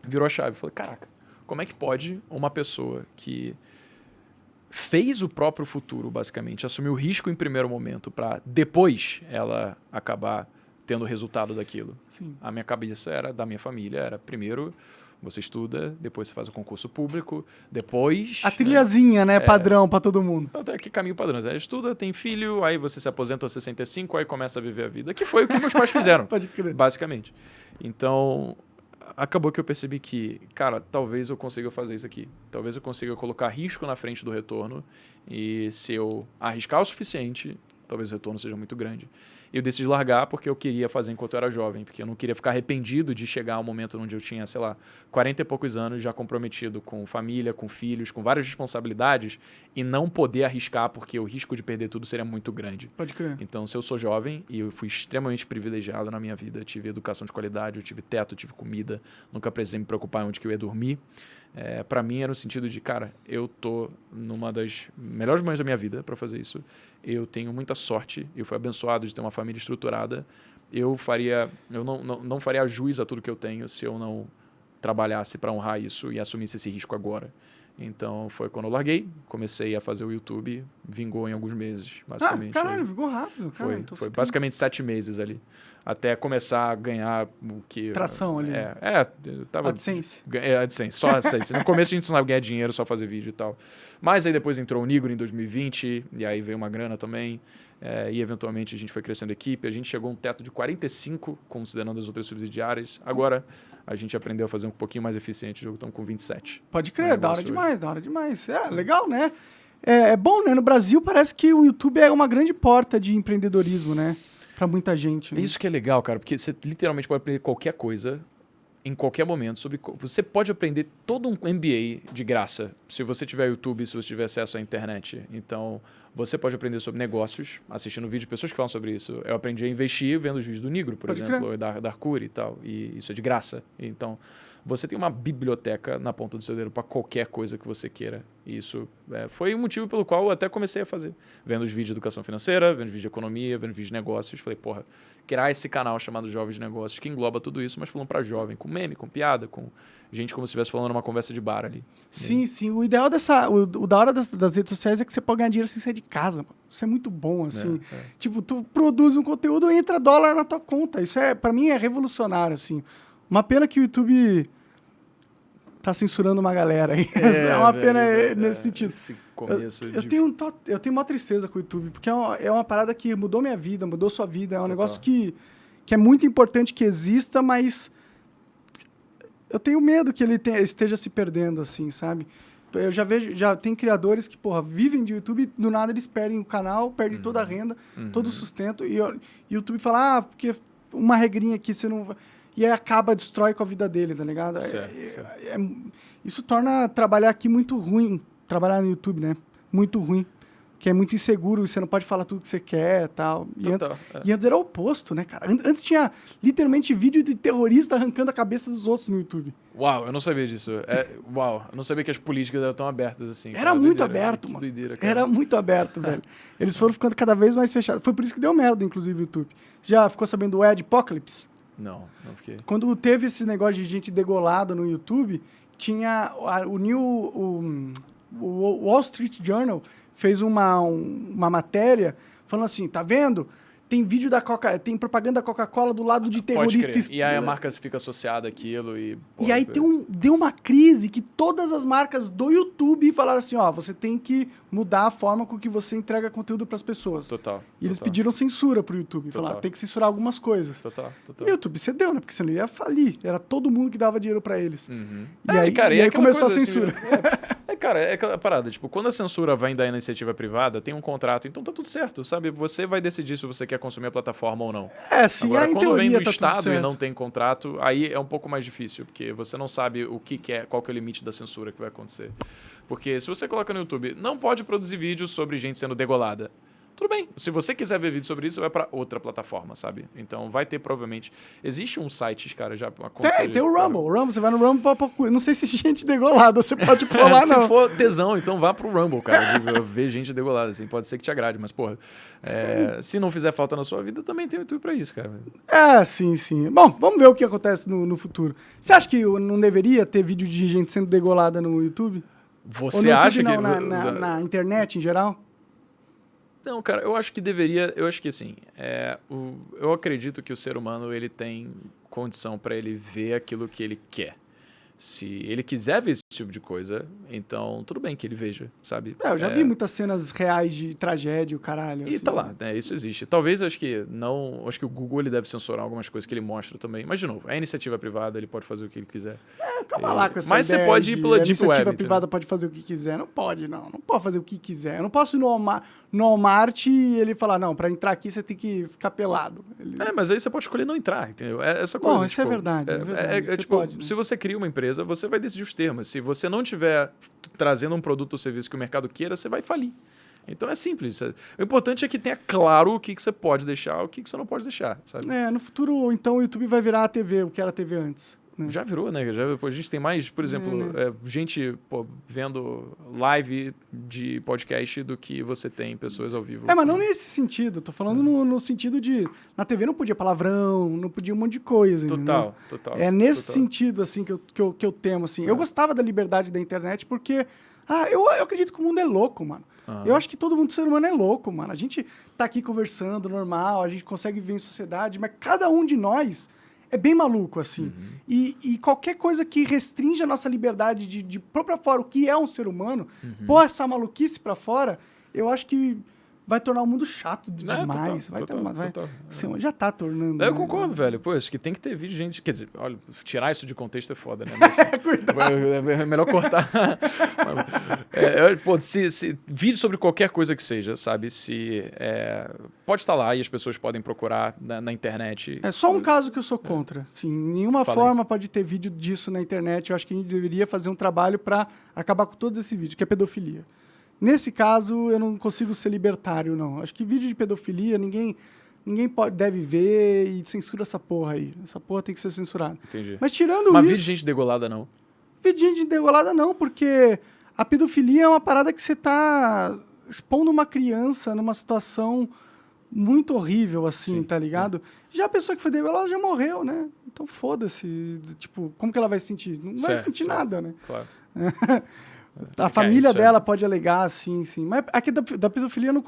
Virou a chave, falei, caraca, como é que pode uma pessoa que fez o próprio futuro, basicamente, assumiu o risco em primeiro momento para depois ela acabar tendo o resultado daquilo?
Sim.
A minha cabeça era, da minha família, era primeiro você estuda, depois você faz o concurso público, depois...
A trilhazinha, né? Padrão para todo mundo.
Até que caminho padrão. Você estuda, tem filho, aí você se aposenta aos 65, aí começa a viver a vida. Que foi o que meus pais fizeram,
Pode crer.
basicamente. Então, acabou que eu percebi que, cara, talvez eu consiga fazer isso aqui. Talvez eu consiga colocar risco na frente do retorno. E se eu arriscar o suficiente, talvez o retorno seja muito grande. E eu decidi largar porque eu queria fazer enquanto eu era jovem, porque eu não queria ficar arrependido de chegar ao momento onde eu tinha, sei lá, 40 e poucos anos, já comprometido com família, com filhos, com várias responsabilidades, e não poder arriscar porque o risco de perder tudo seria muito grande.
Pode crer.
Então, se eu sou jovem, e eu fui extremamente privilegiado na minha vida, tive educação de qualidade, eu tive teto, eu tive comida, nunca precisei me preocupar em onde que eu ia dormir. Para mim era no sentido de, cara, eu tô numa das melhores momentos da minha vida para fazer isso. Eu tenho muita sorte, eu fui abençoado de ter uma família estruturada. Eu não faria jus a tudo que eu tenho se eu não trabalhasse para honrar isso e assumisse esse risco agora. Então, foi quando eu larguei, comecei a fazer o YouTube, vingou em algus meses, basicamente.
Caralho, vingou rápido.
Foi basicamente 7 meses ali, até começar a ganhar o que...
Tração ali.
Eu tava...
AdSense.
AdSense, só AdSense. No começo a gente não sabe ganhar dinheiro, só fazer vídeo e tal. Mas aí depois entrou o Nigro em 2020, e aí veio uma grana também, e eventualmente a gente foi crescendo a equipe, a gente chegou a um teto de 45, considerando as outras subsidiárias. Agora a gente aprendeu a fazer um pouquinho mais eficiente, o jogo estamos com 27.
Pode crer, da hora demais. Legal, né? É bom, né? No Brasil parece que o YouTube é uma grande porta de empreendedorismo, né? Pra muita gente. Né?
Isso que é legal, cara, porque você literalmente pode aprender qualquer coisa em qualquer momento. Você pode aprender todo um MBA de graça se você tiver YouTube, se você tiver acesso à internet. Então, você pode aprender sobre negócios, assistindo vídeos de pessoas que falam sobre isso. Eu aprendi a investir vendo os vídeos do Nigro, por exemplo, da Arcuri e tal. E isso é de graça. Então, você tem uma biblioteca na ponta do seu dedo para qualquer coisa que você queira. E isso foi o motivo pelo qual eu até comecei a fazer. Vendo os vídeos de educação financeira, vendo os vídeos de economia, vendo os vídeos de negócios. Falei, criar esse canal chamado Jovens de Negócios, que engloba tudo isso, mas falando para jovem, com meme, com piada, com gente como se estivesse falando numa conversa de bar ali.
Sim. O ideal o da hora das redes sociais é que você pode ganhar dinheiro sem sair de casa, mano. Isso é muito bom, assim. Tipo, tu produz um conteúdo e entra dólar na tua conta. Isso para mim é revolucionário, assim. Uma pena que o YouTube tá censurando uma galera aí. É uma pena nesse sentido. Esse
começo
eu tenho uma tristeza com o YouTube, porque é uma parada que mudou minha vida, mudou sua vida. É um negócio que é muito importante que exista, mas eu tenho medo que ele esteja se perdendo, assim, sabe? Eu já tem criadores que, vivem de YouTube e do nada eles perdem o canal, perdem toda a renda, todo o sustento. E o YouTube fala, porque uma regrinha aqui você não... E aí destrói com a vida dele, tá ligado?
Certo.
Isso torna trabalhar aqui muito ruim. Trabalhar no YouTube, né? Muito ruim. Que é muito inseguro, você não pode falar tudo que você quer e tal. E antes era o oposto, né, cara? Antes tinha literalmente vídeo de terrorista arrancando a cabeça dos outros no YouTube.
Uau, eu não sabia disso. Eu não sabia que as políticas eram tão abertas assim.
Era muito aberto, mano. Era muito aberto, velho. Eles foram ficando cada vez mais fechados. Foi por isso que deu merda, inclusive, o YouTube. Você já ficou sabendo do Adpocalypse?
Não fiquei.
Quando teve esse negócio de gente degolada no YouTube, tinha o Wall Street Journal fez uma matéria falando assim, tá vendo? Tem vídeo tem propaganda da Coca-Cola do lado de terroristas.
E aí a marca fica associada àquilo e...
E aí deu uma crise que todas as marcas do YouTube falaram assim, ó, você tem que mudar a forma com que você entrega conteúdo para as pessoas.
Total.
E eles pediram censura pro YouTube. Falaram, tem que censurar algumas coisas.
Total.
E o YouTube cedeu, né? Porque senão ele ia falir. Era todo mundo que dava dinheiro para eles.
Uhum.
E aí começou a censura.
Assim, cara, é aquela parada. Tipo, quando a censura vem da iniciativa privada, tem um contrato, então tá tudo certo, sabe? Você vai decidir se você quer consumir a plataforma ou não.
Sim,
agora, quando vem do
tá
Estado e não tem contrato, aí é um pouco mais difícil, porque você não sabe o que é, qual que é o limite da censura que vai acontecer. Porque se você coloca no YouTube, não pode produzir vídeos sobre gente sendo degolada. Tudo bem. Se você quiser ver vídeo sobre isso, você vai para outra plataforma, sabe? Então vai ter provavelmente... Existe um site, cara, já...
Tem o Rumble. O Rumble, você vai no Rumble, não sei se gente degolada, você pode pular, não.
Se for tesão, então vá pro Rumble, cara, de ver gente degolada, assim. Pode ser que te agrade, mas, porra, se não fizer falta na sua vida, também tem o YouTube pra isso, cara.
Sim. Bom, vamos ver o que acontece no futuro. Você acha que não deveria ter vídeo de gente sendo degolada no YouTube?
Você acha que...
Na internet, em geral?
Não, cara, eu acho que deveria... Eu acho que, assim, eu acredito que o ser humano, ele tem condição para ele ver aquilo que ele quer. Se ele quiser ver esse tipo de coisa, então tudo bem que ele veja, sabe?
Eu já vi muitas cenas reais de tragédia, o caralho.
E
assim.
tá lá, né? Isso existe. Talvez, acho que o Google ele deve censurar algumas coisas que ele mostra também. Mas, de novo, é iniciativa privada, ele pode fazer o que ele quiser.
Calma lá com essa
Mas
ideia
você pode ir pela Deep Web.
A iniciativa privada pode fazer o que quiser. Não pode, não. Não pode fazer o que quiser. Eu não posso ir no Walmart e ele falar, não, pra entrar aqui você tem que ficar pelado.
Mas aí você pode escolher não entrar, entendeu? Essa coisa.
Bom, isso é verdade.
Tipo,
pode, né?
se você cria uma empresa, você vai decidir os termos. Se você não tiver trazendo um produto ou serviço que o mercado queira, você vai falir. Então é simples. O importante é que tenha claro o que você pode deixar, o que você não pode deixar, sabe?
No futuro, então, o YouTube vai virar a TV, o que era a TV antes. Né?
Já virou, né? A gente tem mais, por exemplo, gente vendo live de podcast do que você tem pessoas ao vivo.
Mas não nesse sentido. Tô falando no sentido de... Na TV não podia palavrão, não podia um monte de coisa.
Total.
É nesse sentido, assim, que eu temo, assim. Eu gostava da liberdade da internet porque... eu acredito que o mundo é louco, mano. Eu acho que todo mundo, ser humano, é louco, mano. A gente tá aqui conversando, normal, a gente consegue viver em sociedade, mas cada um de nós... é bem maluco, assim. E qualquer coisa que restringe a nossa liberdade de pôr pra fora o que é um ser humano, pôr essa maluquice pra fora, eu acho que vai tornar o mundo chato demais.
Total.
Já tá tornando.
Eu concordo, velho. Pô, acho que tem que ter vídeo de gente... Quer dizer, olha, tirar isso de contexto é foda, né? Mas, é melhor cortar. Vídeo sobre qualquer coisa que seja, sabe? Pode estar lá e as pessoas podem procurar na internet.
É só um caso que eu sou contra. Sim, nenhuma forma pode ter vídeo disso na internet. Eu acho que a gente deveria fazer um trabalho para acabar com todos esses vídeos, que é pedofilia. Nesse caso, eu não consigo ser libertário, não. Acho que vídeo de pedofilia, ninguém deve ver e censura essa porra aí. Essa porra tem que ser censurada.
Entendi.
Mas tirando
Mas
isso...
vídeo de gente degolada, não?
Vídeo de gente degolada, não, porque a pedofilia é uma parada que você tá expondo uma criança numa situação muito horrível, assim, tá ligado? Já a pessoa que foi degolada já morreu, né? Então foda-se. Tipo, como que ela vai sentir? Não vai sentir nada, né?
Claro.
A família dela pode alegar, sim. Mas aqui da pedofilia eu não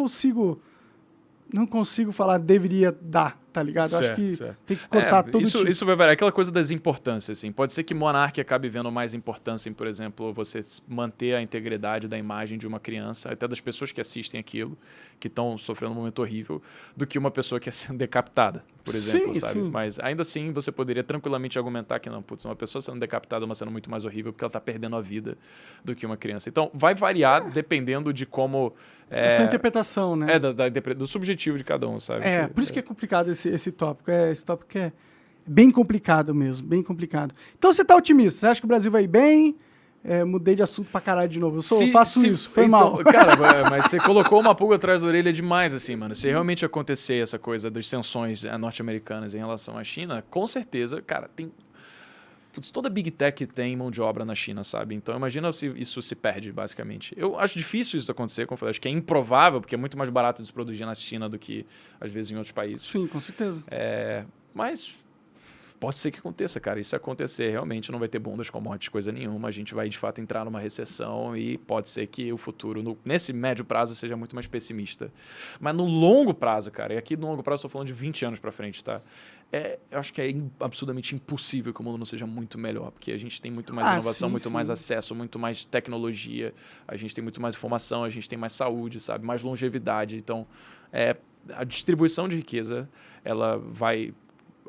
consigo falar deveria dar, tá ligado? Acho que tem que cortar todo tipo.
Isso vai variar. Aquela coisa das importâncias, assim. Pode ser que Monark acabe vendo mais importância em, por exemplo, você manter a integridade da imagem de uma criança, até das pessoas que assistem aquilo, que estão sofrendo um momento horrível, do que uma pessoa que é sendo decapitada, por exemplo, sabe? Sim. Mas ainda assim, você poderia tranquilamente argumentar que não, uma pessoa sendo decapitada é uma cena muito mais horrível porque ela está perdendo a vida do que uma criança. Então, vai variar dependendo de como...
É sua interpretação, né?
Do subjetivo de cada um, sabe?
Por isso que é complicado esse tópico. Esse tópico é bem complicado mesmo, bem complicado. Então você tá otimista? Você acha que o Brasil vai bem? Mudei de assunto pra caralho de novo. Eu faço isso, foi
então,
mal.
Cara, mas você colocou uma pulga atrás da orelha demais, assim, mano. Se realmente acontecer essa coisa das sanções norte-americanas em relação à China, com certeza, cara, tem... toda Big Tech tem mão de obra na China, sabe? Então imagina se isso se perde, basicamente. Eu acho difícil isso acontecer, como eu falei. Acho que é improvável, porque é muito mais barato de se produzir na China do que, às vezes, em outros países.
Sim, com certeza.
Mas pode ser que aconteça, cara. E se acontecer, realmente não vai ter boom das commodities, coisa nenhuma. A gente vai, de fato, entrar numa recessão e pode ser que o futuro, nesse médio prazo, seja muito mais pessimista. Mas no longo prazo, cara, e aqui no longo prazo eu estou falando de 20 anos para frente, tá? Eu acho que é absolutamente impossível que o mundo não seja muito melhor, porque a gente tem muito mais inovação, muito mais acesso, muito mais tecnologia, a gente tem muito mais informação, a gente tem mais saúde, sabe? Mais longevidade. Então, a distribuição de riqueza, ela vai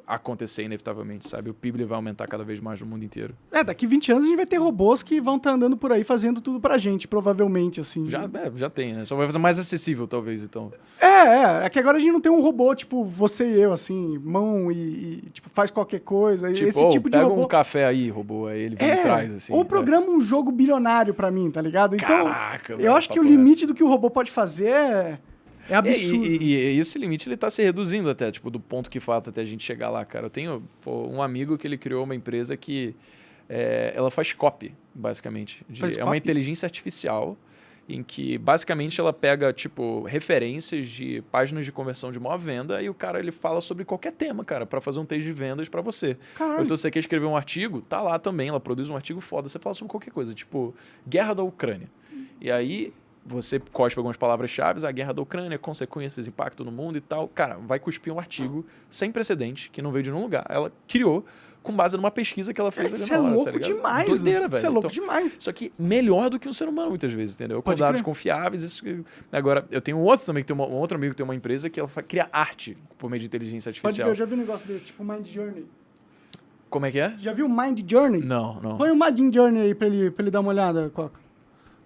acontecer inevitavelmente, sabe? O PIB vai aumentar cada vez mais no mundo inteiro.
Daqui 20 anos a gente vai ter robôs que vão estar andando por aí fazendo tudo pra gente, provavelmente, assim.
Já tem, né? Só vai fazer mais acessível, talvez, então.
É que agora a gente não tem um robô, tipo, você e eu, assim, mão e tipo, faz qualquer coisa.
Tipo,
esse tipo de
pega
robô...
um café aí, robô, aí ele vem e traz, assim.
Ou programa um jogo bilionário pra mim, tá ligado? Então,
Caraca,
eu acho que o limite do que o robô pode fazer é absurdo.
E esse limite ele tá se reduzindo até, tipo, do ponto que falta até a gente chegar lá, cara. Eu tenho um amigo que ele criou uma empresa que ela faz copy, basicamente. Uma inteligência artificial em que, basicamente, ela pega, tipo, referências de páginas de conversão de maior venda e o cara, ele fala sobre qualquer tema, cara, para fazer um texto de vendas para você.
Caralho.
Então, você quer escrever um artigo, tá lá também, ela produz um artigo foda, você fala sobre qualquer coisa, tipo, guerra da Ucrânia. E aí... você cospe algumas palavras-chave, a guerra da Ucrânia, consequências, impacto no mundo e tal. Cara, vai cuspir um artigo sem precedente, que não veio de nenhum lugar. Ela criou com base numa pesquisa que ela fez ali
Isso
na
é
hora,
louco
tá ligado?
demais.
Doideira, velho.
Isso é louco demais.
Só que melhor do que um ser humano, muitas vezes, entendeu? Com
Pode
dados
crer.
confiáveis. Agora, eu tenho um outro também, que tem um outro amigo que tem uma empresa que ela cria arte por meio de inteligência
Pode
artificial.
ver, eu já vi um negócio desse, tipo Mind Journey.
Como é que é?
Já viu o Mind Journey?
Não.
Põe o Mind Journey aí pra ele dar uma olhada, Coca.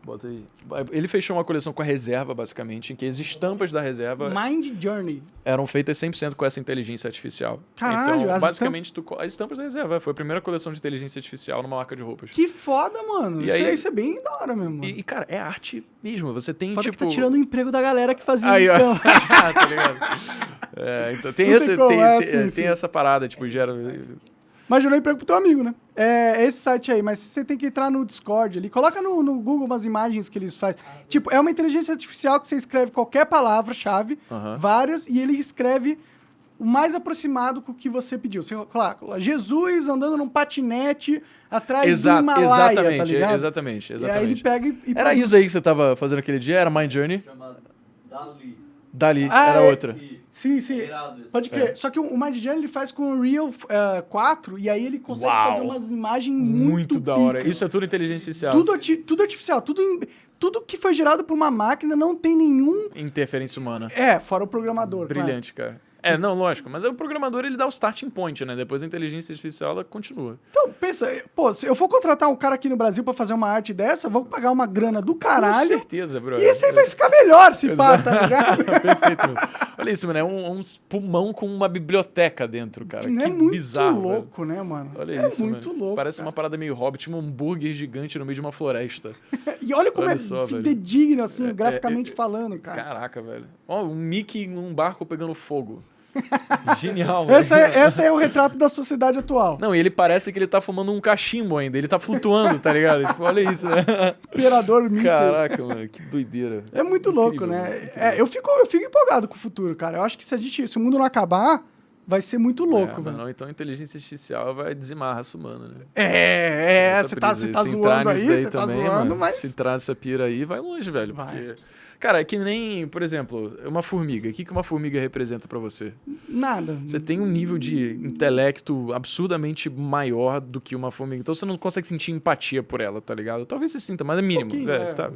Bota aí. Ele fechou uma coleção com a reserva, basicamente, em que as estampas da reserva
Mind Journey.
eram feitas 100% com essa inteligência artificial.
Caralho,
então,
as
basicamente, as estampas da reserva. Foi a primeira coleção de inteligência artificial numa marca de roupas.
Que foda, mano.
E aí-
Isso é bem da hora mesmo.
E, cara, é arte mesmo. Você tem,
Foda
tipo...
que tá tirando o emprego da galera que fazia
Aí, ó.
estampa.
Tá ligado? Então tem,
Não tem como,
tem
sim.
essa parada, tipo, gera...
Mas gerou emprego pro teu amigo, né? É esse site aí, mas você tem que entrar no Discord ali. Coloca no Google umas imagens que eles fazem. Tipo, é uma inteligência artificial que você escreve qualquer palavra-chave, várias, e ele escreve o mais aproximado com o que você pediu. Você coloca Jesus andando num patinete atrás do Himalaia, tá ligado?
Exatamente.
E aí ele pega e
Era
produz.
isso aí que você tava fazendo aquele dia? Era Mind Journey?
Chama
Dali,
Ah,
era
é.
outra.
Sim, sim.
Irado esse.
Pode crer. Só que o Mind Journey ele faz com o Real 4 e aí ele consegue
Uau.
fazer umas imagens
Muito da hora.
pica.
Isso é tudo inteligência artificial.
Tudo artificial. Tudo que foi gerado por uma máquina não tem nenhum...
Interferência humana.
Fora o programador.
Brilhante, cara. Não, lógico. Mas o programador, ele dá o starting point, né? Depois a inteligência artificial, ela continua.
Então, pensa, pô, se eu for contratar um cara aqui no Brasil pra fazer uma arte dessa, eu vou pagar uma grana do caralho.
Com certeza, bro.
E esse aí vai ficar melhor, se pá, tá ligado?
Perfeito, meu. Olha isso, mano. É um pulmão com uma biblioteca dentro, cara.
É
Que
muito
bizarro, velho.
louco, né, mano?
Olha isso,
muito
mano.
louco.
Parece
cara.
uma parada meio Hobbit, um hambúrguer gigante no meio de uma floresta.
E olha como
Olha
é
só, velho.
fidedigno, assim, graficamente falando, cara.
Caraca, velho. Ó, um Mickey num barco pegando fogo. Genial, velho.
Essa é o retrato da sociedade atual.
Não, e ele parece que ele tá fumando um cachimbo ainda. Ele tá flutuando, tá ligado? Tipo, olha isso, né?
Imperador Mickey.
Caraca, mano, que doideira.
É muito
Incrível,
louco, né?
incrível.
Eu fico empolgado com o futuro, cara. Eu acho que se o mundo não acabar, vai ser muito louco,
mas
velho.
não, então a inteligência artificial vai dizimar a raça humana, né?
Você
Essa
tá
brisa.
zoando
Se entrar
aí,
nisso daí
você tá
também,
zoando,
mano,
mas...
se entrar nessa pira aí, vai longe, velho.
Vai.
Porque... Cara, é que nem, por exemplo, uma formiga. O que uma formiga representa pra você?
Nada.
Você tem um nível de intelecto absurdamente maior do que uma formiga. Então você não consegue sentir empatia por ela, tá ligado? Talvez você sinta, mas é mínimo. Tá?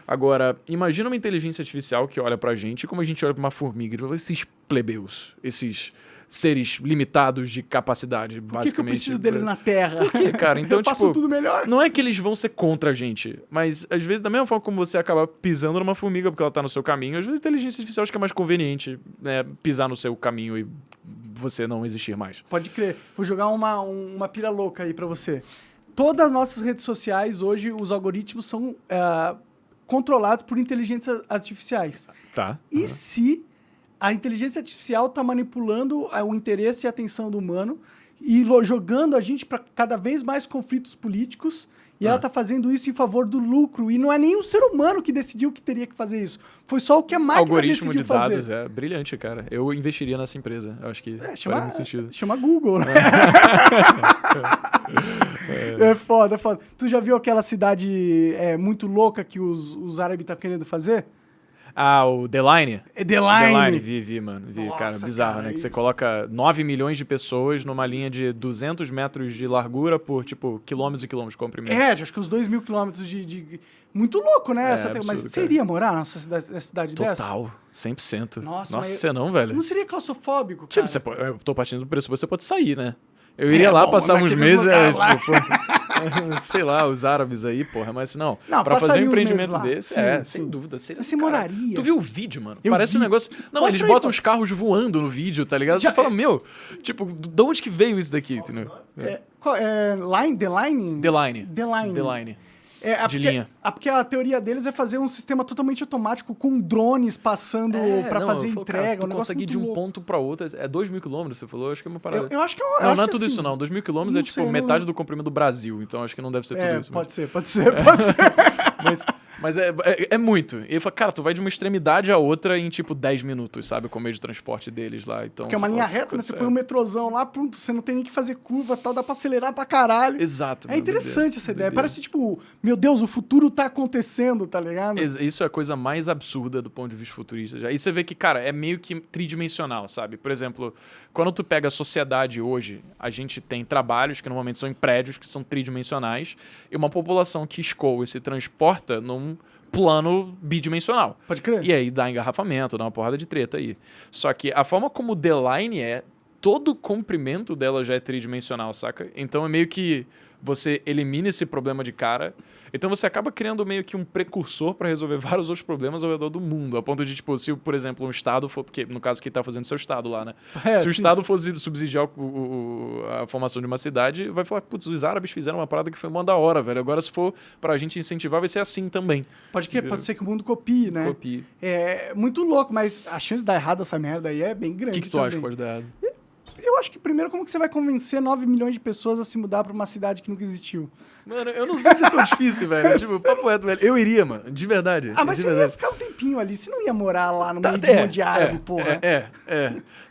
Agora, imagina uma inteligência artificial que olha pra gente como a gente olha pra uma formiga. Esses plebeus, esses seres limitados de capacidade,
Por que
basicamente.
eu preciso deles na Terra?
Por quê, cara? Então,
eu faço
tipo,
tudo melhor.
não é que eles vão ser contra a gente, mas às vezes, da mesma forma como você acaba pisando numa formiga porque ela tá no seu caminho, às vezes a inteligência artificial acho que é mais conveniente, né, pisar no seu caminho e você não existir mais.
Pode crer. Vou jogar uma pira louca aí pra você. Todas as nossas redes sociais, hoje, os algoritmos são controlados por inteligências artificiais.
Tá.
E se a inteligência artificial está manipulando o interesse e a atenção do humano e jogando a gente para cada vez mais conflitos políticos. E ela tá fazendo isso em favor do lucro. E não é nem o ser humano que decidiu que teria que fazer isso. Foi só o que a máquina decidiu fazer.
Algoritmo de dados, brilhante, cara. Eu investiria nessa empresa. Eu acho que faz muito sentido.
Chama Google, né? É foda, é foda. Tu já viu aquela cidade muito louca que os árabes estão querendo fazer?
Ah, o The Line?
The Line.
Vi, mano.
Nossa,
cara, bizarro,
cara,
né? Que
isso.
você coloca 9 milhões de pessoas numa linha de 200 metros de largura por, tipo, quilômetros e quilômetros de comprimento.
Acho que uns 2.000 quilômetros de... Muito louco, né?
Absurdo,
mas
cara.
você iria morar numa cidade dessa?
Total, 100%.
Nossa,
você não, velho.
Não seria claustrofóbico,
Tipo,
cara?
eu tô partindo do pressuposto, você pode sair, né? Eu iria lá, passar uns meses, sei lá, os árabes aí, porra, mas não pra fazer um empreendimento desse, sem dúvida. Seria,
você moraria.
Tu viu o vídeo, mano?
Eu
Parece
vi.
um negócio... Não,
Mostra
eles
aí,
botam
pô.
os carros voando no vídeo, tá ligado? Você fala, tipo, de onde que veio isso daqui, entendeu?
The Line?
The Line. De linha.
Porque a teoria deles é fazer um sistema totalmente automático com drones passando pra fazer entrega.
Tu conseguir de um ponto pra outro. É 2.000 quilômetros, você falou? Acho que é uma parada.
Eu acho que
não é tudo isso, não. 2.000 quilômetros é tipo metade do comprimento do Brasil. Então acho que não deve ser tudo isso.
Pode ser.
Mas é muito. E ele fala, cara, tu vai de uma extremidade a outra em tipo 10 minutos, sabe? Com o meio de transporte deles lá. Então,
porque é uma linha reta, né? Você põe um metrôzão lá, pronto, você não tem nem que fazer curva e tal, dá pra acelerar pra caralho.
Exato.
É interessante essa ideia. Parece tipo, meu Deus, o futuro tá acontecendo, tá ligado?
Isso é a coisa mais absurda do ponto de vista futurista. E você vê que, cara, é meio que tridimensional, sabe? Por exemplo, quando tu pega a sociedade hoje, a gente tem trabalhos que normalmente são em prédios que são tridimensionais e uma população que escoa e se transporta num plano bidimensional.
Pode crer.
E aí dá engarrafamento, dá uma porrada de treta aí. Só que a forma como o The Line todo o comprimento dela já é tridimensional, saca? Então é meio que você elimina esse problema de cara. Então você acaba criando meio que um precursor para resolver vários outros problemas ao redor do mundo. A ponto de, tipo, se, por exemplo, um estado for... Porque, no caso, quem tá fazendo seu estado lá, né? Se o estado fosse subsidiar a formação de uma cidade, vai falar, putz, os árabes fizeram uma parada que foi uma da hora, velho. Agora, se for pra gente incentivar, vai ser assim também.
Pode ser que o mundo copie, né?
Copie.
É muito louco, mas a chance de dar errado essa merda aí é bem grande.
O que tu acha que pode dar errado?
Eu acho que primeiro, como que você vai convencer 9 milhões de pessoas a se mudar pra uma cidade que nunca existiu?
Mano, eu não sei se é tão difícil, velho. Tipo, papo reto, velho. Eu iria, mano. De verdade.
Mas
de
você
verdade.
ia ficar um tempinho ali. Você não ia morar lá no meio de um monte de árabe, porra.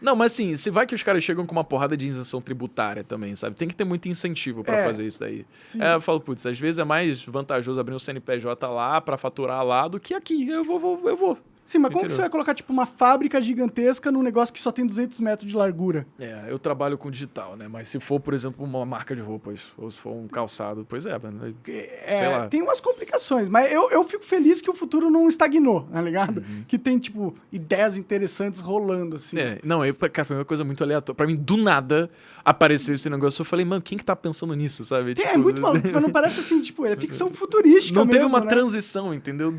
Não, mas assim, se vai que os caras chegam com uma porrada de isenção tributária também, sabe? Tem que ter muito incentivo pra fazer isso daí. Eu falo, putz, às vezes é mais vantajoso abrir um CNPJ lá pra faturar lá do que aqui. Eu vou.
Sim, mas como que você vai colocar, tipo, uma fábrica gigantesca num negócio que só tem 200 metros de largura?
Eu trabalho com digital, né? Mas se for, por exemplo, uma marca de roupas, ou se for um calçado, pois mano. Sei lá.
Tem umas complicações, mas eu fico feliz que o futuro não estagnou, tá ligado? Que tem, tipo, ideias interessantes rolando, assim.
Cara, foi uma coisa muito aleatória. Pra mim, do nada, apareceu esse negócio. Eu falei, mano, quem que tá pensando nisso, sabe?
É muito maluco, mas não parece assim, tipo, é ficção futurística
não
mesmo,
teve uma
né?
transição, entendeu?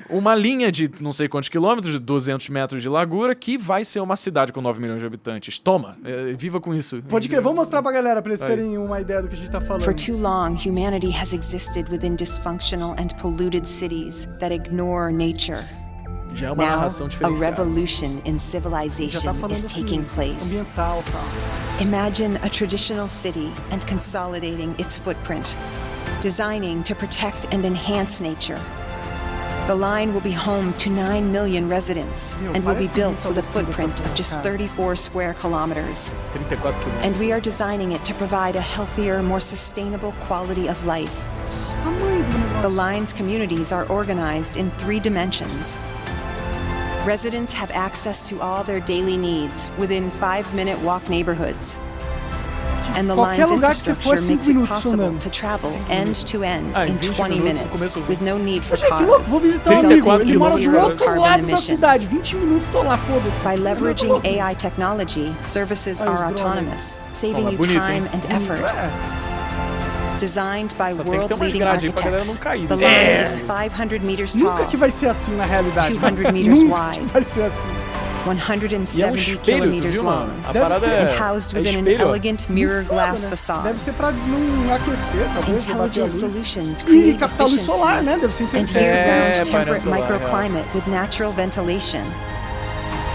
Uma linha de não sei quantos quilômetros, de 200 metros de largura, que vai ser uma cidade com 9 milhões de habitantes. Toma, viva com isso.
Pode crer, vamos mostrar pra galera, pra eles terem uma ideia do que a gente tá falando.
For too long, humanity has existed within dysfunctional and polluted cities that ignore nature.
Já é uma
Now,
narração
a
diferenciada.
revolution in
Já
civilization
tá falando
is
assim,
taking place.
ambiental e tal.
Imagine a traditional city and consolidating its footprint, designing to protect and enhance nature. The line will be home to 9 million residents and will be built with a footprint of just 34 square kilometers.
34 quilômetros.
And we are designing it to provide a healthier, more sustainable quality of life.
Tamanho do negócio.
The line's communities are organized in 3 dimensions. Residents have access to all their daily needs within 5-minute walk neighborhoods. And the
Qualquer
line's
lugar que você for,
infrastructure
5
makes it
minutos
possible
andando.
to travel end to end
em
in
20
20
minutos no
minutes
começo.
with no need for
Gente, que louco,
cars.
vou visitar um
So
amigo,
quatro
ele mora do
zero
outro
carbon
lado da
emissions.
cidade, 20 minutos, tô lá, foda-se.
By
Eu
leveraging
tô louco.
AI technology, services
Ah, os
are
drones.
autonomous, saving you
bonito,
time
hein?
and effort. Designed by
Só tem que ter umas
world-leading
grades aí pra galera
architects,
não cair,
the
né?
line is 500 meters
Nunca
tall,
que vai ser assim na realidade.
200 meters
Nunca
wide.
que vai ser assim.
E é um
170
espelho, tu
kilometers
viu,
long,
mano? A
Deve
parada
ser.
é...
and housed
é
within an
espelho, ó.
elegant mirror
Muito
glass
foda, né?
facade.
Deve ser pra não aquecer, talvez, pra bater a
Intelligent
luz.
solutions
E
create
captar luz solar,
efficiency
né? Deve ser
and
inteligente.
year-round
painel
temperate
solar,
microclimate with natural ventilation.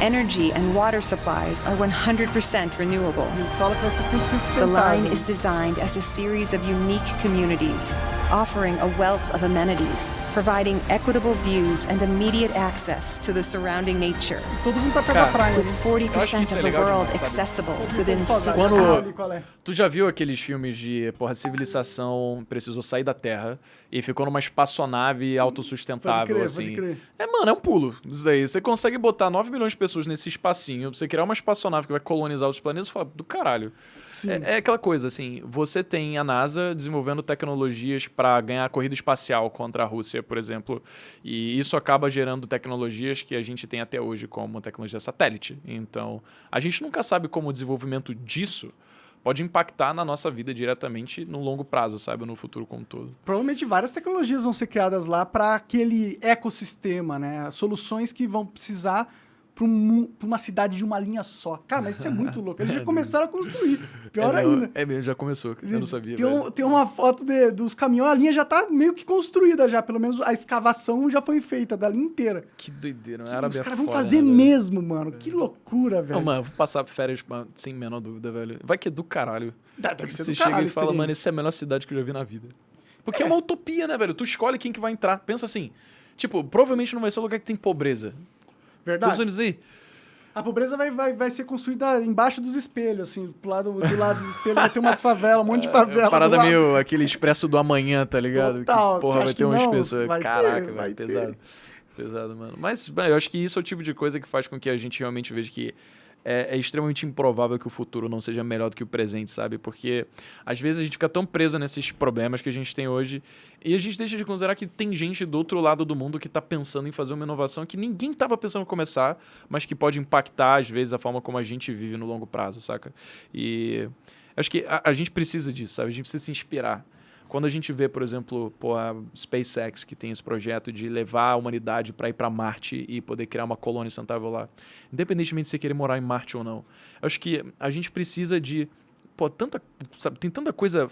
Energy and water supplies are 100% renewable.
Eles falam que vai ser 100%
The
sustentável.
line is designed as a series of unique communities, offering a wealth of amenities, providing equitable views and immediate access to the surrounding nature,
Todo mundo tá perto da praia,
with
né?
40%
isso é
of the
legal
world
demais, sabe?
accessible within
Pô,
6
Quando-
hours.
Qual é?
Tu já viu aqueles filmes de, porra, a civilização precisou sair da Terra e ficou numa espaçonave autossustentável,
Pode
assim.
crer.
Mano, é um pulo isso daí. Você consegue botar 9 milhões de pessoas nesse espacinho, pra você criar uma espaçonave que vai colonizar os planetas, fala, do caralho.
Sim.
É aquela coisa, assim, você tem a NASA desenvolvendo tecnologias para ganhar a corrida espacial contra a Rússia, por exemplo, e isso acaba gerando tecnologias que a gente tem até hoje, como tecnologia satélite. Então, a gente nunca sabe como o desenvolvimento disso pode impactar na nossa vida diretamente no longo prazo, sabe? No futuro como um todo.
Provavelmente várias tecnologias vão ser criadas lá para aquele ecossistema, né? Soluções que vão precisar para uma cidade de uma linha só. Cara, mas isso é muito louco. Eles já começaram a construir. Pior ainda.
É mesmo, já começou. Eu não sabia.
Tem uma foto dos caminhões, a linha já tá meio que construída já. Pelo menos a escavação já foi feita da linha inteira.
Que doideira.
Os caras vão fazer mesmo, mano. Que loucura, velho.
Não, mano, eu vou passar férias sem a menor dúvida, velho. Vai que é do caralho.
Deve ser
Você
do
chega
caralho
e fala,
a
mano,
experiência.
essa é a melhor cidade que eu já vi na vida. Porque é uma utopia, né, velho? Tu escolhe quem que vai entrar. Pensa assim, tipo, provavelmente não vai ser um lugar que tem pobreza.
Verdade.
Pensa nisso aí.
A pobreza vai ser construída embaixo dos espelhos, assim. Do lado dos espelhos vai ter umas favelas, um monte de favela.
Parada
do lado.
meio aquele expresso do amanhã, tá ligado?
Total,
Que, porra,
você
vai
acha
ter
que
umas
não?
pessoas.
Vai ter,
Caraca,
vai
velho,
ter.
pesado. Pesado, mano. Mas, bem, eu acho que isso é o tipo de coisa que faz com que a gente realmente veja que é extremamente improvável que o futuro não seja melhor do que o presente, sabe? Porque às vezes a gente fica tão preso nesses problemas que a gente tem hoje e a gente deixa de considerar que tem gente do outro lado do mundo que tá pensando em fazer uma inovação que ninguém tava pensando em começar, mas que pode impactar, às vezes, a forma como a gente vive no longo prazo, saca? E acho que a gente precisa disso, sabe? A gente precisa se inspirar. Quando a gente vê, por exemplo, a SpaceX, que tem esse projeto de levar a humanidade para ir para Marte e poder criar uma colônia sustentável lá, independentemente de você querer morar em Marte ou não, acho que a gente precisa de... tem tanta coisa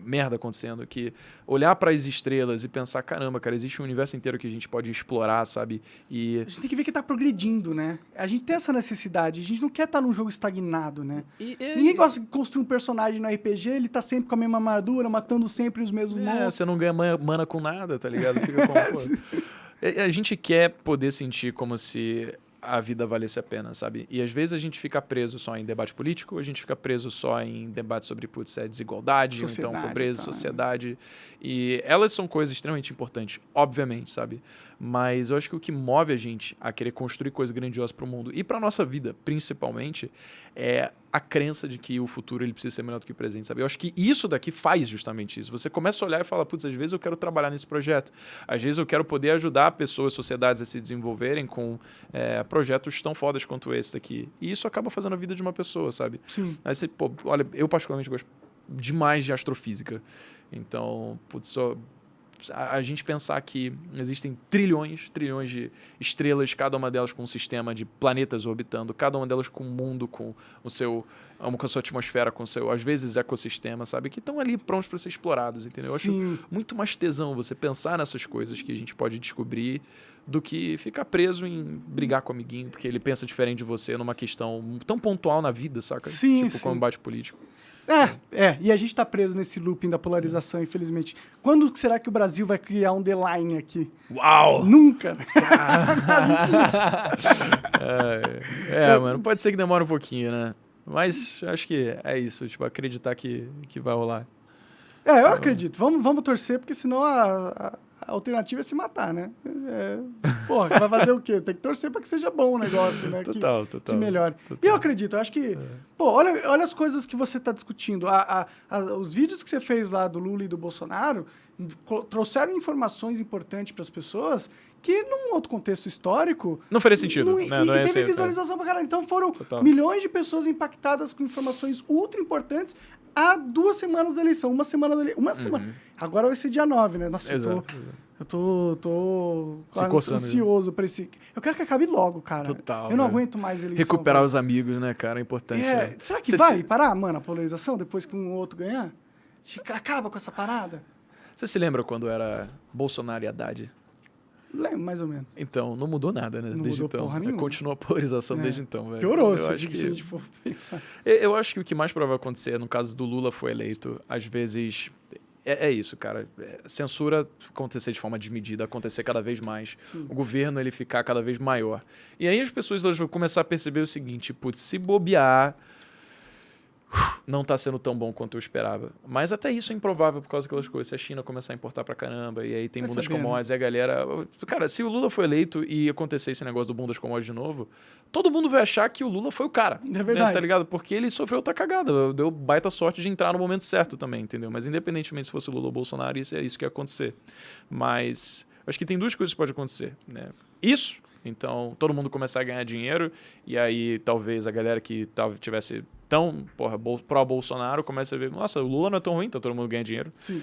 merda acontecendo que olhar para as estrelas e pensar, caramba, cara, existe um universo inteiro que a gente pode explorar, sabe? E...
A gente tem que ver que tá progredindo, né? A gente tem essa necessidade. A gente não quer estar num jogo estagnado, né? Ninguém gosta de construir um personagem no RPG, ele tá sempre com a mesma armadura, matando sempre os mesmos monstros.
Você não ganha mana com nada, tá ligado? Fica como, pô. A gente quer poder sentir como se a vida valesse a pena, sabe? E às vezes a gente fica preso só em debate político, a gente fica preso só em debate sobre, desigualdade, ou então pobreza, sociedade. E elas são coisas extremamente importantes, obviamente, sabe? Mas eu acho que o que move a gente a querer construir coisas grandiosas para o mundo e para nossa vida, principalmente, é a crença de que o futuro ele precisa ser melhor do que o presente, sabe? Eu acho que isso daqui faz justamente isso. Você começa a olhar e fala, putz, às vezes eu quero trabalhar nesse projeto. Às vezes eu quero poder ajudar pessoas, sociedades a se desenvolverem com projetos tão fodas quanto esse daqui. E isso acaba fazendo a vida de uma pessoa, sabe?
Sim.
Aí você, olha, eu particularmente gosto demais de astrofísica. Então, putz, a gente pensar que existem trilhões de estrelas, cada uma delas com um sistema de planetas orbitando, cada uma delas com um mundo, com a sua atmosfera, com o seu, às vezes, ecossistema, sabe? Que estão ali prontos para ser explorados, entendeu? Eu acho muito mais tesão você pensar nessas coisas que a gente pode descobrir do que ficar preso em brigar com o amiguinho, porque ele pensa diferente de você numa questão tão pontual na vida, saca? Tipo, combate político.
E a gente tá preso nesse looping da polarização, infelizmente. Quando será que o Brasil vai criar um The Line aqui?
Uau!
Nunca!
Mano, pode ser que demore um pouquinho, né? Mas acho que é isso, tipo, acreditar que vai rolar.
Eu acredito. Vamos torcer, porque senão a alternativa é se matar, né? Porra, vai fazer o quê? Tem que torcer para que seja bom o negócio, né?
Total.
Que melhore. Total. E eu acredito, eu acho que... olha as coisas que você está discutindo. Os vídeos que você fez lá do Lula e do Bolsonaro trouxeram informações importantes para as pessoas que, num outro contexto histórico...
Não faria sentido.
E teve visualização pra caralho. Então foram milhões de pessoas impactadas com informações ultra importantes há 2 semanas da eleição. Uma semana. Agora vai ser dia 9, né? Nossa, eu tô ansioso pra esse... Eu quero que acabe logo, cara.
Total.
Eu não aguento mais eleição.
Recuperar os amigos, né, cara? É importante. Né?
Será que vai parar, mano, a polarização depois que um ou outro ganhar? Acaba com essa parada?
Você se lembra quando era Bolsonaro e Haddad?
Lembro, mais ou menos.
Então, não mudou nada, né?
Não
desde
mudou
então.
porra nenhuma.
Continua a polarização desde então, velho.
Piorou,
eu acho
se a gente for pensar.
Eu acho que o que mais provável acontecer, no caso do Lula foi eleito, às vezes... É isso, cara. Censura acontecer de forma desmedida, acontecer cada vez mais. Sim. O governo ele ficar cada vez maior. E aí as pessoas elas vão começar a perceber o seguinte, putz, se bobear, não tá sendo tão bom quanto eu esperava. Mas até isso é improvável por causa daquelas coisas. Se a China começar a importar pra caramba, e aí tem bundas commodities, e a galera... Cara, se o Lula for eleito e acontecer esse negócio do bundas commodities de novo, todo mundo vai achar que o Lula foi o cara.
É verdade.
Tá ligado? Porque ele sofreu outra cagada. Deu baita sorte de entrar no momento certo também, entendeu? Mas independentemente se fosse o Lula ou o Bolsonaro, isso é isso que ia acontecer. Mas acho que tem duas coisas que podem acontecer, né? Isso... Então, todo mundo começar a ganhar dinheiro e aí talvez a galera que tivesse tão pró-Bolsonaro comece a ver, nossa, o Lula não é tão ruim, então todo mundo ganha dinheiro.
Sim.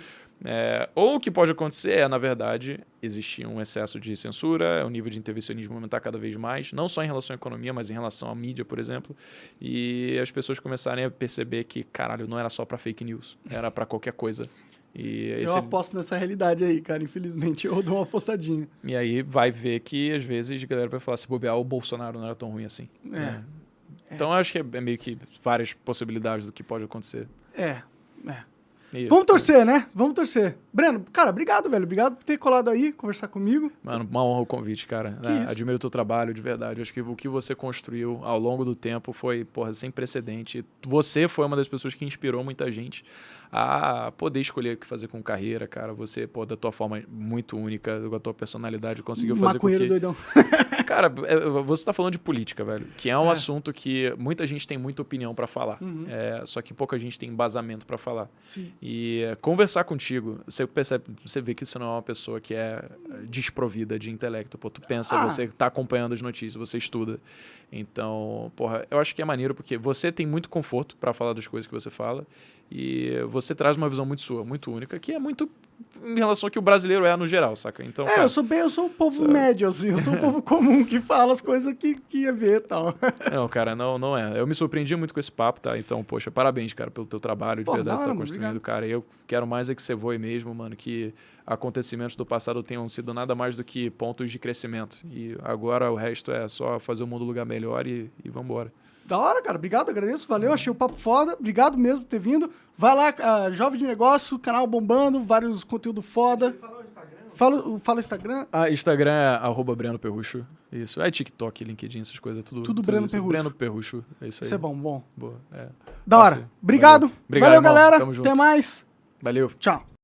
Ou o que pode acontecer é, na verdade, existir um excesso de censura, o nível de intervencionismo aumentar cada vez mais, não só em relação à economia, mas em relação à mídia, por exemplo, e as pessoas começarem a perceber que, caralho, não era só para fake news, era para qualquer coisa.
Eu aposto nessa realidade aí, cara. Infelizmente, eu dou uma apostadinha.
E aí vai ver que, às vezes, a galera vai falar, se bobear, o Bolsonaro não era tão ruim assim. Então, eu acho que é meio que várias possibilidades do que pode acontecer. Vamos
torcer, né? Vamos torcer. Breno, cara, obrigado, velho. Obrigado por ter colado aí, conversar comigo.
Mano, uma honra o convite, cara. Admiro o teu trabalho, de verdade. Acho que o que você construiu ao longo do tempo foi, porra, sem precedente. Você foi uma das pessoas que inspirou muita gente a poder escolher o que fazer com carreira, cara. Você, pô, da tua forma muito única, com a tua personalidade, conseguiu fazer com que...
doidão.
Cara, você tá falando de política, velho, que é um assunto que muita gente tem muita opinião pra falar. Só que pouca gente tem embasamento pra falar.
Sim.
E conversar contigo, você percebe, você vê que você não é uma pessoa que é desprovida de intelecto. Pô, tu pensa, você tá acompanhando as notícias, você estuda. Então, porra, eu acho que é maneiro porque você tem muito conforto pra falar das coisas que você fala e você traz uma visão muito sua, muito única, que é muito em relação ao que o brasileiro é no geral, saca? Então, cara,
eu sou um povo médio, assim, eu sou um povo comum que fala as coisas que ia ver e tal.
Não, cara, não é. Eu me surpreendi muito com esse papo, tá? Então, poxa, parabéns, cara, pelo teu trabalho, de verdade, você tá construindo, obrigado. Cara. Eu quero mais é que você voe mesmo, mano, que acontecimentos do passado tenham sido nada mais do que pontos de crescimento. E agora o resto é só fazer o mundo um lugar melhor e vambora.
Da hora, cara. Obrigado, agradeço. Valeu, achei o papo foda. Obrigado mesmo por ter vindo. Vai lá, Jovem de Negócio, canal bombando, vários conteúdos foda. Fala o Instagram. Fala o Instagram.
Instagram é @Breno Perrucho. Isso. TikTok, LinkedIn, essas coisas. Tudo
Breno
isso.
Perrucho.
Breno Perrucho. É isso aí.
Isso é bom.
Boa.
Da hora. Obrigado.
Valeu,
galera.
Tamo junto.
Até mais.
Valeu.
Tchau.